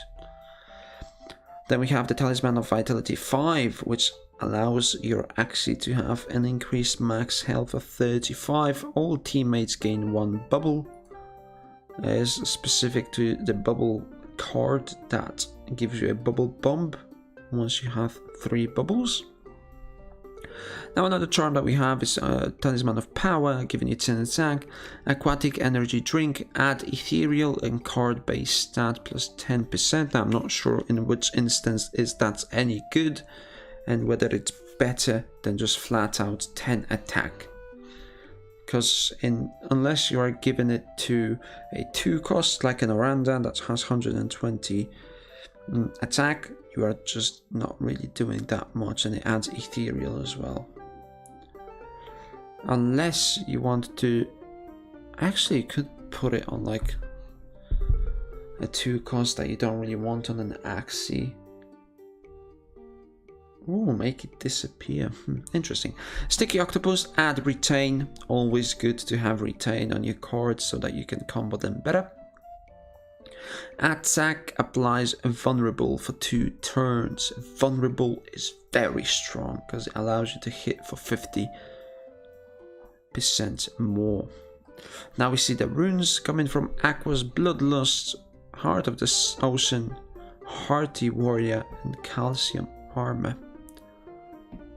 Then we have the Talisman of Vitality 5, which allows your Axie to have an increased max health of 35. All teammates gain 1 bubble. It is specific to the bubble card that gives you a bubble bomb once you have 3 bubbles. Now another charm that we have is Talisman of Power, giving you 10 attack, Aquatic Energy Drink, add Ethereal and card based stat plus 10%. Now I'm not sure in which instance is that any good and whether it's better than just flat out 10 attack. Because unless you are giving it to a 2 cost like an Oranda that has 120 attack, you are just not really doing that much, and it adds Ethereal as well. Unless you want to, actually you could put it on like a 2 cost that you don't really want on an Axie. Oh, make it disappear. Interesting. Sticky Octopus, add Retain. Always good to have Retain on your cards so that you can combo them better. Attack applies Vulnerable for 2 turns. Vulnerable is very strong because it allows you to hit for 50% more. Now we see the runes coming from Aqua's Bloodlust, Heart of the Ocean, Hearty Warrior, and Calcium Armor.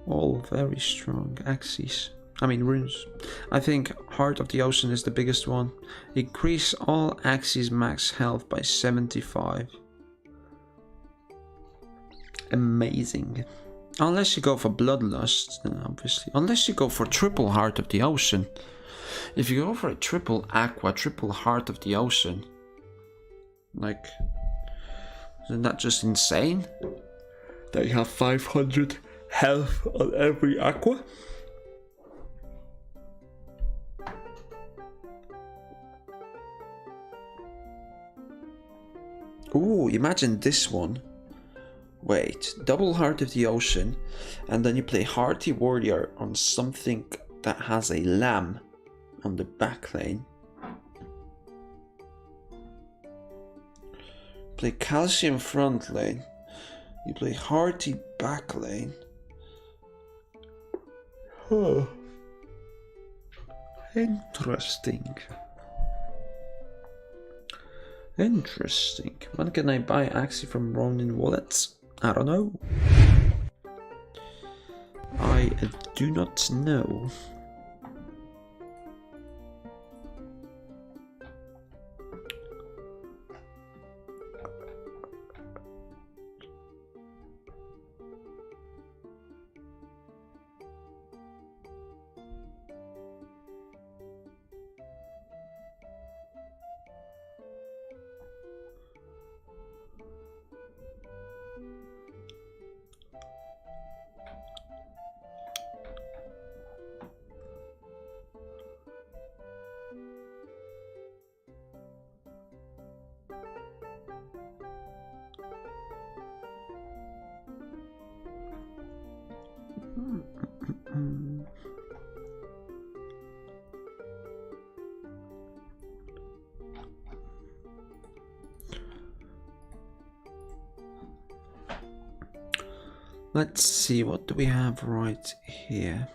All very strong Axies. I mean runes. I think Heart of the Ocean is the biggest one. Increase all Axies max health by 75. Amazing. Unless you go for Bloodlust, then obviously. Unless you go for triple Heart of the Ocean. If you go for a triple Aqua, triple Heart of the Ocean, Like, isn't that just insane? That you have 500 health on every aqua? Ooh, imagine this one. Wait, double Heart of the Ocean, and then you play Hearty Warrior on something that has a lamb on the back lane. Play Calcium front lane. You play Hearty back lane. Huh. Interesting. Interesting. When can I buy Axie from Ronin wallets? I don't know. I do not know. Let's see, what do we have right here?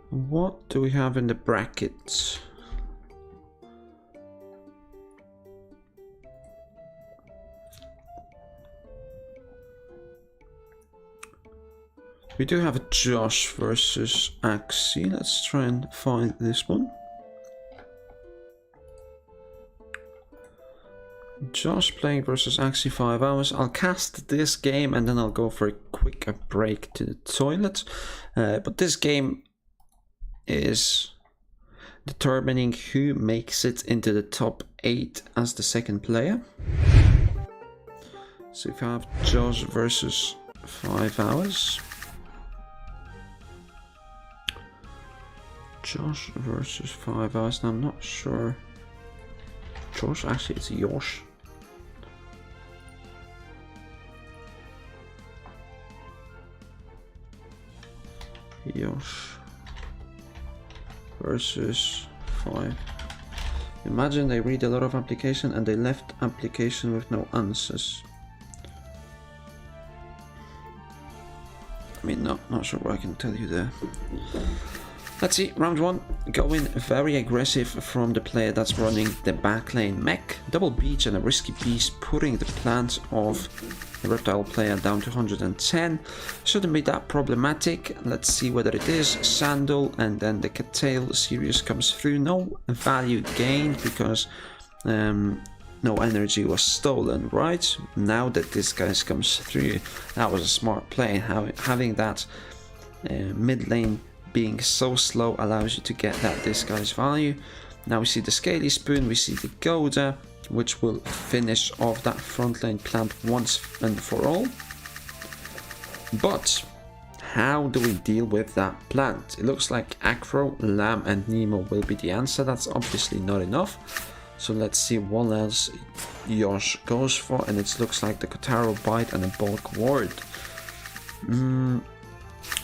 What do we have in the brackets? We do have a Josh versus Axie. Let's try and find this one. Josh playing versus Axie 5 hours. I'll cast this game and then I'll go for a quick break to the toilet. But this game is determining who makes it into the top 8 as the second player. So if I have Josh versus 5 hours. Josh versus 5 hours. Now I'm not sure. Josh, actually it's Josh. Josh versus 5. Imagine they read a lot of application and they left application with no answers. I mean, not sure what I can tell you there. Let's see, round 1, going very aggressive from the player that's running the backlane mech. Double beach and a risky beast, putting the plant of the reptile player down to 110. Shouldn't be that problematic. Let's see whether it is. Sandal, and then the Cattail series comes through. No value gained because no energy was stolen, right? Now that this guy comes through, that was a smart play. Having that mid lane being so slow allows you to get that disguise value. Now we see the Scaly Spoon, we see the Goda, which will finish off that front lane plant once and for all. But how do we deal with that plant? It looks like Acro, Lamb and Nemo will be the answer. That's obviously not enough. So let's see what else Yosh goes for, and it looks like the Kotaro Bite and a Bulk Ward.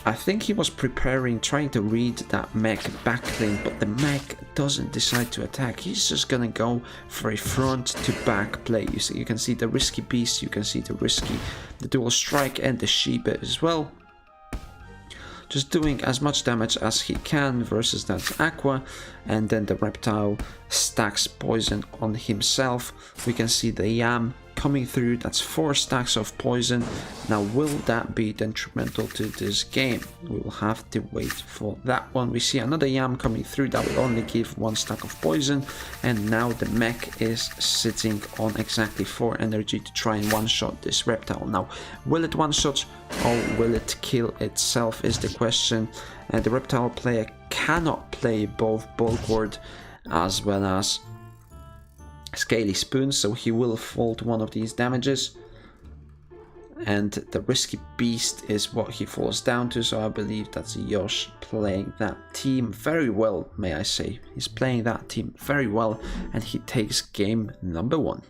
I think he was preparing, trying to read that mech backlane, but the mech doesn't decide to attack. He's just gonna go for a front to back play. You can see the risky beast, you can see the dual strike and the Sheba as well. just doing as much damage as he can versus that Aqua, and then the reptile stacks poison on himself. We can see the Yam coming through, that's 4 stacks of poison. Now will that be detrimental to this game? We will have to wait for that one. We see another Yam coming through that will only give 1 stack of poison, and now the mech is sitting on exactly 4 energy to try and one-shot this reptile. Now will it one-shot or will it kill itself is the question. The reptile player cannot play both bulk ward as well as Scaly Spoon, so he will fall to one of these damages, and the Risky Beast is what he falls down to, so I believe that's Yosh playing that team very well, may I say. He's playing that team very well, and he takes game number 1.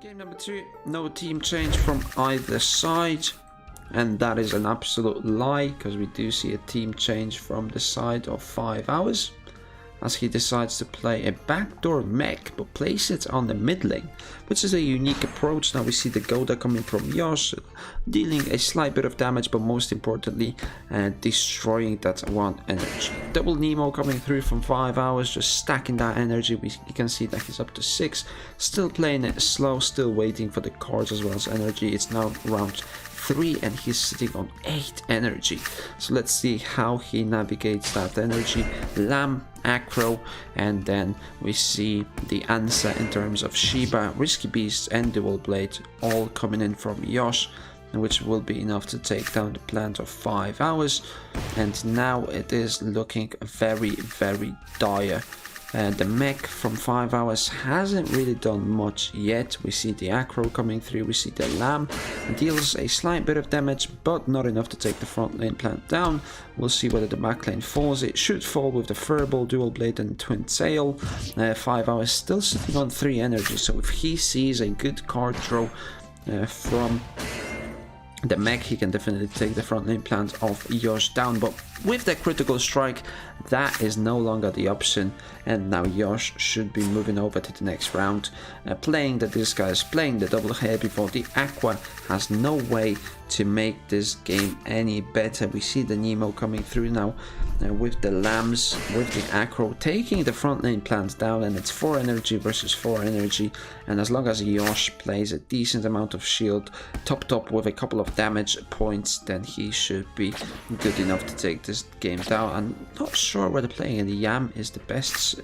Game number 2, no team change from either side, and that is an absolute lie, because we do see a team change from the side of 5 hours, as he decides to play a backdoor mech but place it on the mid lane, which is a unique approach. Now we see the Goda coming from Yosh, dealing a slight bit of damage, but most importantly destroying that 1 energy. Double Nemo coming through from 5 hours, just stacking that energy. You can see that he's up to 6, still playing it slow, still waiting for the cards as well as energy. It's now round 3 and he's sitting on 8 energy, so let's see how he navigates that energy. Lamb, Acro, and then we see the answer in terms of Shiba, Risky Beast and Dual Blade all coming in from Yosh, which will be enough to take down the plant of 5 hours. And now it is looking very, very dire. The mech from 5 hours hasn't really done much yet. We see the Acro coming through, we see the Lamb deals a slight bit of damage, but not enough to take the front lane plant down. We'll see whether the back lane falls. It should fall with the Furball, Dual Blade and Twin Tail. 5 hours still sitting on 3 energy, so if he sees a good card draw from the mech, he can definitely take the front lane plant of Yosh down, but with the critical strike that is no longer the option, and now Yosh should be moving over to the next round, playing the disguise, playing the double herbivore. The Aqua has no way to make this game any better. We see the Nemo coming through now with the Lambs, with the Acro taking the front lane plant down, and it's 4 energy versus 4 energy, and as long as Yosh plays a decent amount of shield top with a couple of damage points, then he should be good enough to take this game down. I'm not sure whether playing in the Yam is the best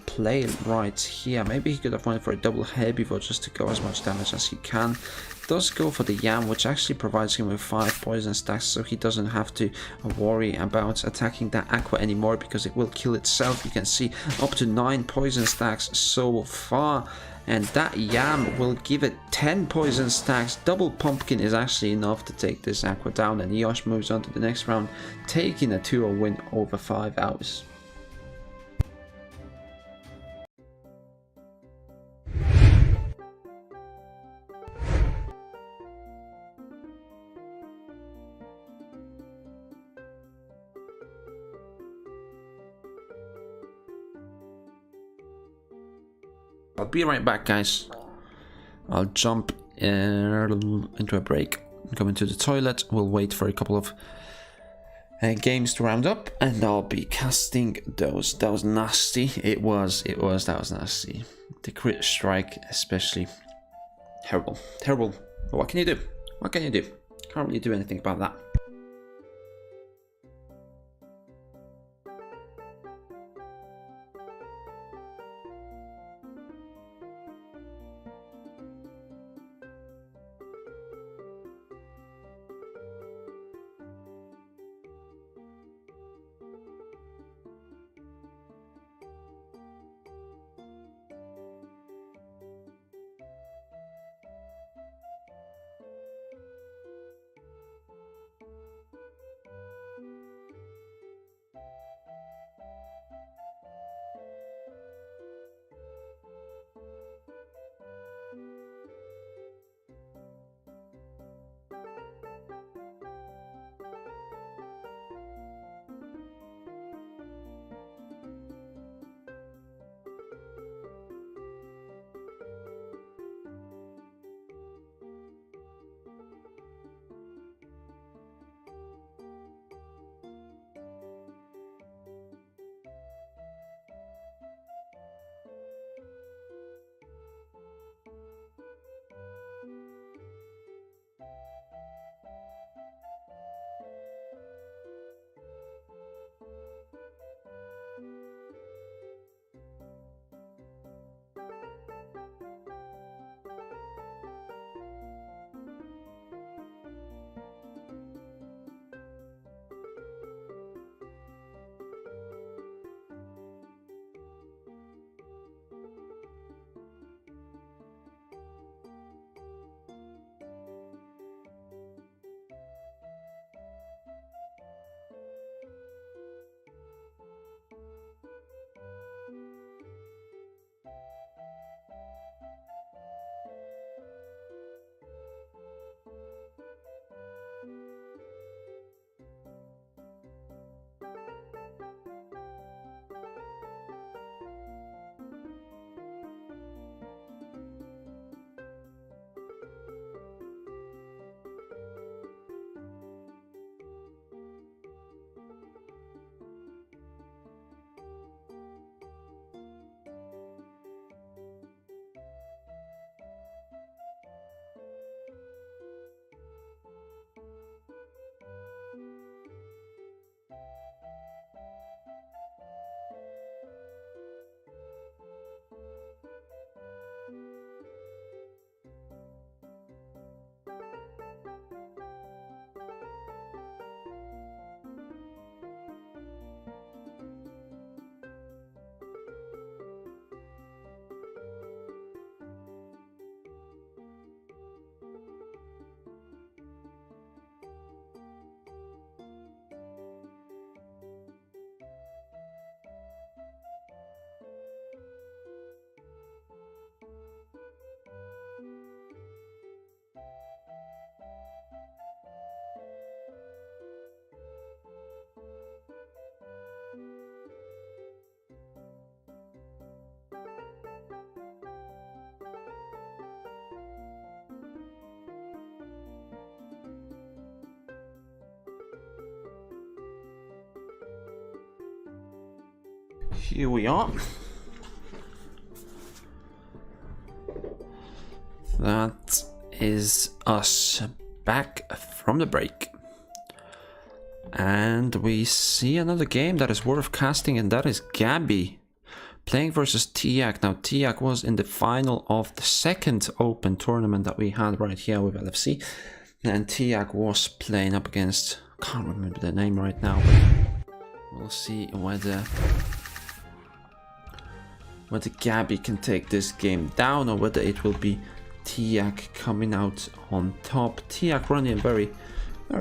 play right here. Maybe he could have went for a double herbivore just to go as much damage as he can. Does go for the Yam, which actually provides him with 5 poison stacks, so he doesn't have to worry about attacking that Aqua anymore because it will kill itself. You can see up to 9 poison stacks so far, and that Yam will give it 10 poison stacks. Double Pumpkin is actually enough to take this Aqua down, and Yosh moves on to the next round, taking a 2-0 win over 5 hours. I'll be right back, guys. I'll jump into a break, go into the toilet. We'll wait for a couple of games to round up, and I'll be casting those. That was nasty. That was nasty. The crit strike, especially. Terrible. But what can you do? Can't really do anything about that. here we are. That is us back from the break. And we see another game that is worth casting, and that is Gabby playing versus Tiak. Now, Tiak was in the final of the second open tournament that we had right here with LFC. And Tiak was playing up against, can't remember the name right now, but we'll see whether Gabby can take this game down or whether it will be Tiak coming out on top. Tiak running a very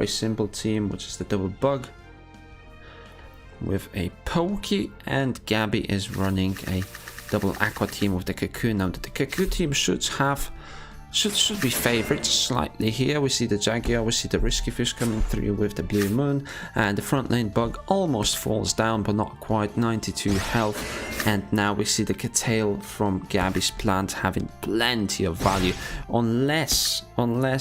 simple team, which is the double bug with a pokey, and Gabby is running a double aqua team with the cocoon. Now the cocoon team should be favored slightly here. We see the Jaguar, we see the Risky Fish coming through with the Blue Moon, and the front lane bug almost falls down, but not quite, 92 health. And now we see the Curtail from Gabby's plant having plenty of value, unless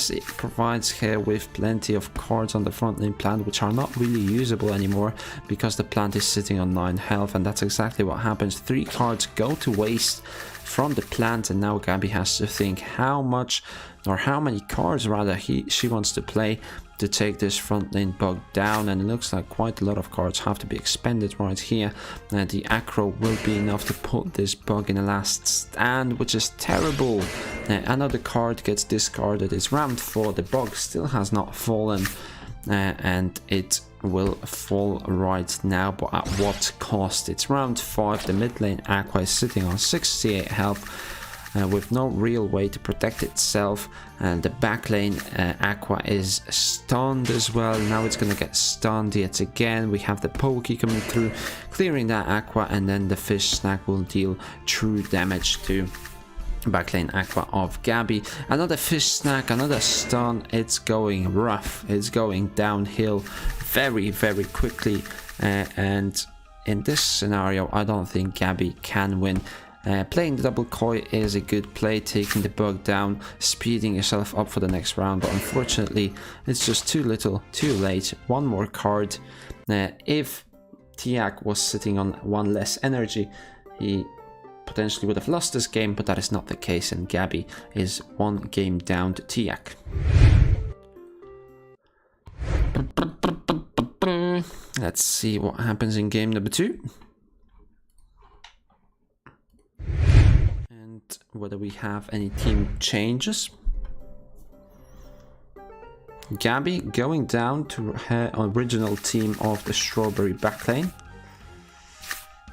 it provides her with plenty of cards on the front lane plant, which are not really usable anymore because the plant is sitting on 9 health, and that's exactly what happens. 3 cards go to waste from the plant, and now Gabby has to think how many cards rather she wants to play to take this front lane bug down, and it looks like quite a lot of cards have to be expended right here. The Acro will be enough to put this bug in the last stand, which is terrible. Another card gets discarded. It's round 4, the bug still has not fallen, and it will fall right now, but at what cost? It's round 5, the mid lane Aqua is sitting on 68 health with no real way to protect itself, and the back lane Aqua is stunned as well. Now it's gonna get stunned yet again. We have the Pokey coming through, clearing that Aqua, and then the Fish Snack will deal true damage to backlane Aqua of Gabby. Another Fish Snack, another stun. It's going rough, it's going downhill very quickly, and in this scenario I don't think Gabby can win. Playing the double koi is a good play, taking the bug down, speeding yourself up for the next round, but unfortunately it's just too little, too late. One more card. If Tiak was sitting on 1 less energy, he potentially would have lost this game, but that is not the case, and Gabby is 1 game down to Tiak. Let's see what happens in game number 2. And whether we have any team changes. Gabby going down to her original team of the Strawberry backlane,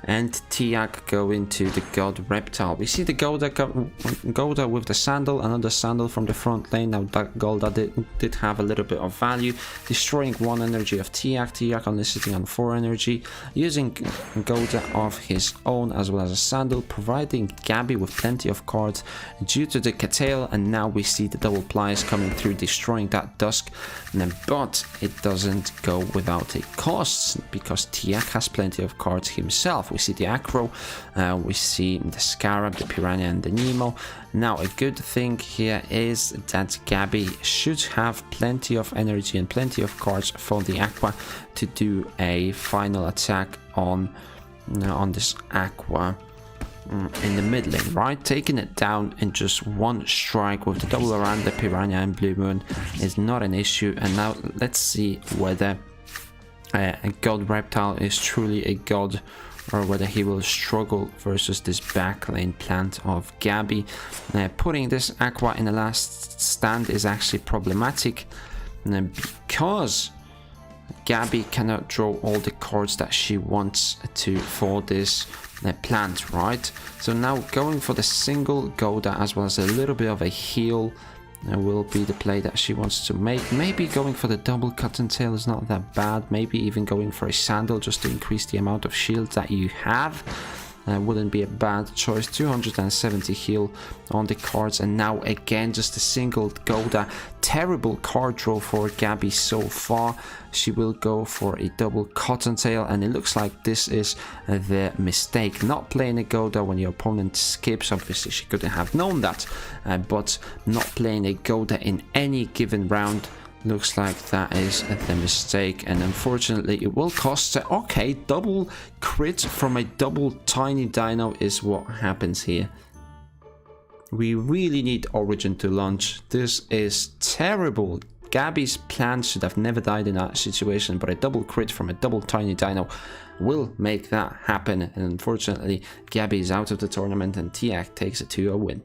and Tiak going to the God Reptile. We see the Golda with the Sandal, another Sandal from the front lane. Now that Golda did have a little bit of value, destroying 1 energy of Tiak. Tiak only sitting on 4 energy, using Golda of his own as well as a Sandal, providing Gabby with plenty of cards due to the Curtail. And now we see the double pliers coming through, destroying that Dusk, but it doesn't go without a cost because Tiak has plenty of cards himself. We see the Acro, we see the Scarab, the Piranha, and the Nemo. Now a good thing here is that Gabby should have plenty of energy and plenty of cards for the Aqua to do a final attack on this Aqua in the mid lane, right? Taking it down in just 1 strike with the double around the Piranha and Blue Moon is not an issue. And now let's see whether a God Reptile is truly a god, or whether he will struggle versus this backlane plant of Gabby. Putting this Aqua in the last stand is actually problematic because Gabby cannot draw all the cards that she wants to for this plant, right? So now going for the single Golda as well as a little bit of a heal will be the play that she wants to make. Maybe going for the double Cottontail is not that bad. Maybe even going for a Sandal just to increase the amount of shields that you have. Wouldn't be a bad choice. 270 heal on the cards, and now again just a single Golda. Terrible card draw for Gabby so far. She will go for a double Cottontail, and it looks like this is the mistake. Not playing a Golda when your opponent skips. Obviously she couldn't have known that, but not playing a Golda in any given round Looks like that is the mistake, and unfortunately it will cost. Okay, double crit from a double tiny dino is what happens here. We really need Origin to launch. This is terrible. Gabby's plan should have never died in that situation, but a double crit from a double tiny dino will make that happen. And unfortunately, Gabby is out of the tournament and Tiak takes a 2-0 win.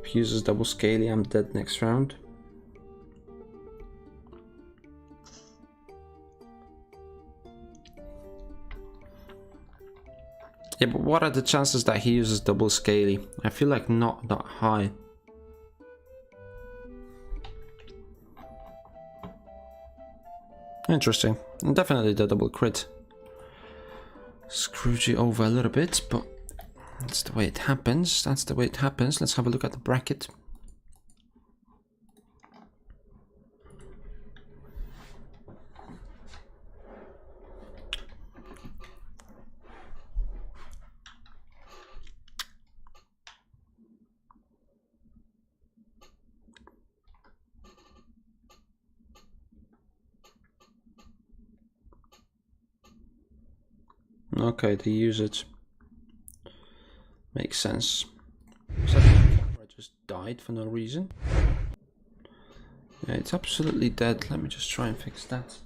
If he uses double scaly, I'm dead next round. Yeah, but what are the chances that he uses double scaly? I feel like not that high. Interesting. Definitely the double crit. Screwed you over a little bit, but that's the way it happens. That's the way it happens. Let's have a look at the bracket. Okay, they use it. Makes sense. So the camera just died for no reason. Yeah, it's absolutely dead. Let me just try and fix that.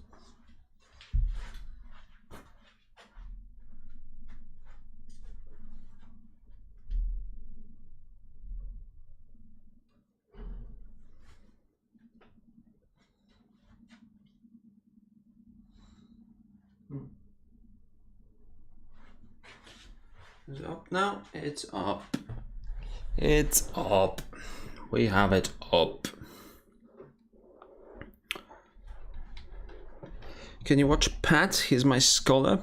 Is it up now? It's up. It's up. We have it up. Can you watch Pat? He's my scholar.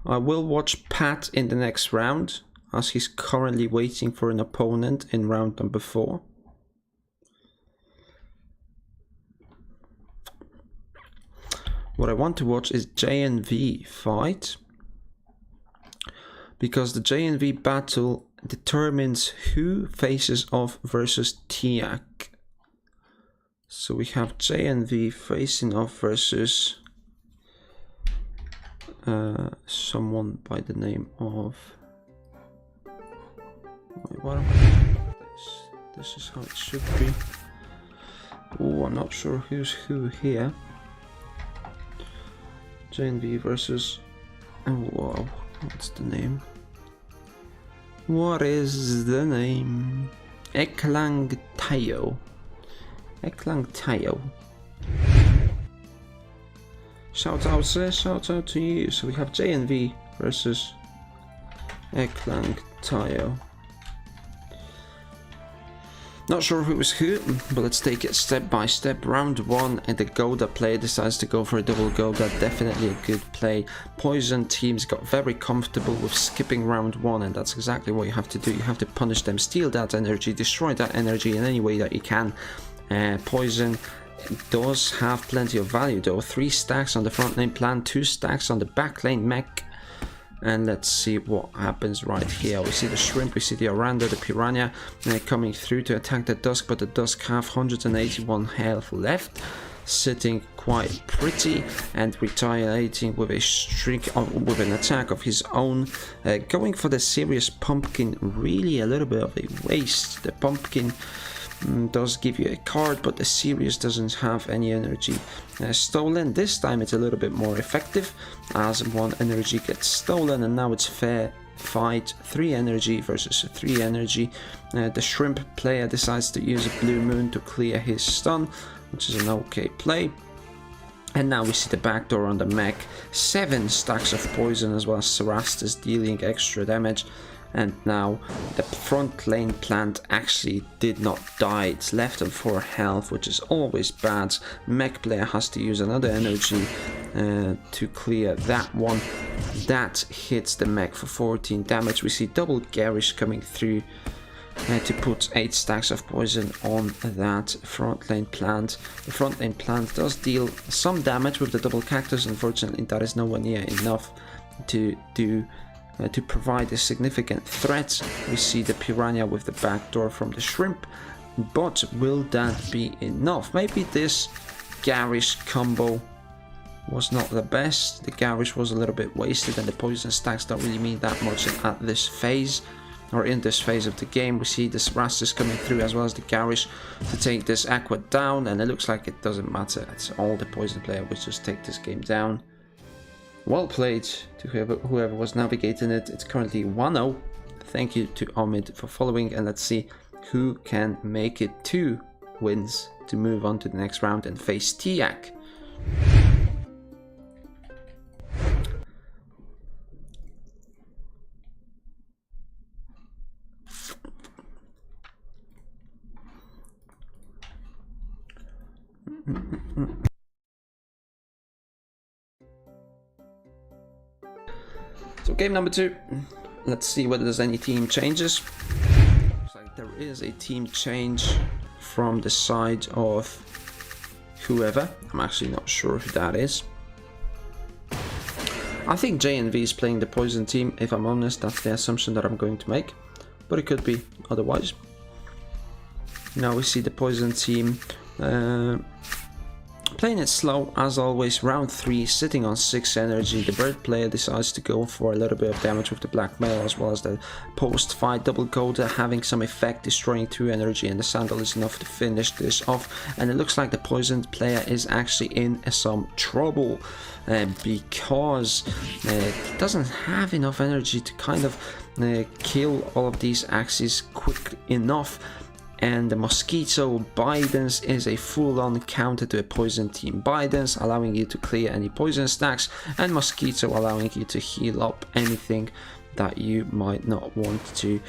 I will watch Pat in the next round, as he's currently waiting for an opponent in round number 4. What I want to watch is J and V fight, because the J and V battle determines who faces off versus Tiak. So we have J and V facing off versus someone by the name of... Wait, what am I... This is how it should be. Oh, I'm not sure who's who here. JNV versus... Oh, wow. What's the name? What is the name? Eklang Tayo. Eklang Tayo. Shout out, sir. Shout out to you. So we have JNV versus Eklang Tayo. Not sure who was who, but let's take it step by step. Round 1, and the Goda player decides to go for a double Goda. Definitely a good play. Poison teams got very comfortable with skipping round 1, and that's exactly what you have to do. You have to punish them, steal that energy, destroy that energy in any way that you can. Poison does have plenty of value though. 3 stacks on the front lane plan, 2 stacks on the back lane mech. And let's see what happens right here. We see the shrimp, we see the Oranda, the piranha coming through to attack the Dusk, but the Dusk have 181 health left, sitting quite pretty and retaliating with a streak with an attack of his own. Going for the serious pumpkin, really a little bit of a waste. The pumpkin does give you a card, but the series doesn't have any energy stolen. This time it's a little bit more effective, as 1 energy gets stolen, and now it's fair fight, 3 energy versus 3 energy. The shrimp player decides to use a blue moon to clear his stun, which is an okay play. And now we see the backdoor on the mech, 7 stacks of poison, as well as Cerastus dealing extra damage. And now the front lane plant actually did not die, it's left on 4 health, which is always bad. Mech player has to use another energy to clear that one. That hits the mech for 14 damage. We see double garish coming through to put 8 stacks of poison on that front lane plant. The front lane plant does deal some damage with the double cactus. Unfortunately, that is nowhere near enough to provide a significant threat. We see the piranha with the backdoor from the shrimp, but will that be enough? Maybe this garish combo was not the best. The garish was a little bit wasted, and the poison stacks don't really mean that much at this phase, or in this phase of the game. We see this Rastus coming through, as well as the garish, to take this aqua down, and it looks like it doesn't matter. It's all the poison player which just take this game down. Well played to whoever was navigating it. It's currently 1-0. Thank you to Omid for following, and let's see who can make it 2 wins to move on to the next round and face Tiak. So game number 2, let's see whether there's any team changes. Looks like there is a team change from the side of whoever. I'm actually not sure who that is. I think JNV is playing the poison team, if I'm honest. That's the assumption that I'm going to make, but it could be otherwise. Now we see the poison team playing it slow as always. Round 3, sitting on 6 energy. The bird player decides to go for a little bit of damage with the blackmail, as well as the post-fight double coda having some effect, destroying 2 energy, and the sandal is enough to finish this off. And it looks like the poisoned player is actually in some trouble because it doesn't have enough energy to kind of kill all of these Axies quick enough. And the Mosquito Bidens is a full-on counter to a poison team. Bidens allowing you to clear any poison stacks, and Mosquito allowing you to heal up anything that you might not want to.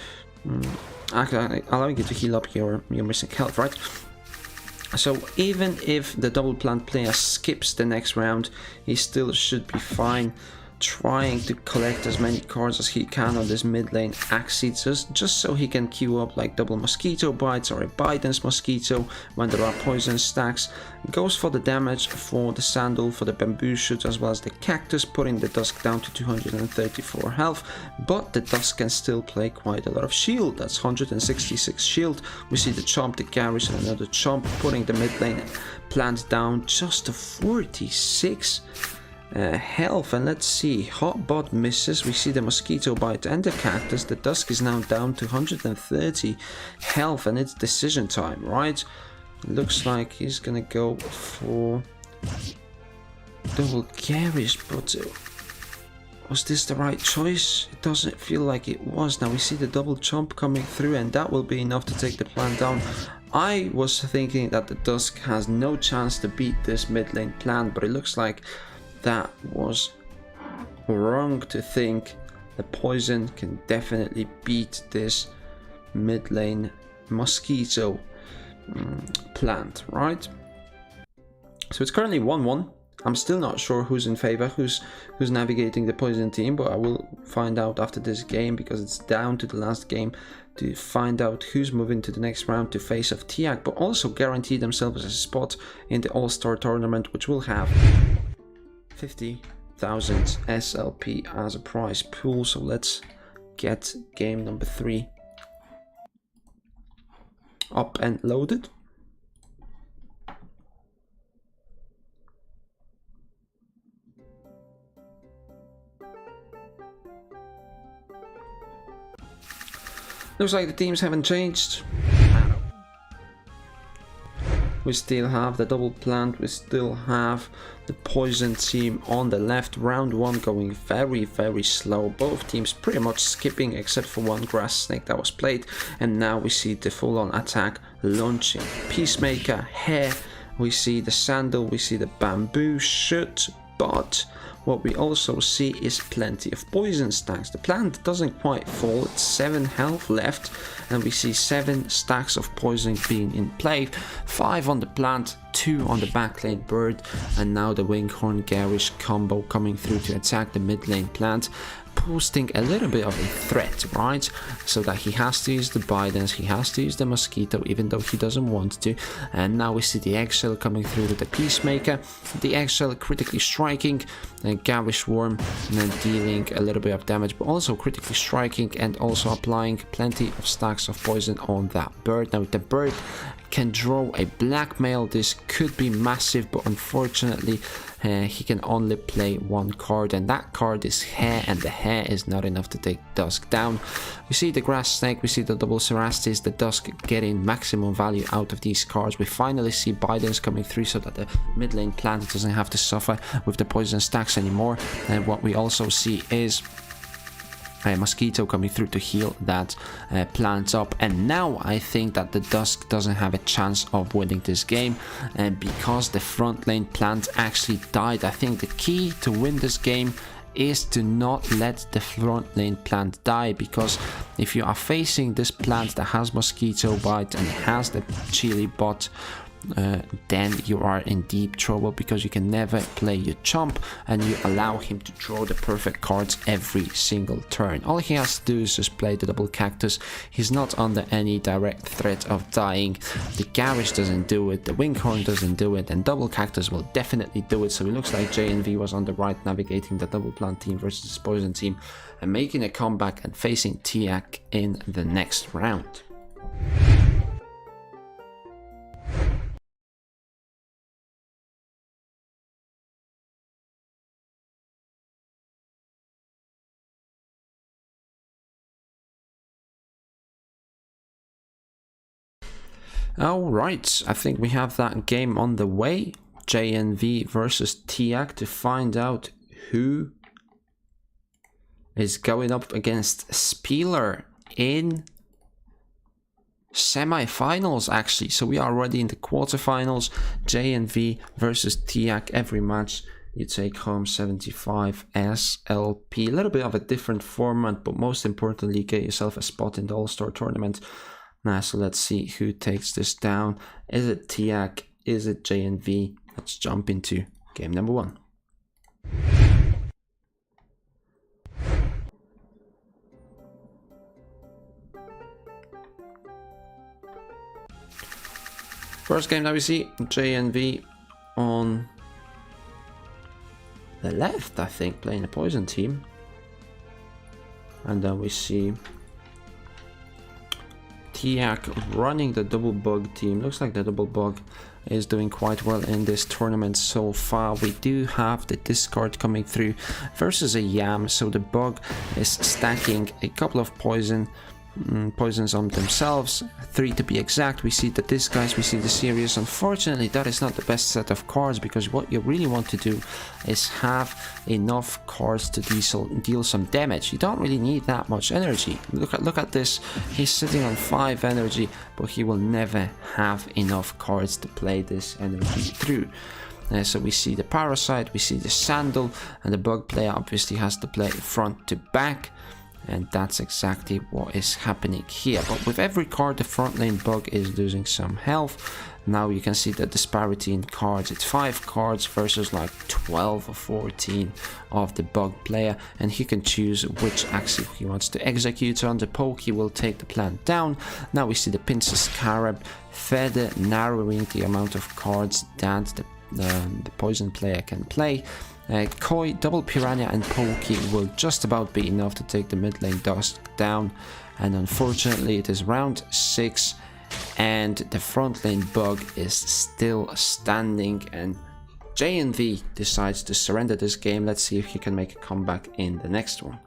Allowing you to heal up your missing health, right? So even if the double plant player skips the next round, he still should be fine. Trying to collect as many cards as he can on this mid lane Axie, just so he can queue up like double mosquito bites or a Biden's mosquito when there are poison stacks. Goes for the damage for the sandal, for the bamboo shoot, as well as the cactus, putting the dusk down to 234 health, but the dusk can still play quite a lot of shield. That's 166 shield. We see the chomp, the garish, and another chomp, putting the mid lane plant down just to 46 health. And let's see, Hotbot misses. We see the mosquito bite and the cactus. The dusk is now down to 130 health, and it's decision time, right? Looks like he's gonna go for double garish, but was this the right choice? It doesn't feel like it was. Now we see the double chomp coming through, and that will be enough to take the plant down. I was thinking that the dusk has no chance to beat this mid lane plant, but it looks like that was wrong to think. The poison can definitely beat this mid lane mosquito plant, right? So it's currently 1-1. I'm still not sure who's in favor, who's navigating the poison team, but I will find out after this game, because it's down to the last game to find out who's moving to the next round to face off Tiak, but also guarantee themselves a spot in the All-Star tournament, which will have 50,000 SLP as a prize pool. So let's get game number 3 up and loaded. Looks like the teams haven't changed. We still have the double plant, we still have the poison team on the left. Round 1 going very, very slow. Both teams pretty much skipping except for one grass snake that was played. And now we see the full-on attack launching. Peacemaker, hair, we see the sandal, we see the bamboo shoot, but what we also see is plenty of poison stacks. The plant doesn't quite fall, it's 7 health left, and we see 7 stacks of poison being in play. 5 on the plant, 2 on the backlane bird, and now the Winghorn Garish combo coming through to attack the mid lane plant, posting a little bit of a threat, right? So that he has to use the Bidens, he has to use the Mosquito even though he doesn't want to. And now we see the Eggshell coming through with the Peacemaker, the Eggshell critically striking, and Garish Worm and then dealing a little bit of damage, but also critically striking and also applying plenty of stacks of poison on that bird. Now the bird can draw a blackmail. This could be massive, but unfortunately he can only play 1 card, and that card is hair, and the hair is not enough to take Dusk down. We see the grass snake, we see the double Cerastes, the Dusk getting maximum value out of these cards. We finally see Bidens coming through so that the mid lane plant doesn't have to suffer with the poison stacks anymore. And what we also see is a Mosquito coming through to heal that plant up. And now I think that the Dusk doesn't have a chance of winning this game, and because the front lane plant actually died. I think the key to win this game is to not let the front lane plant die, because if you are facing this plant that has Mosquito Bite and has the Chili bot, then you are in deep trouble, because you can never play your chump and you allow him to draw the perfect cards every single turn. All he has to do is just play the double cactus. He's not under any direct threat of dying. The Garish doesn't do it, the Winghorn doesn't do it, and double cactus will definitely do it. So it looks like JNV was on the right, navigating the double plant team versus the poison team and making a comeback and facing Tiak in the next round. Alright, I think we have that game on the way. JNV versus Tiak, to find out who is going up against Spieler in semi-finals actually. So we are already in the quarterfinals. JNV versus Tiak. Every match you take home 75 SLP. A little bit of a different format, but most importantly get yourself a spot in the All-Star tournament. Now, so let's see who takes this down. Is it Tiak? Is it JNV? Let's jump into game number 1. First game that we see, JNV on the left, I think, playing a poison team. And then we see Tiak running the double bug team. Looks like the double bug is doing quite well in this tournament so far. We do have the discard coming through versus a Yam, so the bug is stacking a couple of poisons on themselves, 3 to be exact. We see the disguise, we see the serious. Unfortunately, that is not the best set of cards, because what you really want to do is have enough cards to deal some damage. You don't really need that much energy. Look at this. He's sitting on 5 energy, but he will never have enough cards to play this energy through. So we see the Parasite, we see the Sandal, and the bug player obviously has to play front to back. And that's exactly what is happening here. But with every card, the front lane bug is losing some health. Now you can see the disparity in cards. It's 5 cards versus like 12 or 14 of the bug player. And he can choose which Axie he wants to execute on. The poke, he will take the plant down. Now we see the Pincel Scarab, Feather, narrowing the amount of cards that the poison player can play. Koi, double Piranha and Pokey will just about be enough to take the mid lane Dusk down, and unfortunately it is round 6 and the front lane bug is still standing, and JNV decides to surrender this game. Let's see if he can make a comeback in the next one.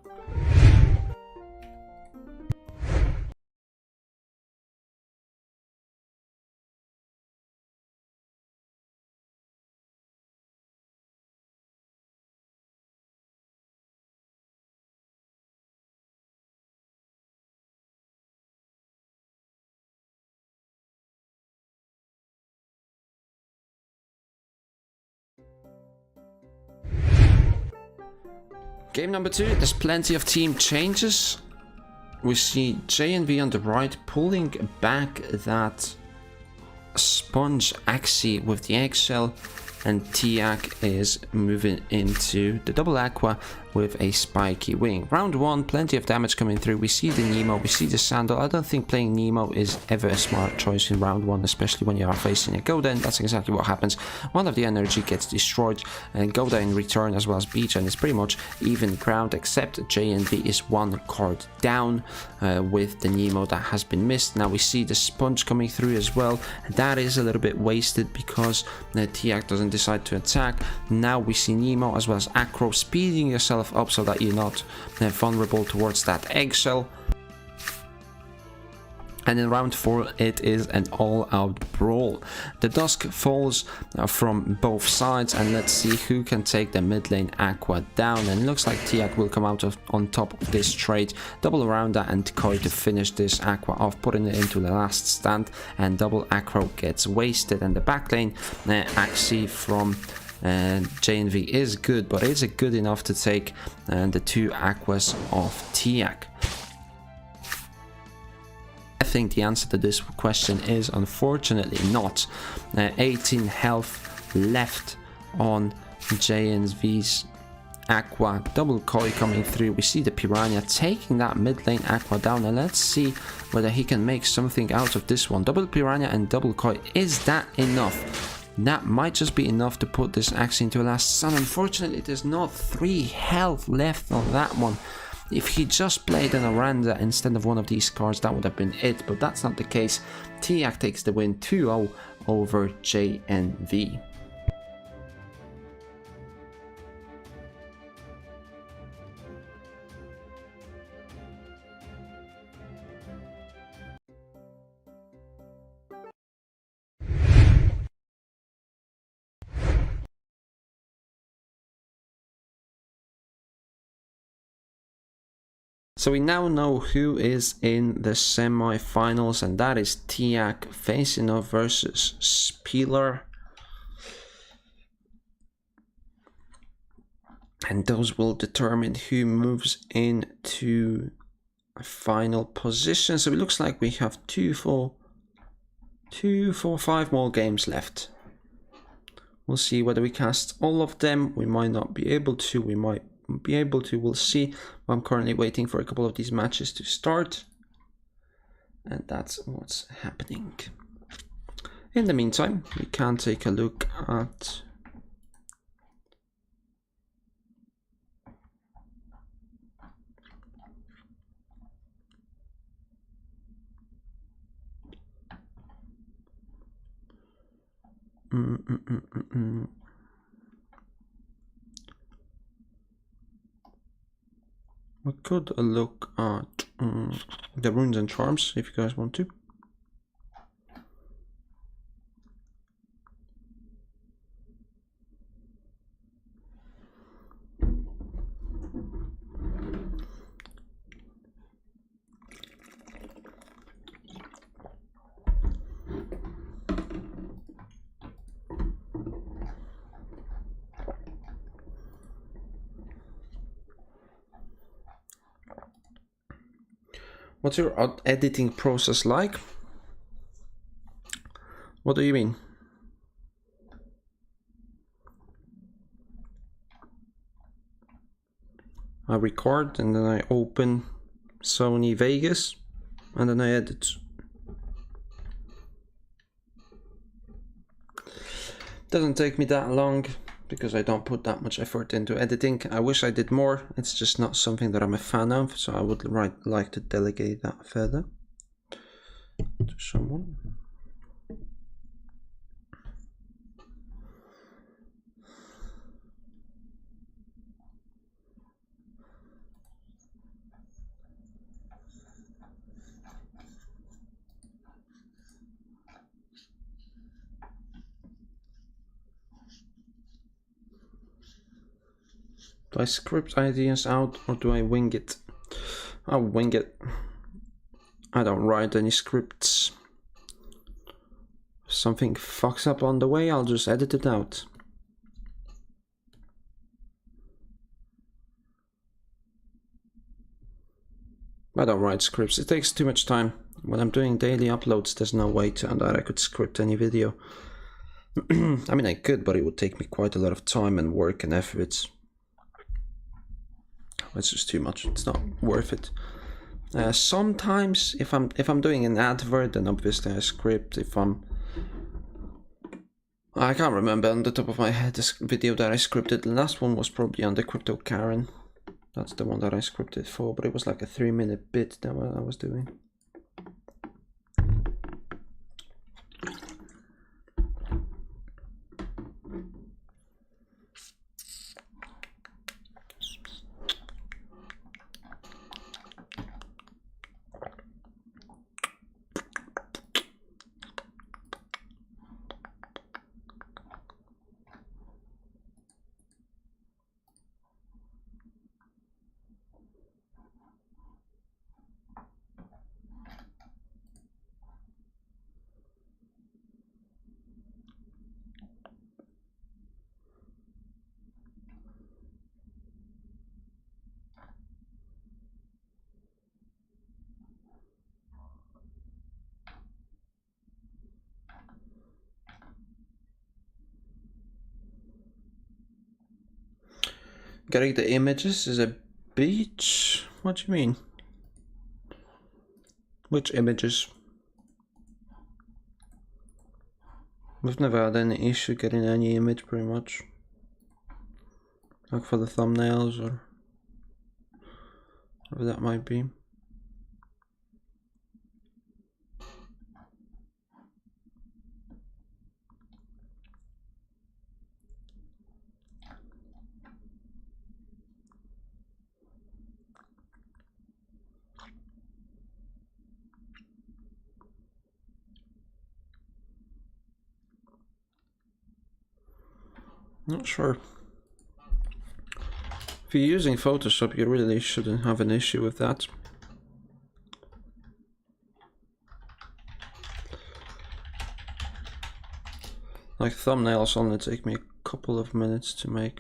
Game number 2, there's plenty of team changes. We see JNV on the right pulling back that sponge Axie with the eggshell, and Tiak is moving into the double aqua with a spiky wing. Round 1, plenty of damage coming through. We see the Nemo, we see the Sandal. I don't think playing Nemo is ever a smart choice in round 1, especially when you are facing a Goda. That's exactly what happens. One of the energy gets destroyed, and Goda in return, as well as Beach, and it's pretty much even ground, except JNV is 1 card down with the Nemo that has been missed. Now we see the sponge coming through as well. That is a little bit wasted because Tiak doesn't decide to attack. Now we see Nemo as well as Acro speeding yourself up so that you're not vulnerable towards that eggshell. And in round 4, it is an all-out brawl. The Dusk falls from both sides, and let's see who can take the mid lane Aqua down. And it looks like Tiak will come out on top of this trade. Double Arounder and Koi to finish this Aqua off, putting it into the last stand, and double Acro gets wasted. And the back lane Axie from JNV is good, but is it good enough to take the 2 Aquas of Tiak? I think the answer to this question is unfortunately not. 18 health left on JNV's Aqua. Double Koi coming through. We see the Piranha taking that mid lane Aqua down, and let's see whether he can make something out of this one. Double Piranha and double Koi, is that enough? That might just be enough to put this Axie into a last stand. Unfortunately, there's not 3 health left on that one. If he just played an Aranda instead of one of these cards, that would have been it, but that's not the case. Tiak takes the win 2-0 over JNV. So we now know who is in the semi-finals, and that is Tiak facing off versus Spieler. And those will determine who moves into a final position. So it looks like we have 5 more games left. We'll see whether we cast all of them. We might not be able to, we might be able to, we'll see. I'm currently waiting for a couple of these matches to start, and that's what's happening. In the meantime, we can take a look at we could look at the runes and charms if you guys want to. What's your editing process like? What do you mean? I record and then I open Sony Vegas and then I edit. Doesn't take me that long because I don't put that much effort into editing. I wish I did more. It's just not something that I'm a fan of, so I would like to delegate that further to someone. Do I script ideas out or do I wing it? I'll wing it. I don't write any scripts. If something fucks up on the way, I'll just edit it out. I don't write scripts, it takes too much time. When I'm doing daily uploads, there's no way that I could script any video. I mean, I could, but it would take me quite a lot of time and work and effort. It's just too much. It's not worth it. Sometimes, if I'm doing an advert, then obviously I script. I can't remember on the top of my head this video that I scripted. The last one was probably on the Crypto Karen. That's the one that I scripted for, but it was like a 3-minute bit that I was doing. Getting the images is a beach? What do you mean? Which images? We've never had any issue getting any image pretty much. Like for the thumbnails or whatever that might be. Not sure. If you're using Photoshop, you really shouldn't have an issue with that. Like thumbnails only take me a couple of minutes to make.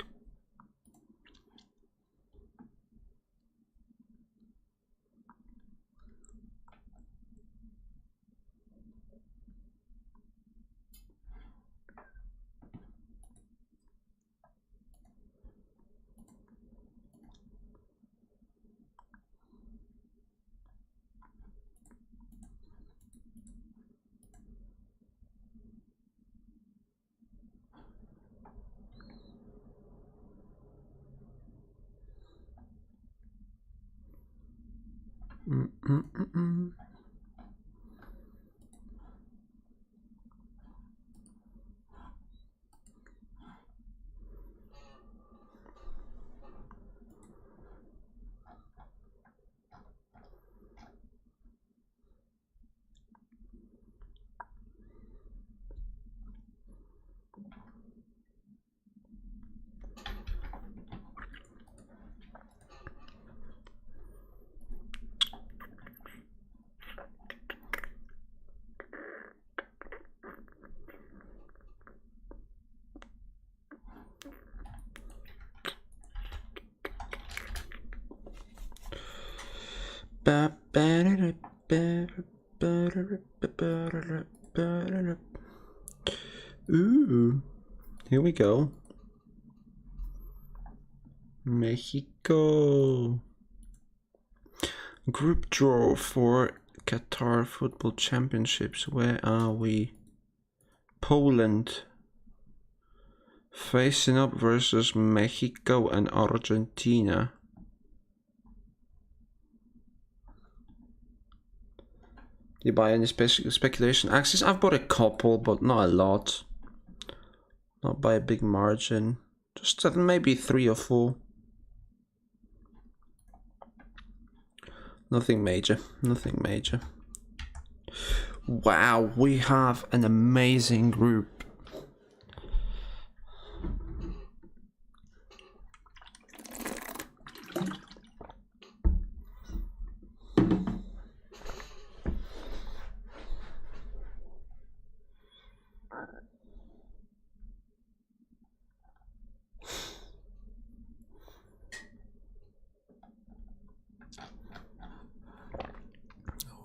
Ooh, here we go. Mexico. Group draw for Qatar Football Championships. Where are we? Poland. Facing up versus Mexico and Argentina. You buy any speculation axes? I've bought a couple, but not a lot. Not by a big margin. Just maybe 3 or 4. Nothing major. Nothing major. Wow, we have an amazing group.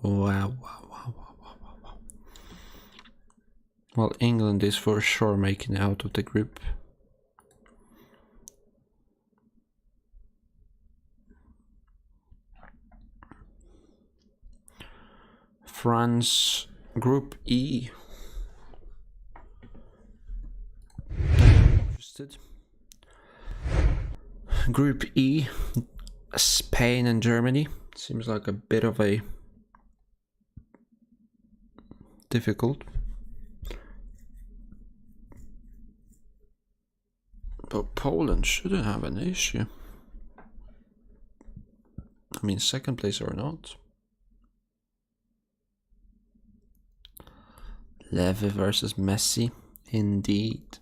Wow. Well, England is for sure making it out of the group. France, Group E. Interested. Group E, Spain and Germany. Seems like a bit of a difficult. But Poland shouldn't have an issue. I mean, second place or not. Levy versus Messi, indeed.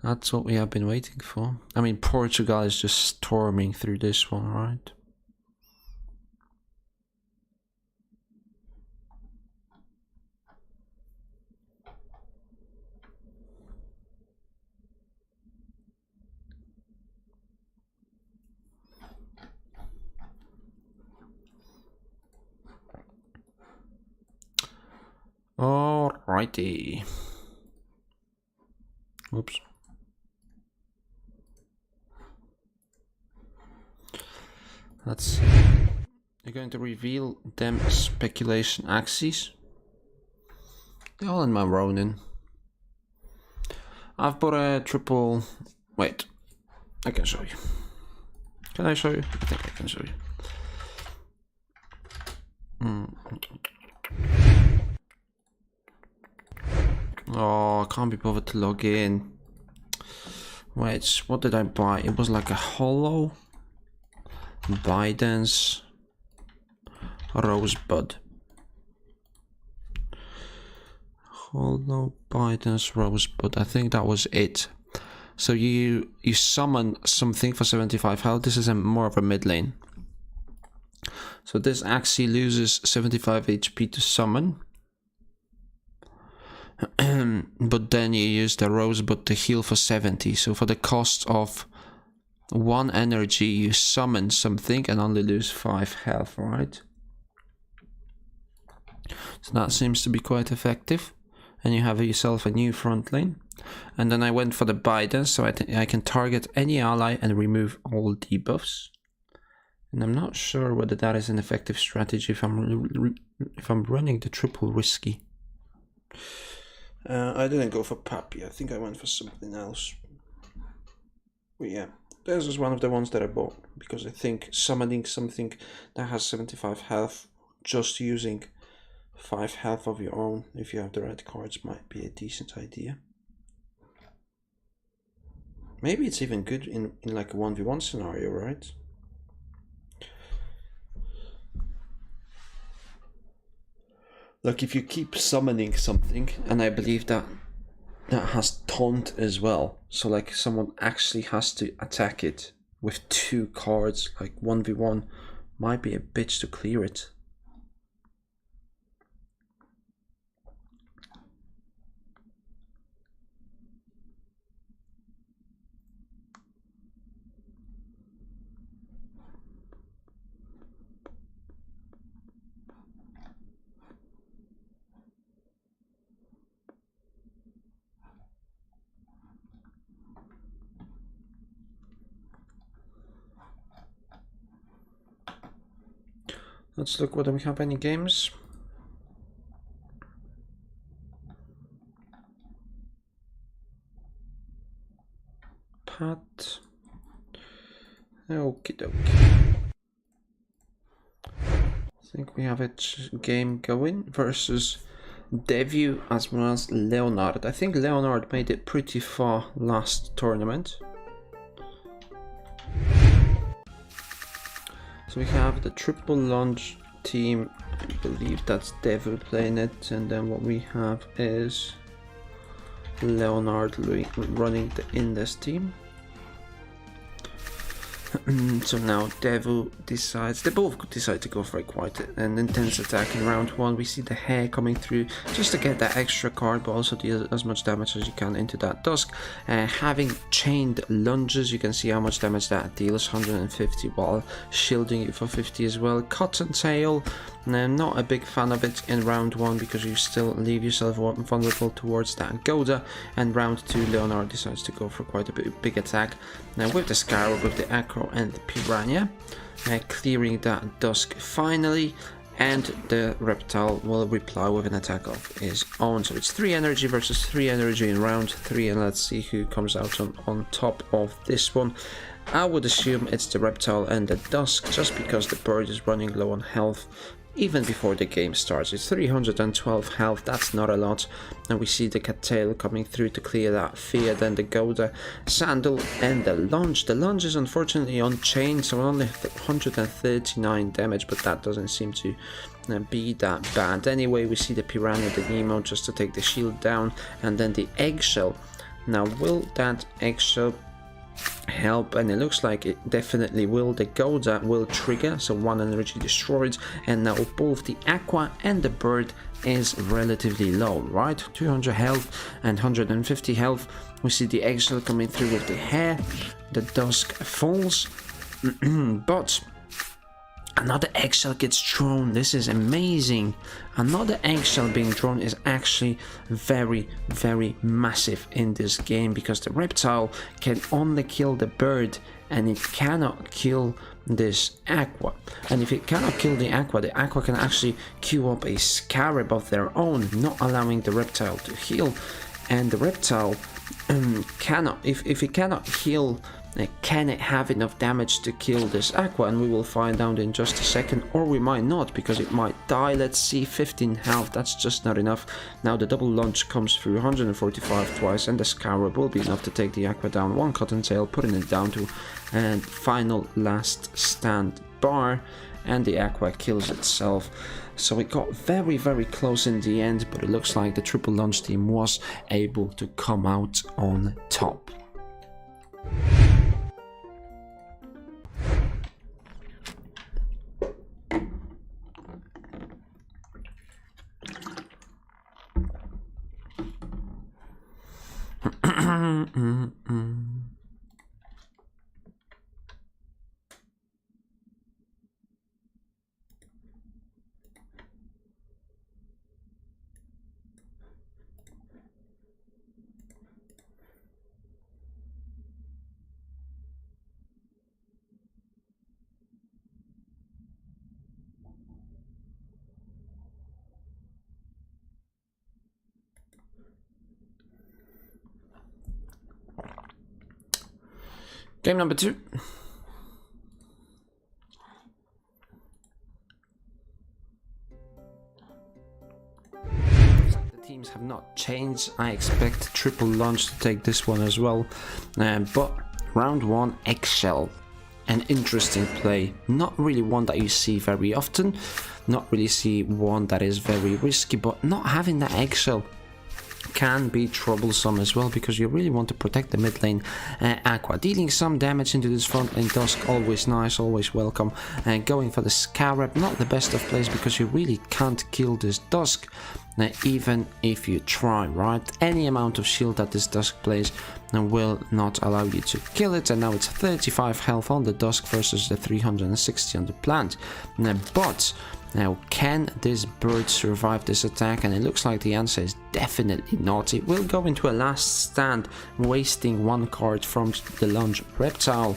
That's what we have been waiting for. I mean, Portugal is just storming through this one, right? Alrighty. Oops. Let's. You're going to reveal them speculation axes. They're all in my Ronin. I've bought a triple. Wait, I can show you. Can I show you? I think I can show you. Oh, I can't be bothered to log in. Wait, what did I buy? It was like a hollow Biden's Rosebud. Hollow Biden's Rosebud. I think that was it. So you summon something for 75 health. This is more of a mid lane. So this Axie loses 75 HP to summon. But then you use the Rosebud to heal for 70. So for the cost of 1 energy, you summon something and only lose 5 health, right? So that seems to be quite effective. And you have yourself a new front lane. And then I went for the Biden, so I can target any ally and remove all debuffs. And I'm not sure whether that is an effective strategy if I'm running the triple risky. I didn't go for Pappy. I think I went for something else. But yeah, this is one of the ones that I bought because I think summoning something that has 75 health, just using 5 health of your own, if you have the right cards, might be a decent idea. Maybe it's even good in like a 1v1 scenario, right? Like if you keep summoning something, and I believe that has taunt as well, so like someone actually has to attack it with 2 cards, like 1v1 might be a bitch to clear it. Let's look whether we have any games. Pat. Okie dokie. I think we have a game going versus Devu as well as Leonard. I think Leonard made it pretty far last tournament. So we have the triple launch team. I believe that's Devu playing it, and then what we have is Leonard running the Indes team. So now Devu decides, they both decide to go for quite an intense attack in round 1. We see the hair coming through just to get that extra card, but also deal as much damage as you can into that Dusk. Having chained lunges, you can see how much damage that deals, 150, while shielding you for 50 as well. Cottontail, not a big fan of it in round 1 because you still leave yourself vulnerable towards that Goda, and round 2 Leonard decides to go for quite a big attack. Now with the Scarab, with the Acro and the Piranha, clearing that Dusk finally, and the Reptile will reply with an attack of his own. So it's 3 energy versus 3 energy in round 3, and let's see who comes out on top of this one. I would assume it's the Reptile and the Dusk, just because the bird is running low on health even before the game starts. It's 312 health, that's not a lot. And we see the Cattail coming through to clear that Fear, then the Goda, Sandal, and the Lunge. The Lunge is unfortunately unchained, so only 139 damage, but that doesn't seem to be that bad. Anyway, we see the Piranha, the Nemo, just to take the shield down, and then the Eggshell. Now, will that Eggshell help? And it looks like it definitely will. The Goda will trigger, so 1 energy destroyed, and now both the Aqua and the Bird is relatively low, right? 200 health and 150 health. We see the Eggshell coming through with the hair. The Dusk falls, but another Eggshell gets thrown. This is amazing. Another Eggshell being thrown is actually very, very massive in this game, because the Reptile can only kill the Bird and it cannot kill this Aqua. And if it cannot kill the Aqua can actually queue up a Scarab of their own, not allowing the Reptile to heal. And the Reptile cannot, if it cannot heal, can it have enough damage to kill this Aqua? And we will find out in just a second, or we might not, because it might die. Let's see, 15 health, that's just not enough. Now the double lunge comes through, 145 twice, and the Scarab will be enough to take the Aqua down. 1 Cottontail, putting it down to and final last stand bar, and the Aqua kills itself. So it got very, very close in the end, but it looks like the triple lunge team was able to come out on top. Game number 2. The teams have not changed. I expect triple lunge to take this one as well. But round 1, Eggshell. An interesting play. Not really one that you see very often. Not really see one that is very risky, but not having that Eggshell can be troublesome as well, because you really want to protect the mid lane Aqua. Dealing some damage into this front lane Dusk, always nice, always welcome. And going for the Scarab, not the best of plays, because you really can't kill this Dusk, even if you try, right? Any amount of shield that this Dusk plays will not allow you to kill it. And now it's 35 health on the Dusk versus the 360 on the plant. But now, can this bird survive this attack? And it looks like the answer is definitely not. It will go into a last stand, wasting 1 card from the lunge Reptile.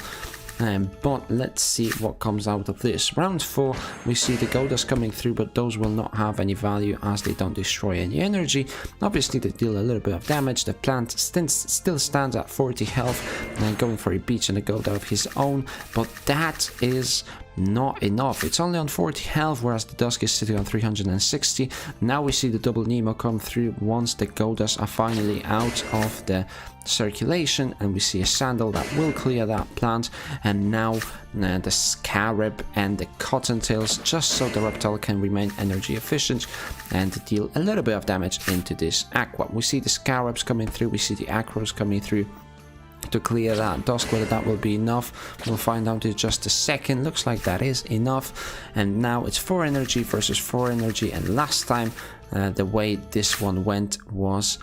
But let's see what comes out of this. Round 4, we see the Godas coming through, but those will not have any value as they don't destroy any energy. Obviously, they deal a little bit of damage. The plant still stands at 40 health, and going for a beach and a Goda of his own, but that is not enough. It's only on 40 health, whereas the Dusk is sitting on 360. Now we see the double Nemo come through once the Godas are finally out of the circulation, and we see a Sandal that will clear that plant. And now the Scarab and the Cottontails, just so the Reptile can remain energy efficient and deal a little bit of damage into this Aqua. We see the Scarabs coming through, we see the Acros coming through. to clear that dusk. Whether that will be enough, we'll find out in just a second. Looks like that is enough, and now it's 4 energy versus 4 energy, and last time the way this one went was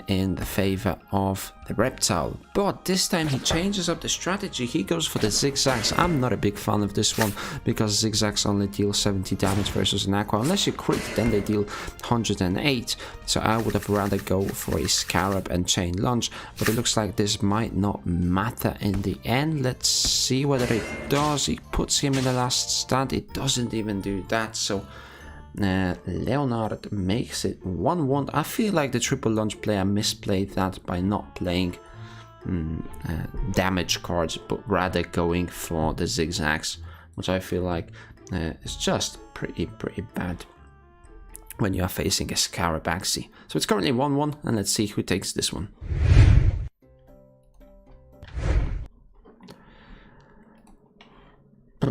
in the favor of the reptile, but this time he changes up the strategy. He goes for the zigzags. I'm not a big fan of this one because zigzags only deal 70 damage versus an aqua. Unless you crit, then they deal 108, so I would have rather go for a scarab and chain launch, but it looks like this might not matter in the end. Let's see whether it does. He puts him in the last stand. It doesn't even do that, so Leonard makes it 1-1. I feel like the triple launch player misplayed that by not playing damage cards, but rather going for the zigzags, which I feel like is just pretty bad when you are facing a Scarab Axie. So it's currently 1-1, and let's see who takes this one. For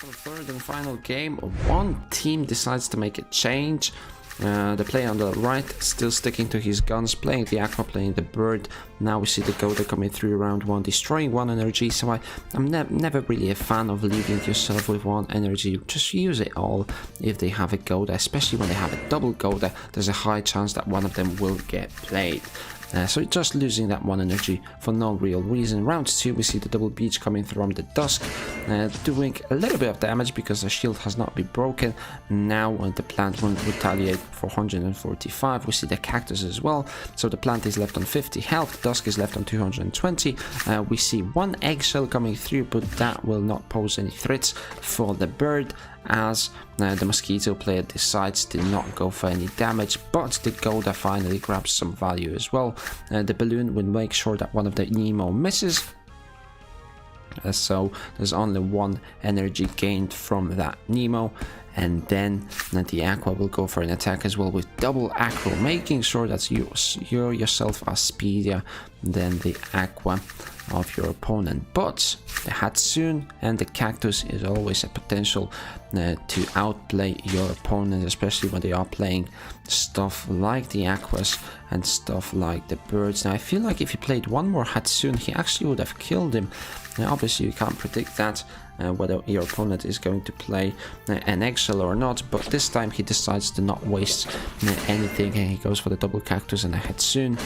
the third and final game, one team decides to make a change. The player on the right still sticking to his guns, playing the aqua, playing the bird. Now we see the Goda coming through round 1, destroying 1 energy, so I'm never really a fan of leaving yourself with 1 energy. Just use it all if they have a Goda, especially when they have a double Goda. There's a high chance that one of them will get played. So just losing that 1 energy for no real reason. Round 2, we see the double beach coming from the dusk, doing a little bit of damage because the shield has not been broken. Now the plant will retaliate for 145. We see the cactus as well, so the plant is left on 50 health, dusk is left on 220. We see 1 eggshell coming through, but that will not pose any threats for the bird, as the mosquito player decides to not go for any damage, but the Goda finally grabs some value as well. The balloon will make sure that one of the Nemo misses, so there's only 1 energy gained from that Nemo. And then the aqua will go for an attack as well with double acro, making sure that you yourself are speedier than the aqua of your opponent. But the Hatsune and the cactus is always a potential to outplay your opponent, especially when they are playing stuff like the aquas and stuff like the birds. Now I feel like if he played 1 more Hatsune, he actually would have killed him. Now obviously you can't predict that, whether your opponent is going to play an eggshell or not, but this time he decides to not waste anything, and he goes for the double cactus and a Hatsune,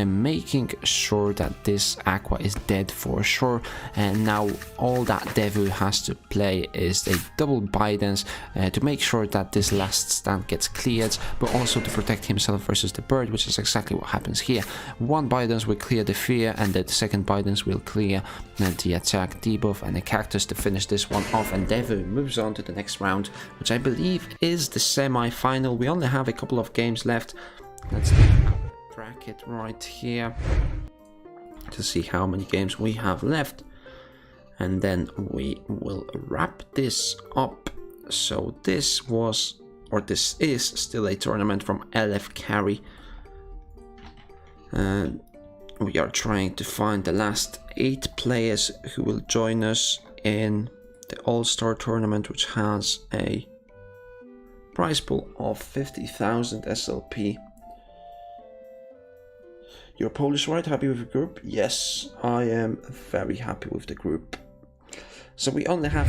making sure that this aqua is dead for sure. And now all that Devu has to play is a double Bidens to make sure that this last stand gets cleared, but also to protect himself versus the bird, which is exactly what happens here. 1 Bidens will clear the fear, and the second Bidens will clear the attack debuff, and the cactus to finish this one off, and Devu moves on to the next round, which I believe is the semi-final. We only have a couple of games left. Let's look at the bracket right here to see how many games we have left, and then we will wrap this up. So this is still a tournament from LFCarry, and we are trying to find the last 8 players who will join us in the All-Star tournament, which has a prize pool of 50,000 SLP. You're Polish, right? Happy with the group? Yes, I am very happy with the group. So we only have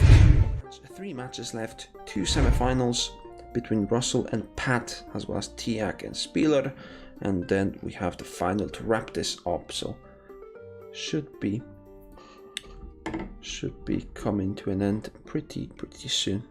3 matches left, 2 semifinals between Russell and Pat, as well as Tiak and Spieler, and then we have the final to wrap this up. So should be coming to an end pretty soon.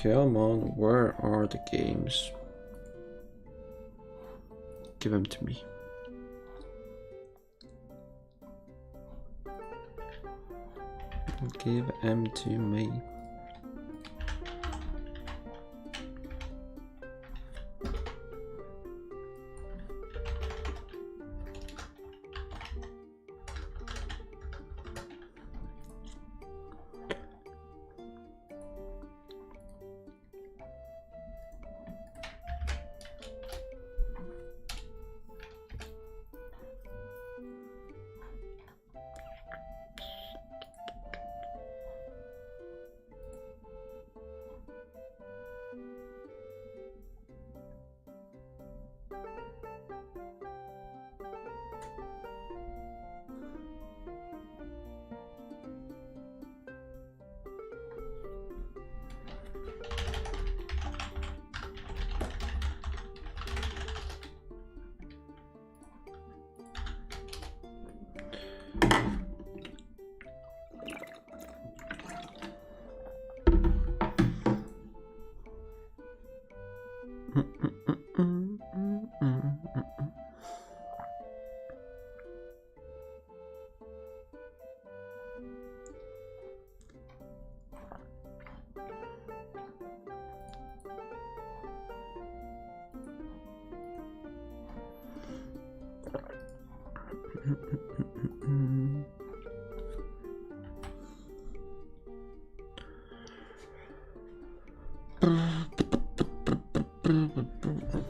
Come on, where are the games? Give them to me. Give them to me.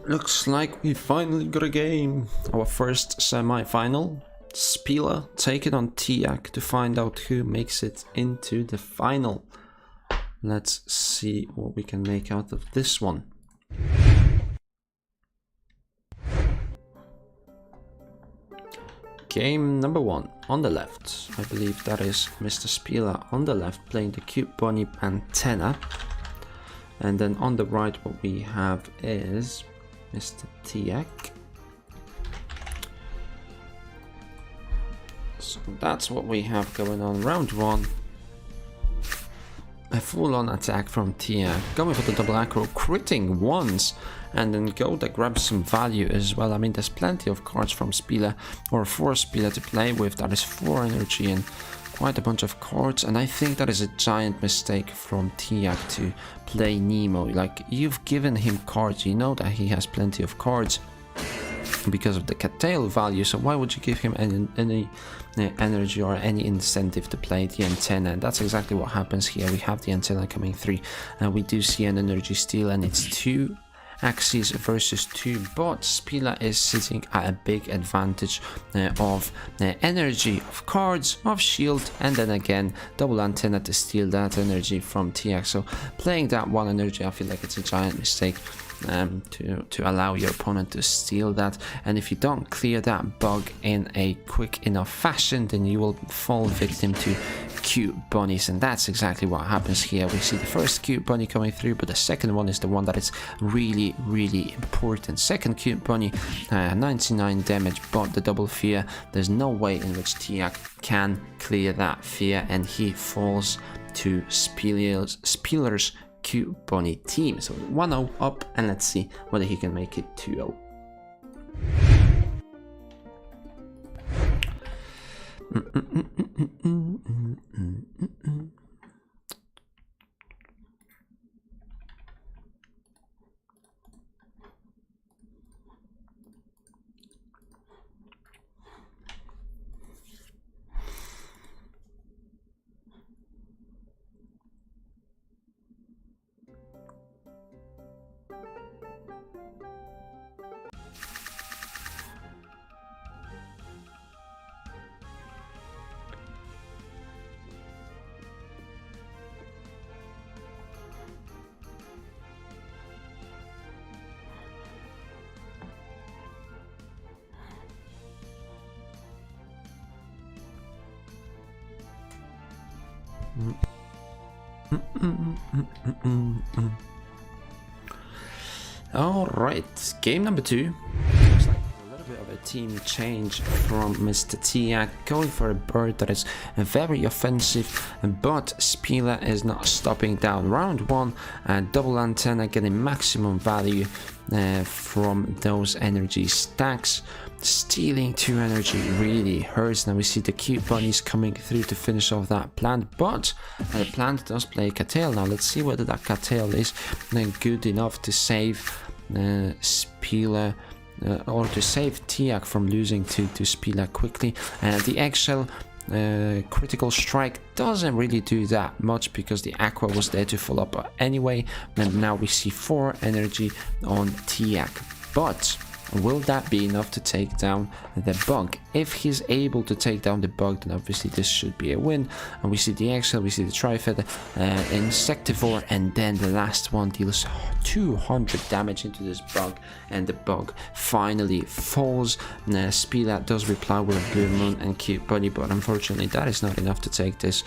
Looks like we finally got a game. Our first semi-final. Spila take it on Tiak to find out who makes it into the final. Let's see what we can make out of this one. Game number 1 on the left. I believe that is Mr. Spila on the left playing the cute bunny antenna. And then on the right what we have is Mr. Tiak. So that's what we have going on. Round 1. A full-on attack from Tiak. Going for the double acro, critting once. And then Goda grabs some value as well. I mean, there's plenty of cards from Spila, or for Spila to play with. That is 4 energy and quite a bunch of cards. And I think that is a giant mistake from Tiak to play Nemo. Like, you've given him cards, you know that he has plenty of cards because of the cattail value, so why would you give him any energy or any incentive to play the antenna? And that's exactly what happens here. We have the antenna coming through and we do see an energy steal, and it's 2 Axies versus 2 bots. Spila is sitting at a big advantage of energy, of cards, of shield, and then again double antenna to steal that energy from Tiak. So playing that 1 energy, I feel like it's a giant mistake to allow your opponent to steal that. And if you don't clear that bug in a quick enough fashion, then you will fall victim to cute bunnies, and that's exactly what happens here. We see the first cute bunny coming through, but the second one is the one that is really important. Second cute bunny, 99 damage, but the double fear. There's no way in which Tiak can clear that fear, and he falls to Spila's cute bunny team. So 1-0 up, and let's see whether he can make it 2-0. All right, game number 2. Looks like a little bit of a team change from Mr. Tiak, going for a bird that is very offensive, but Spila is not stopping down. Round 1, double antenna getting maximum value from those energy stacks. Stealing 2 energy really hurts. Now we see the cute bunnies coming through to finish off that plant, but the plant does play Cattail. Now let's see whether that Cattail is good enough to save Spila or to save Tiak from losing to Spila quickly. The eggshell critical strike doesn't really do that much because the aqua was there to follow up anyway, and now we see 4 energy on Tiak. But will that be enough to take down the bug? If he's able to take down the bug, then obviously this should be a win. And we see the eggshell, we see the Trifed, Insectivore, and then the last one deals 200 damage into this bug, and the bug finally falls. Spila does reply with a Blue Moon and Cute Bunny, but unfortunately that is not enough to take this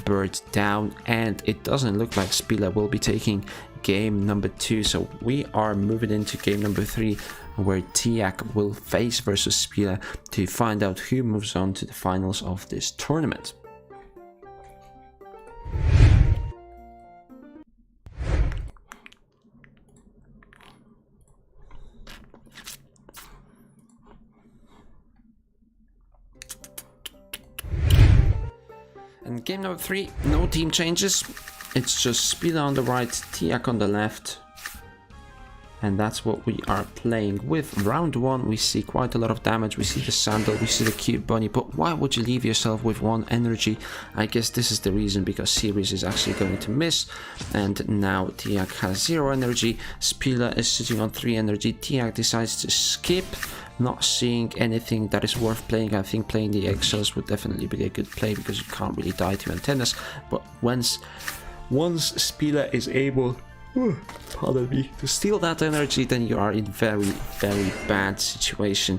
bird down, and it doesn't look like Spila will be taking game number 2. So we are moving into game number 3, where Tiak will face versus Spila to find out who moves on to the finals of this tournament. And game number 3, no team changes. It's just Spila on the right, Tiak on the left. And that's what we are playing with. Round 1, we see quite a lot of damage. We see the sandal, we see the cute bunny, but why would you leave yourself with 1 energy? I guess this is the reason, because Series is actually going to miss. And now Tiak has 0 energy. Spila is sitting on 3 energy. Tiak decides to skip, not seeing anything that is worth playing. I think playing the eggshells would definitely be a good play, because you can't really die to antennas. But once Spila is able, pardon me, to steal that energy, then you are in very bad situation,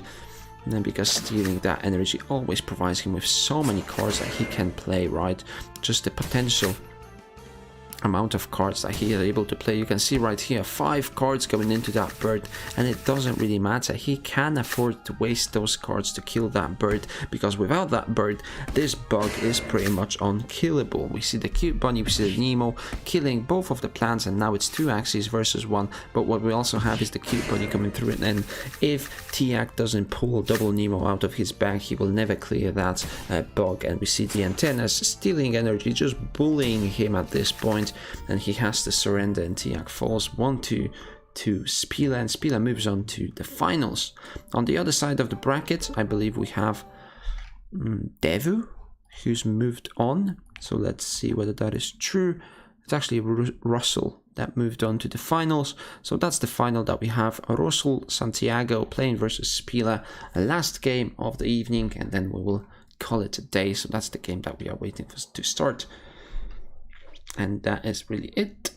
and because stealing that energy always provides him with so many cards that he can play, right? Just the potential amount of cards that he is able to play. You can see right here 5 cards going into that bird, and it doesn't really matter. He can afford to waste those cards to kill that bird, because without that bird this bug is pretty much unkillable. We see the cute bunny, we see the Nemo killing both of the plants, and now it's 2 Axies versus 1. But what we also have is the cute bunny coming through, and if Tiak doesn't pull double Nemo out of his bag, he will never clear that bug. And we see the antennas stealing energy, just bullying him at this point, and he has to surrender, and Tiak falls 1-2 to Spila, and Spila moves on to the finals. On the other side of the bracket, I believe we have Devu, who's moved on. So let's see whether that is true. It's actually Russell that moved on to the finals. So that's the final that we have. Russell Santiago playing versus Spila, last game of the evening, and then we will call it a day. So that's the game that we are waiting for to start. And that is really it.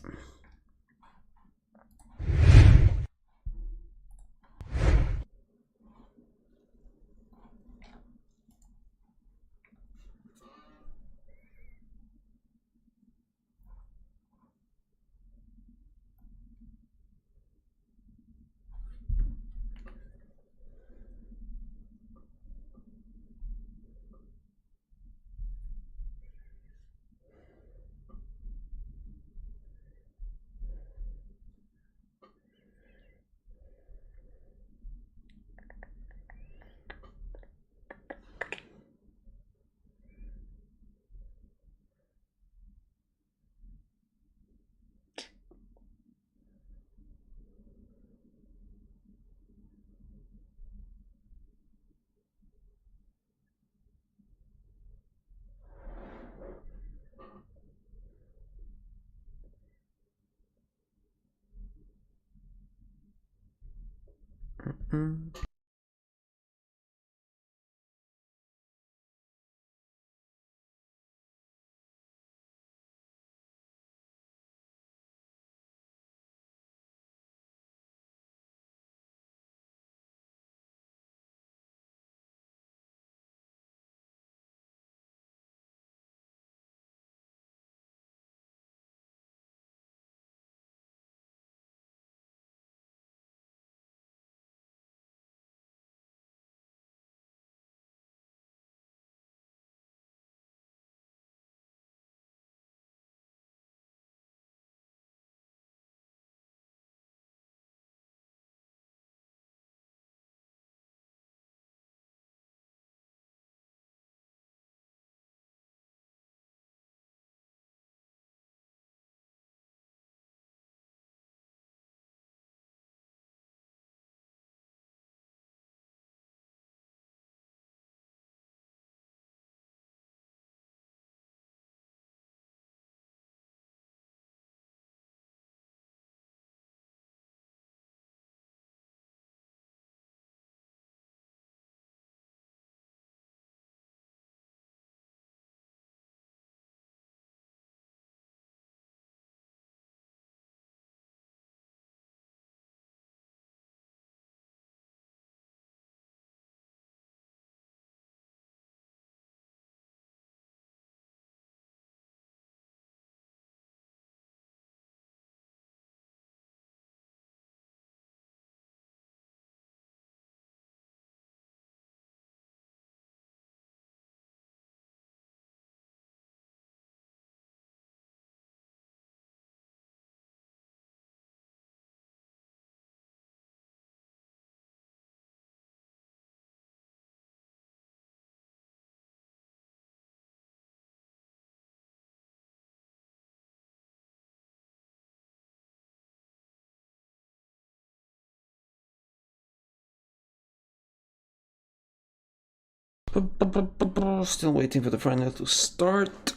Still waiting for the final to start.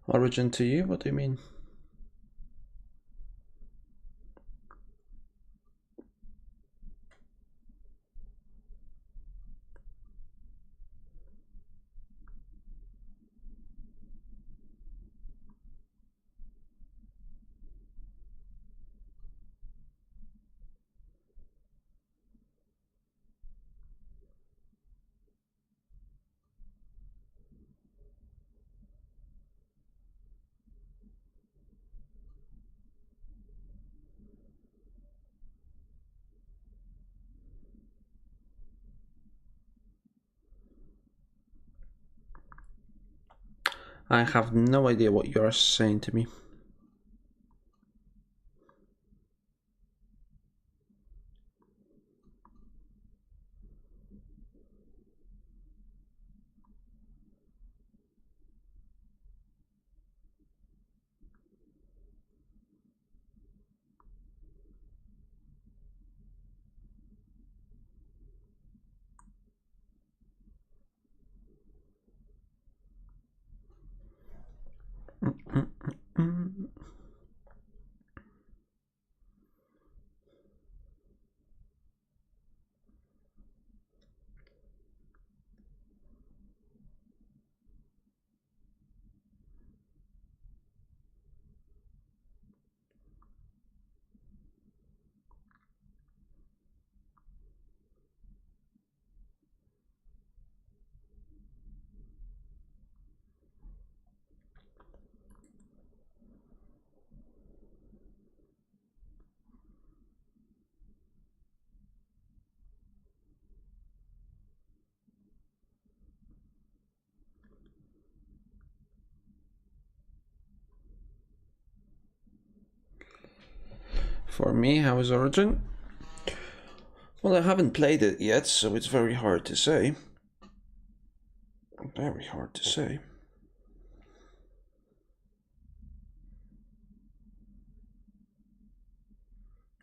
Origin to you? What do you mean? I have no idea what you're saying to me. For me, how is Origin? Well, I haven't played it yet, so it's very hard to say. Very hard to say.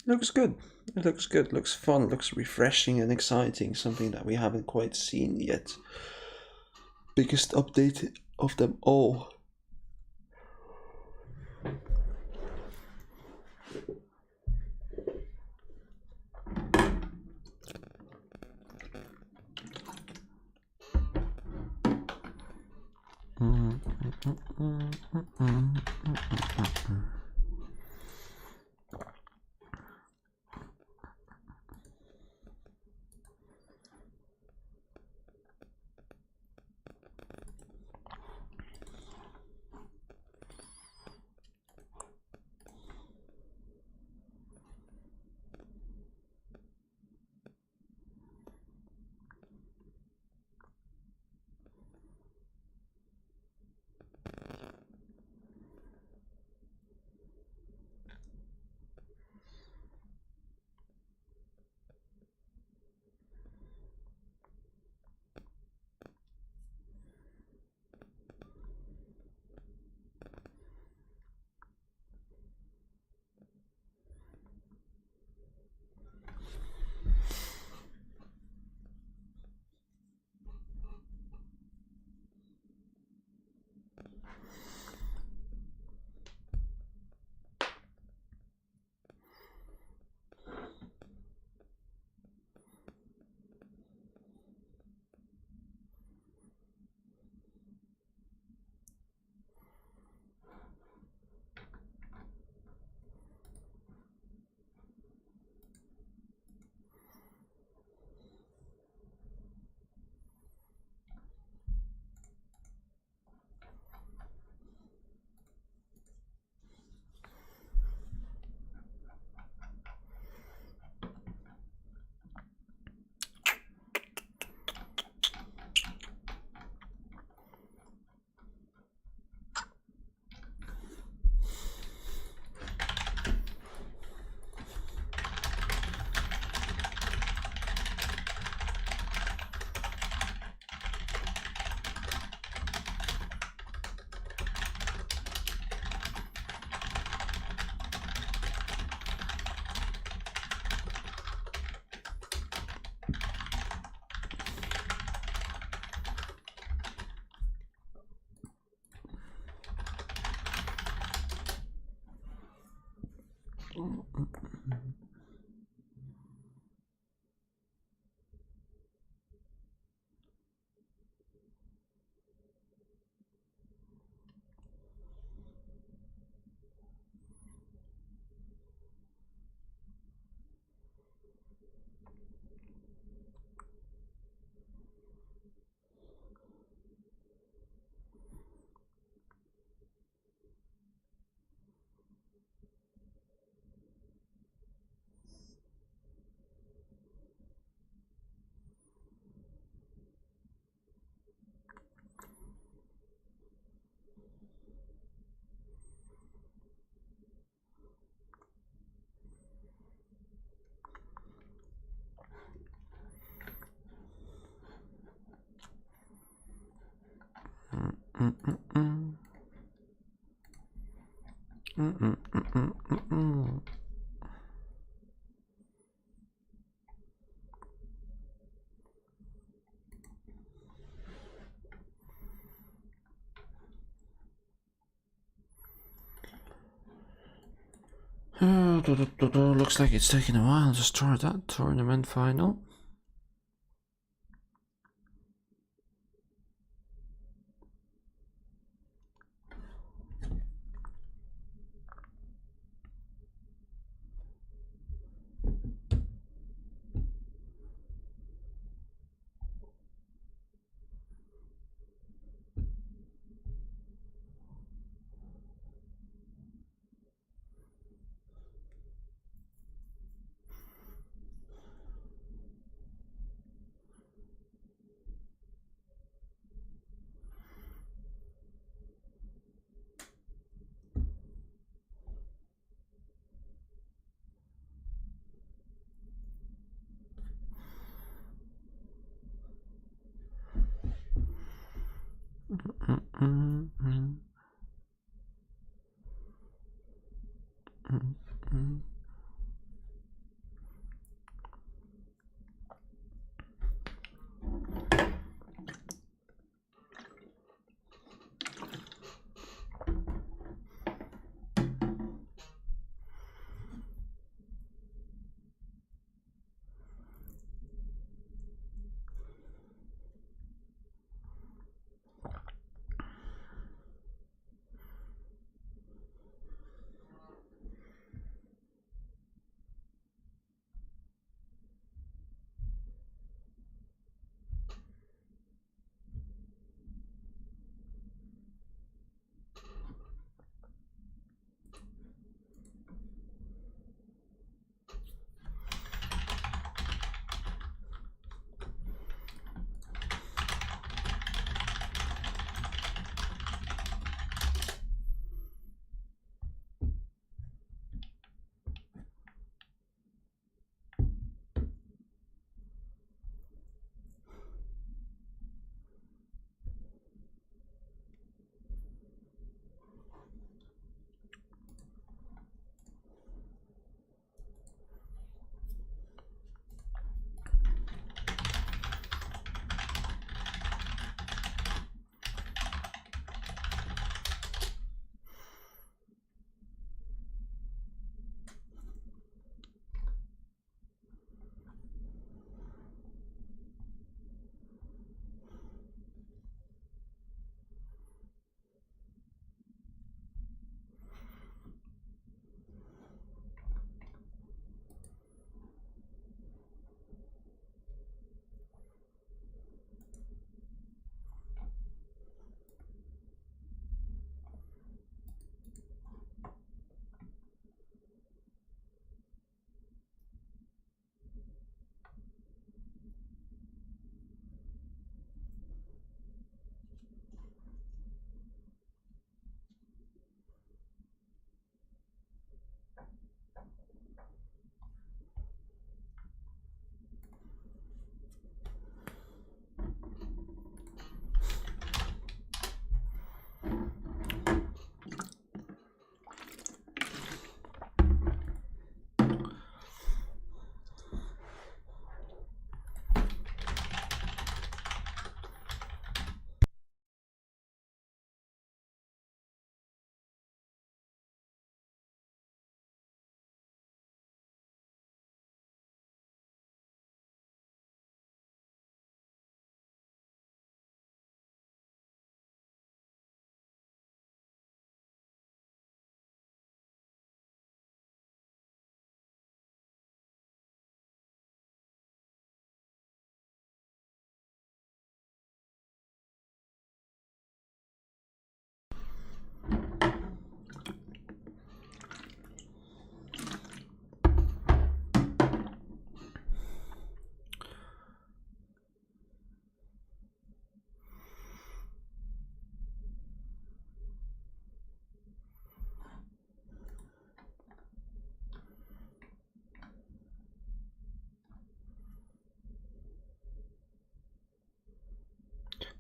Looks good. It looks good, looks fun, looks refreshing and exciting, something that we haven't quite seen yet. Biggest update of them all. Looks like it's taking a while to start that tournament final.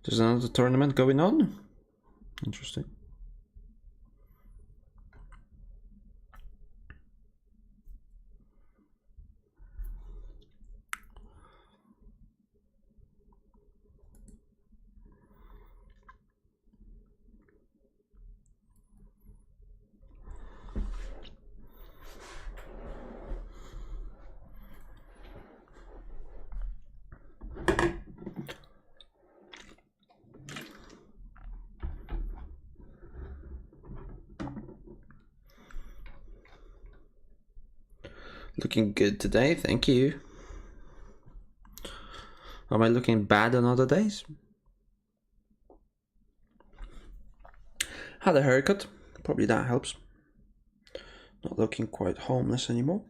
There's another tournament going on. Interesting. Looking good today, thank you. Am I looking bad on other days? Had a haircut, probably that helps. Not looking quite homeless anymore.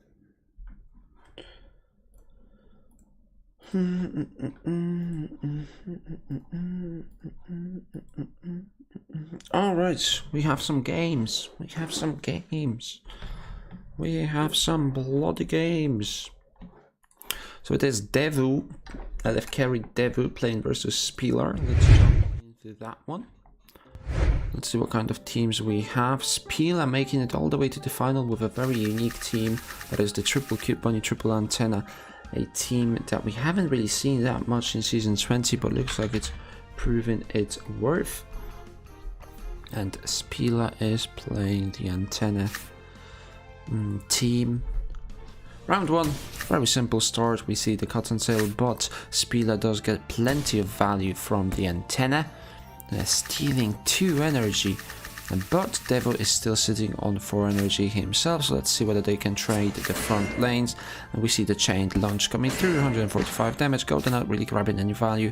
Alright, we have some games. We have some bloody games. So it is Devu, LFCarry Devu playing versus Spieler. Let's jump into that one. Let's see what kind of teams we have. Spieler making it all the way to the final with a very unique team. That is the triple cute bunny, triple antenna. A team that we haven't really seen that much in season 20, but looks like it's proven its worth. And Spieler is playing the antenna team. Round 1, very simple start. We see the cottontail, but Spieler does get plenty of value from the antenna, stealing 2 energy. But Devo is still sitting on 4 energy himself, so let's see whether they can trade the front lanes. And we see the chained launch coming through, 145 damage. Golden not really grabbing any value,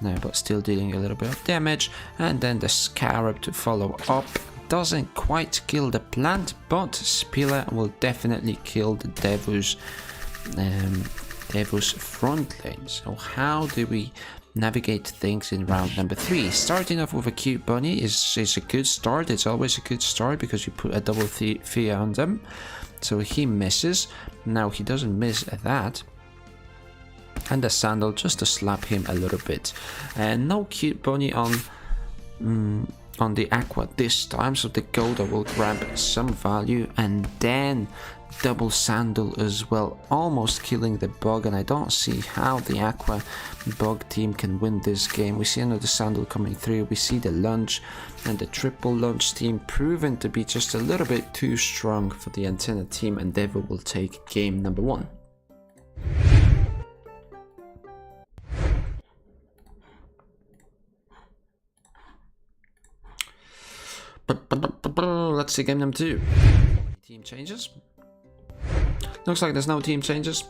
but still dealing a little bit of damage. And then the Scarab to follow up. Doesn't quite kill the plant, but Spieler will definitely kill the Devo's front lane. So how do we navigate things in round number 3? Starting off with a cute bunny is a good start. It's always a good start because you put a double fear on them. So he misses. Now he doesn't miss that. And the sandal just to slap him a little bit. And no cute bunny on the aqua this time, so the Goda will grab some value, and then double sandal as well, almost killing the bug. And I don't see how the aqua bug team can win this game. We see another sandal coming through, we see the lunge, and the triple lunge team proven to be just a little bit too strong for the antenna team, and Devo will take game number 1. Let's see game number 2. Team changes. Looks like there's no team changes.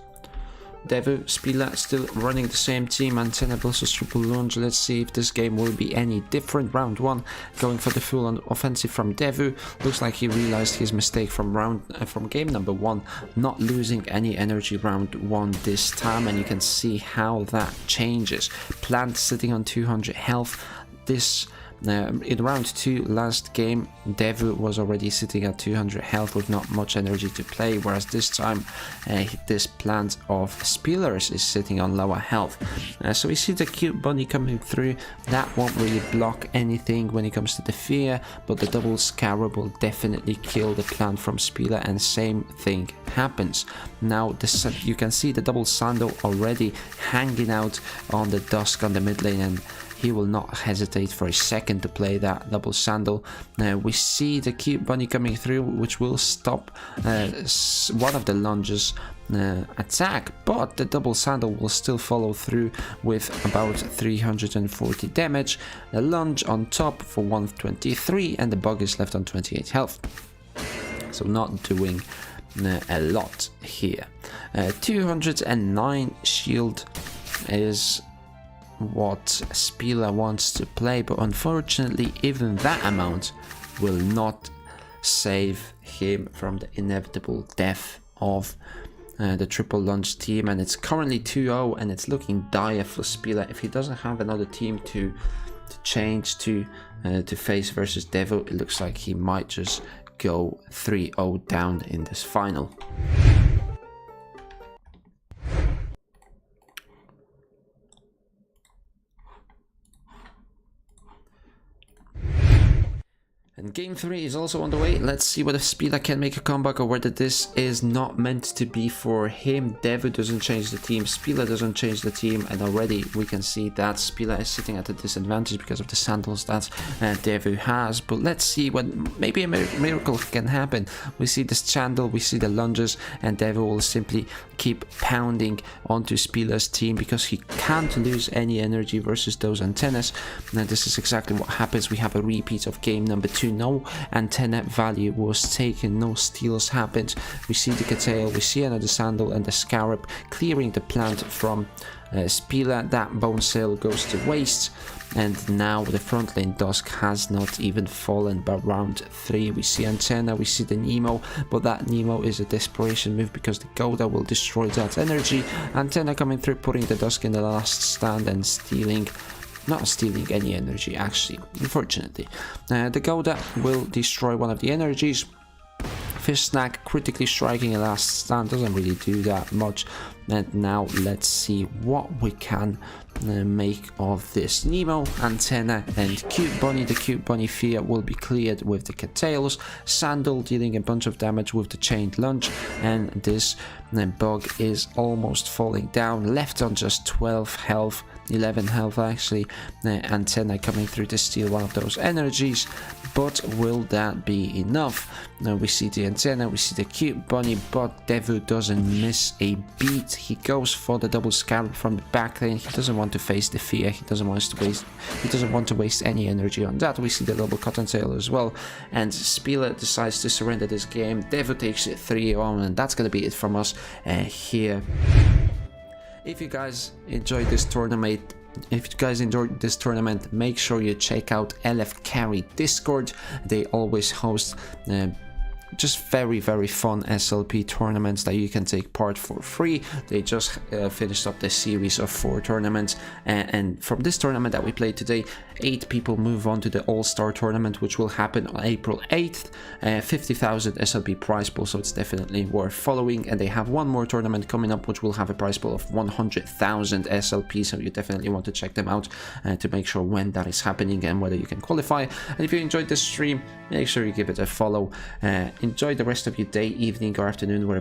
Devu, Spieler still running the same team. Antenna versus triple lunge. Let's see if this game will be any different. Round 1, going for the full on offensive from Devu. Looks like he realized his mistake from game number 1, not losing any energy round 1 this time, and you can see how that changes. Plant sitting on 200 health. In round 2 last game, Devu was already sitting at 200 health with not much energy to play, whereas this time this plant of Spielers is sitting on lower health. So we see the cute bunny coming through. That won't really block anything when it comes to the fear, but the double scarab will definitely kill the plant from Spieler, and same thing happens. Now you can see the double sandal already hanging out on the dusk on the mid lane, and he will not hesitate for a second to play that double sandal. We see the cute bunny coming through, which will stop one of the lunges attack, but the double sandal will still follow through with about 340 damage. The lunge on top for 123, and the bug is left on 28 health. So not doing a lot here. 209 shield is what Spieler wants to play, but unfortunately even that amount will not save him from the inevitable death of the triple lunge team, and it's currently 2-0, and it's looking dire for Spieler. If he doesn't have another team to change to face versus Devo, it looks like he might just go 3-0 down in this final. And game 3 is also on the way. Let's see whether Spieler can make a comeback or whether this is not meant to be for him. Devu doesn't change the team, Spieler doesn't change the team, and already we can see that Spieler is sitting at a disadvantage because of the sandals that Devu has. But let's see when maybe a miracle can happen. We see this sandal, we see the lunges, and Devu will simply keep pounding onto Spieler's team because he can't lose any energy versus those antennas. Now this is exactly what happens. We have a repeat of game number 2. to no antenna value was taken, no steals happened. We see the Curtail, we see another Sandal and the Scarab clearing the plant from Spila. That Bone Sail goes to waste, and now the front lane Dusk has not even fallen by round 3. We see Antenna, we see the Nemo, but that Nemo is a desperation move because the Goda will destroy that energy. Antenna coming through, putting the Dusk in the last stand and not stealing any energy, actually, unfortunately. The Goda will destroy one of the energies. Fish Snack critically striking a last stand, doesn't really do that much. And now let's see what we can make of this. Nemo, Antenna and Cute Bunny. The Cute Bunny fear will be cleared with the Curtails. Sandal dealing a bunch of damage with the Chained Lunge, and this Bug is almost falling down, left on just 12 health, 11 health actually. Antenna coming through to steal one of those energies, but will that be enough? Now we see the Antenna, we see the Cute Bunny, but Devu doesn't miss a beat. He goes for the double Scarab from the back lane. He doesn't want to face the fear, he doesn't want to waste any energy on that. We see the double Cottontail as well, and Spila decides to surrender this game. Devu takes it 3-1, and that's gonna be it from us here. If you guys enjoyed this tournament, make sure you check out LFCarry Discord. They always host just very fun SLP tournaments that you can take part for free. They just finished up the series of 4 tournaments, and from this tournament that we played today, 8 people move on to the All-Star tournament, which will happen on April 8th. 50,000 SLP prize pool, so it's definitely worth following. And they have one more tournament coming up, which will have a prize pool of 100,000 SLP, so you definitely want to check them out to make sure when that is happening and whether you can qualify. And if you enjoyed this stream, make sure you give it a follow. Enjoy the rest of your day, evening or afternoon, wherever